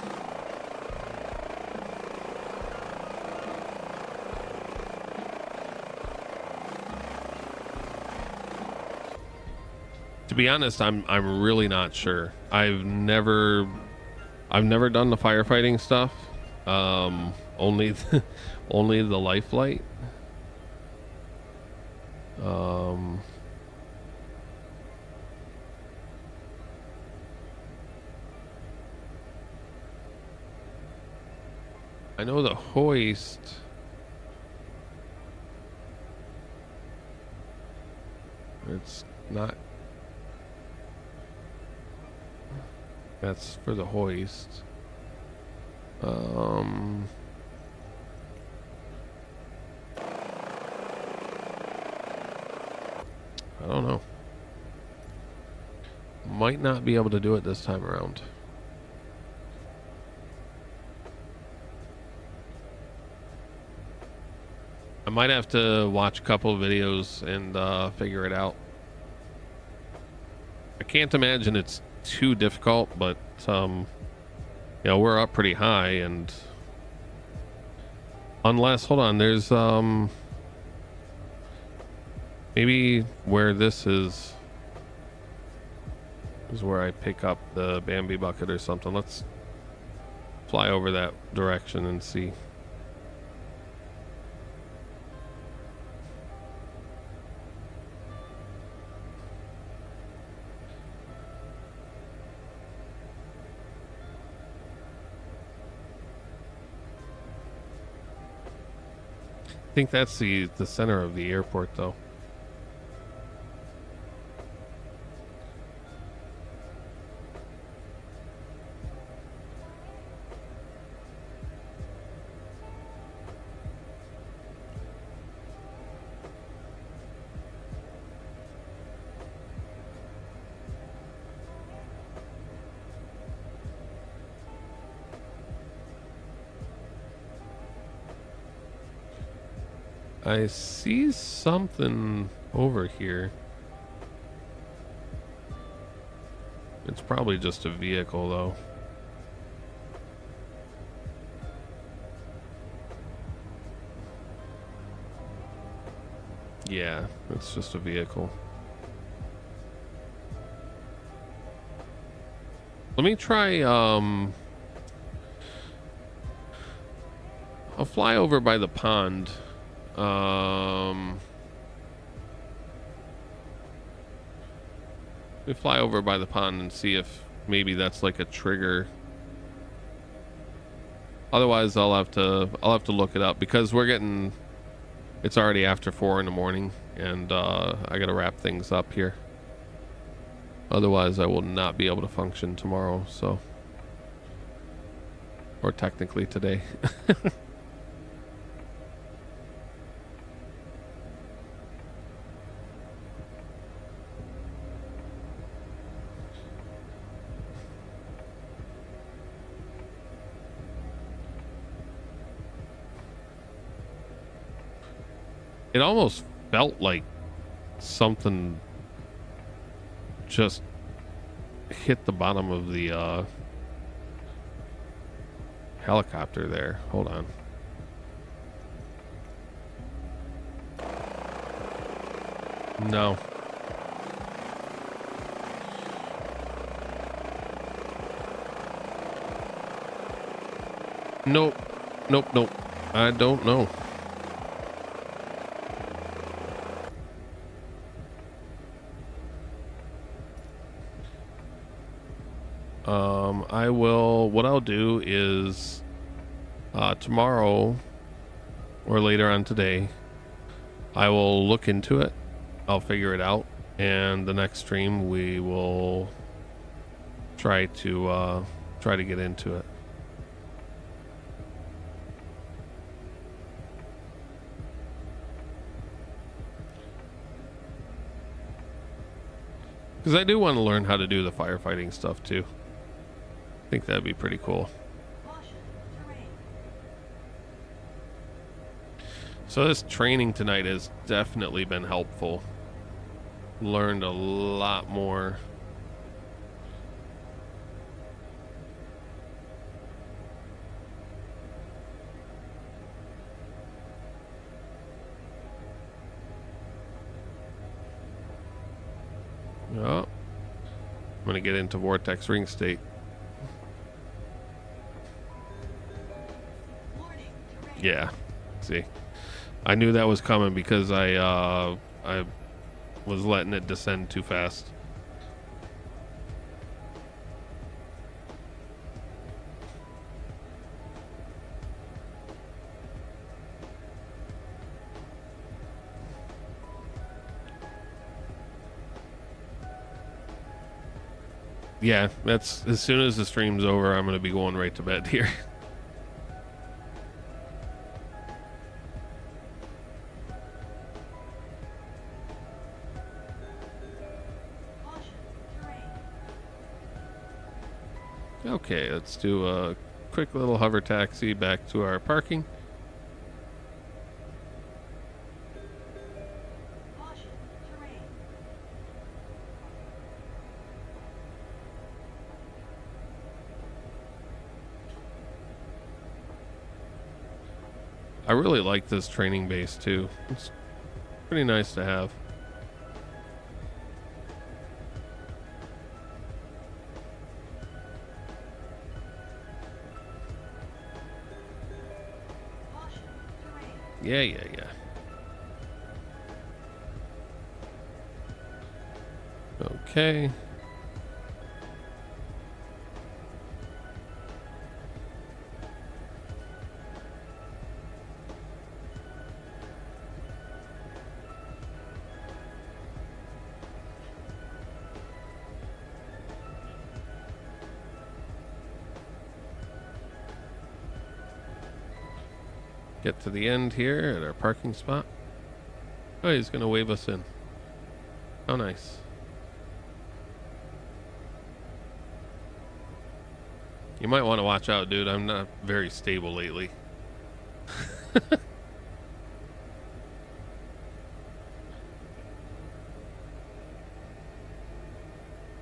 To be honest, I'm really not sure. I've never done the firefighting stuff. Only the LifeFlight. I know the hoist. It's not. That's for the hoist. I don't know. Might not be able to do it this time around. I might have to watch a couple of videos and figure it out. I can't imagine it's too difficult, but you know, we're up pretty high, and unless, hold on, there's maybe where this is where I pick up the Bambi bucket or something. Let's fly over that direction and see. I think that's the center of the airport, though. I see something over here. It's probably just a vehicle, though. Yeah, it's just a vehicle. Let me try, I'll fly over by the pond. We fly over by the pond and see if maybe that's like a trigger. Otherwise, I'll have to look it up, because it's already after 4 in the morning, and I gotta wrap things up here. Otherwise, I will not be able to function tomorrow. So, or technically today. It almost felt like something just hit the bottom of the helicopter there. Hold on. No. Nope. Nope, nope. I don't know. What I'll do is tomorrow or later on today, I will look into it. I'll figure it out, and the next stream we will try to get into it. Because I do want to learn how to do the firefighting stuff too. I think that'd be pretty cool. So this training tonight has definitely been helpful. Learned a lot more. Oh, I'm gonna get into vortex ring state. Yeah, see, I knew that was coming because I was letting it descend too fast. Yeah, that's as soon as the stream's over, I'm gonna be going right to bed here. Caution, terrain. Okay, let's do a quick little hover taxi back to our parking. Caution, terrain. I really like this training base too. It's pretty nice to have. Caution, terrain. Yeah. Okay. Get to the end here at our parking spot. Oh, he's gonna wave us in. How nice. You might want to watch out, dude. I'm not very stable lately.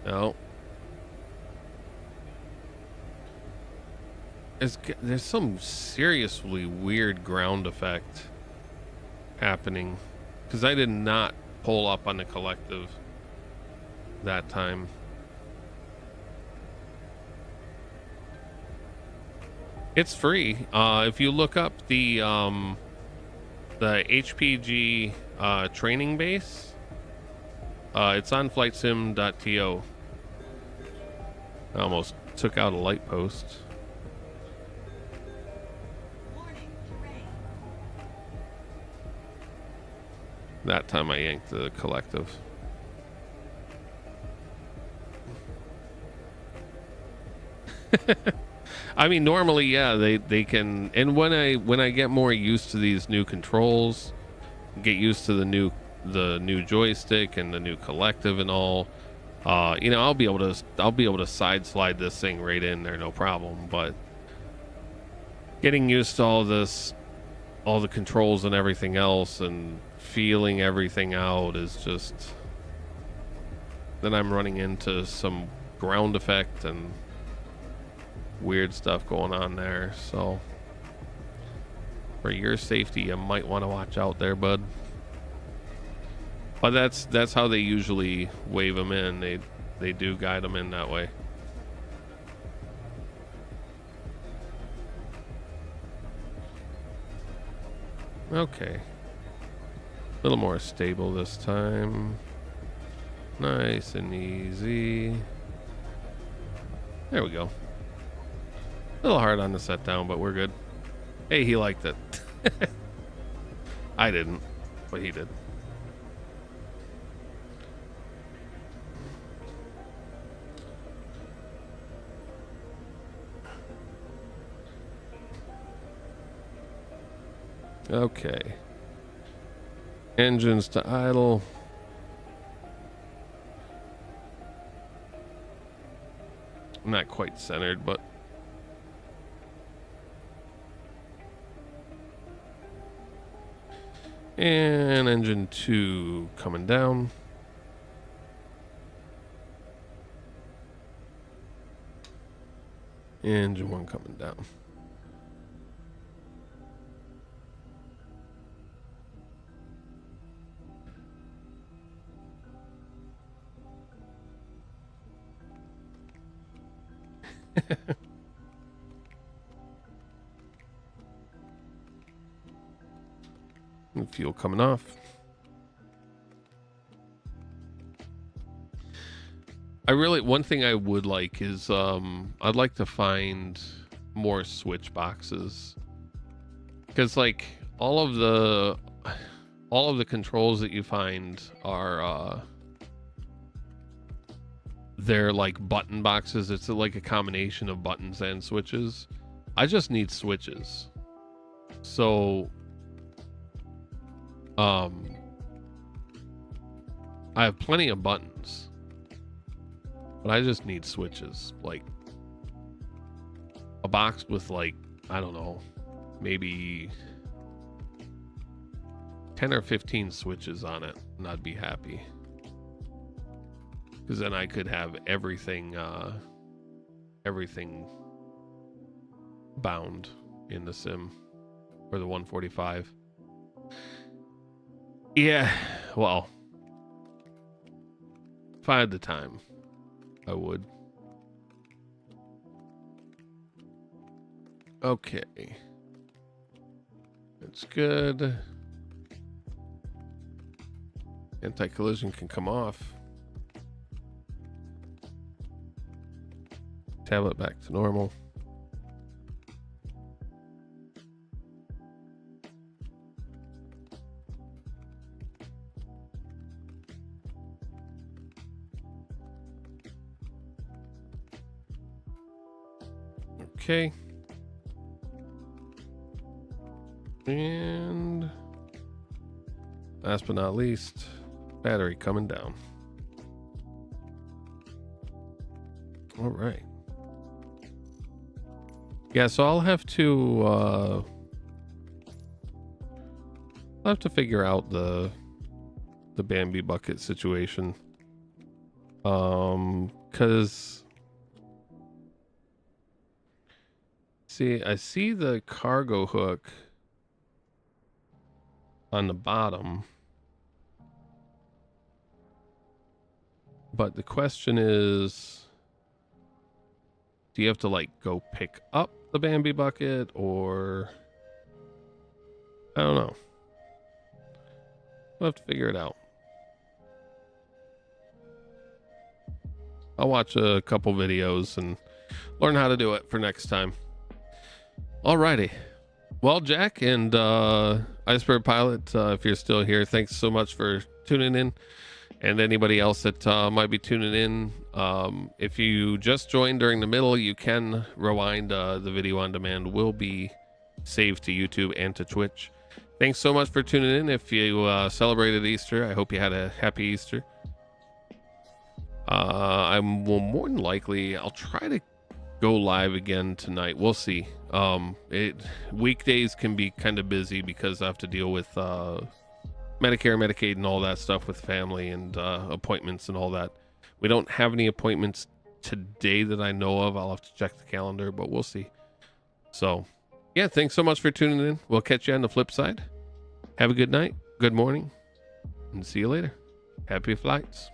No. There's some seriously weird ground effect happening, because I did not pull up on the collective that time. It's free. If you look up the HPG training base, it's on flightsim.to. I almost took out a light post. Warning, terrain. That time I yanked the collective. I mean, normally, yeah, they can. And when I get more used to these new controls, get used to the new joystick and the new collective and all, you know, I'll be able to side slide this thing right in there, no problem. But getting used to all this, all the controls and everything else, and feeling everything out is just. Then I'm running into some ground effect and weird stuff going on there, so for your safety you might want to watch out there, bud. But that's how they usually wave them in. They do guide them in that way. Okay, a little more stable this time. Nice and easy. There we go. A little hard on the set down, but we're good. Hey, he liked it. I didn't, but he did. Okay. Engines to idle. Not quite centered, but and engine 2 coming down. Engine 1 coming down. And fuel coming off. One thing I would like is I'd like to find more switch boxes, because like all of the controls that you find are they're like button boxes. It's like a combination of buttons and switches. I just need switches. So I have plenty of buttons, but I just need switches. Like a box with like, I don't know, maybe 10 or 15 switches on it, and I'd be happy. Because then I could have everything bound in the sim, or the 145. Yeah, well, if I had the time, I would. Okay. That's good. Anti-collision can come off. Tablet back to normal. Okay. And last but not least, battery coming down. All right. Yeah, so I'll have to figure out the Bambi bucket situation. 'Cause I see the cargo hook on the bottom. But the question is, do you have to like go pick up the Bambi bucket, or I don't know. We'll have to figure it out. I'll watch a couple videos and learn how to do it for next time. Alrighty. Well, Jack and Iceberg Pilot, if you're still here, thanks so much for tuning in. And anybody else that might be tuning in, if you just joined during the middle, you can rewind. The video on demand will be saved to YouTube and to Twitch. Thanks so much for tuning in. If you celebrated Easter, I hope you had a happy Easter. I will more than likely, I'll try to go live again tonight. We'll see. Weekdays can be kind of busy because I have to deal with Medicare, Medicaid, and all that stuff with family and appointments and all that. We don't have any appointments today that I know of. I'll have to check the calendar, but we'll see. So, yeah, thanks so much for tuning in. We'll catch you on the flip side. Have a good night, good morning, and see you later. Happy flights.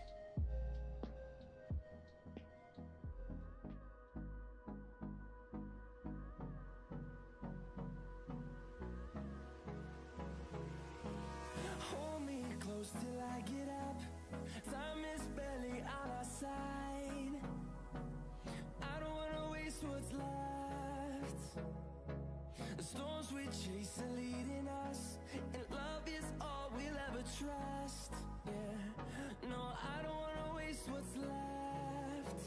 Trust, yeah. No, I don't wanna waste what's left.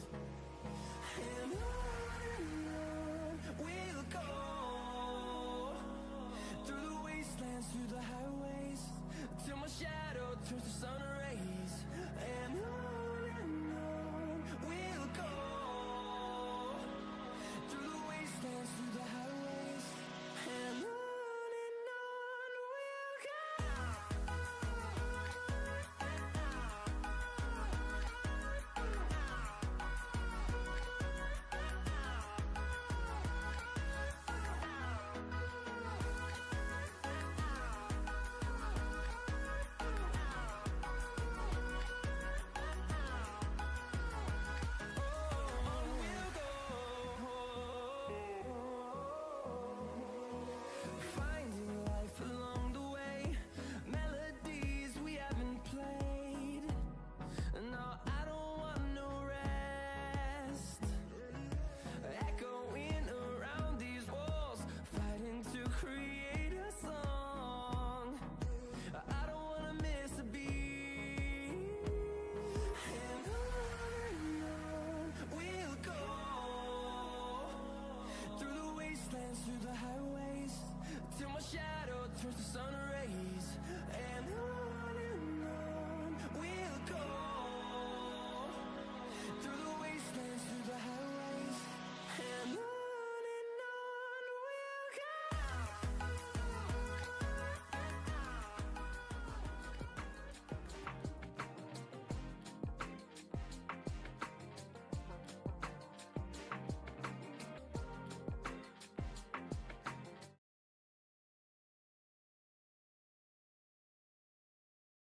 And on we'll go through the wastelands, through the highways, till my shadow turns to sun rays. And on we'll go through the wastelands, through the highways, and on we'll go. dance through the highways till my shadow turns to sun rays, and on we'll go.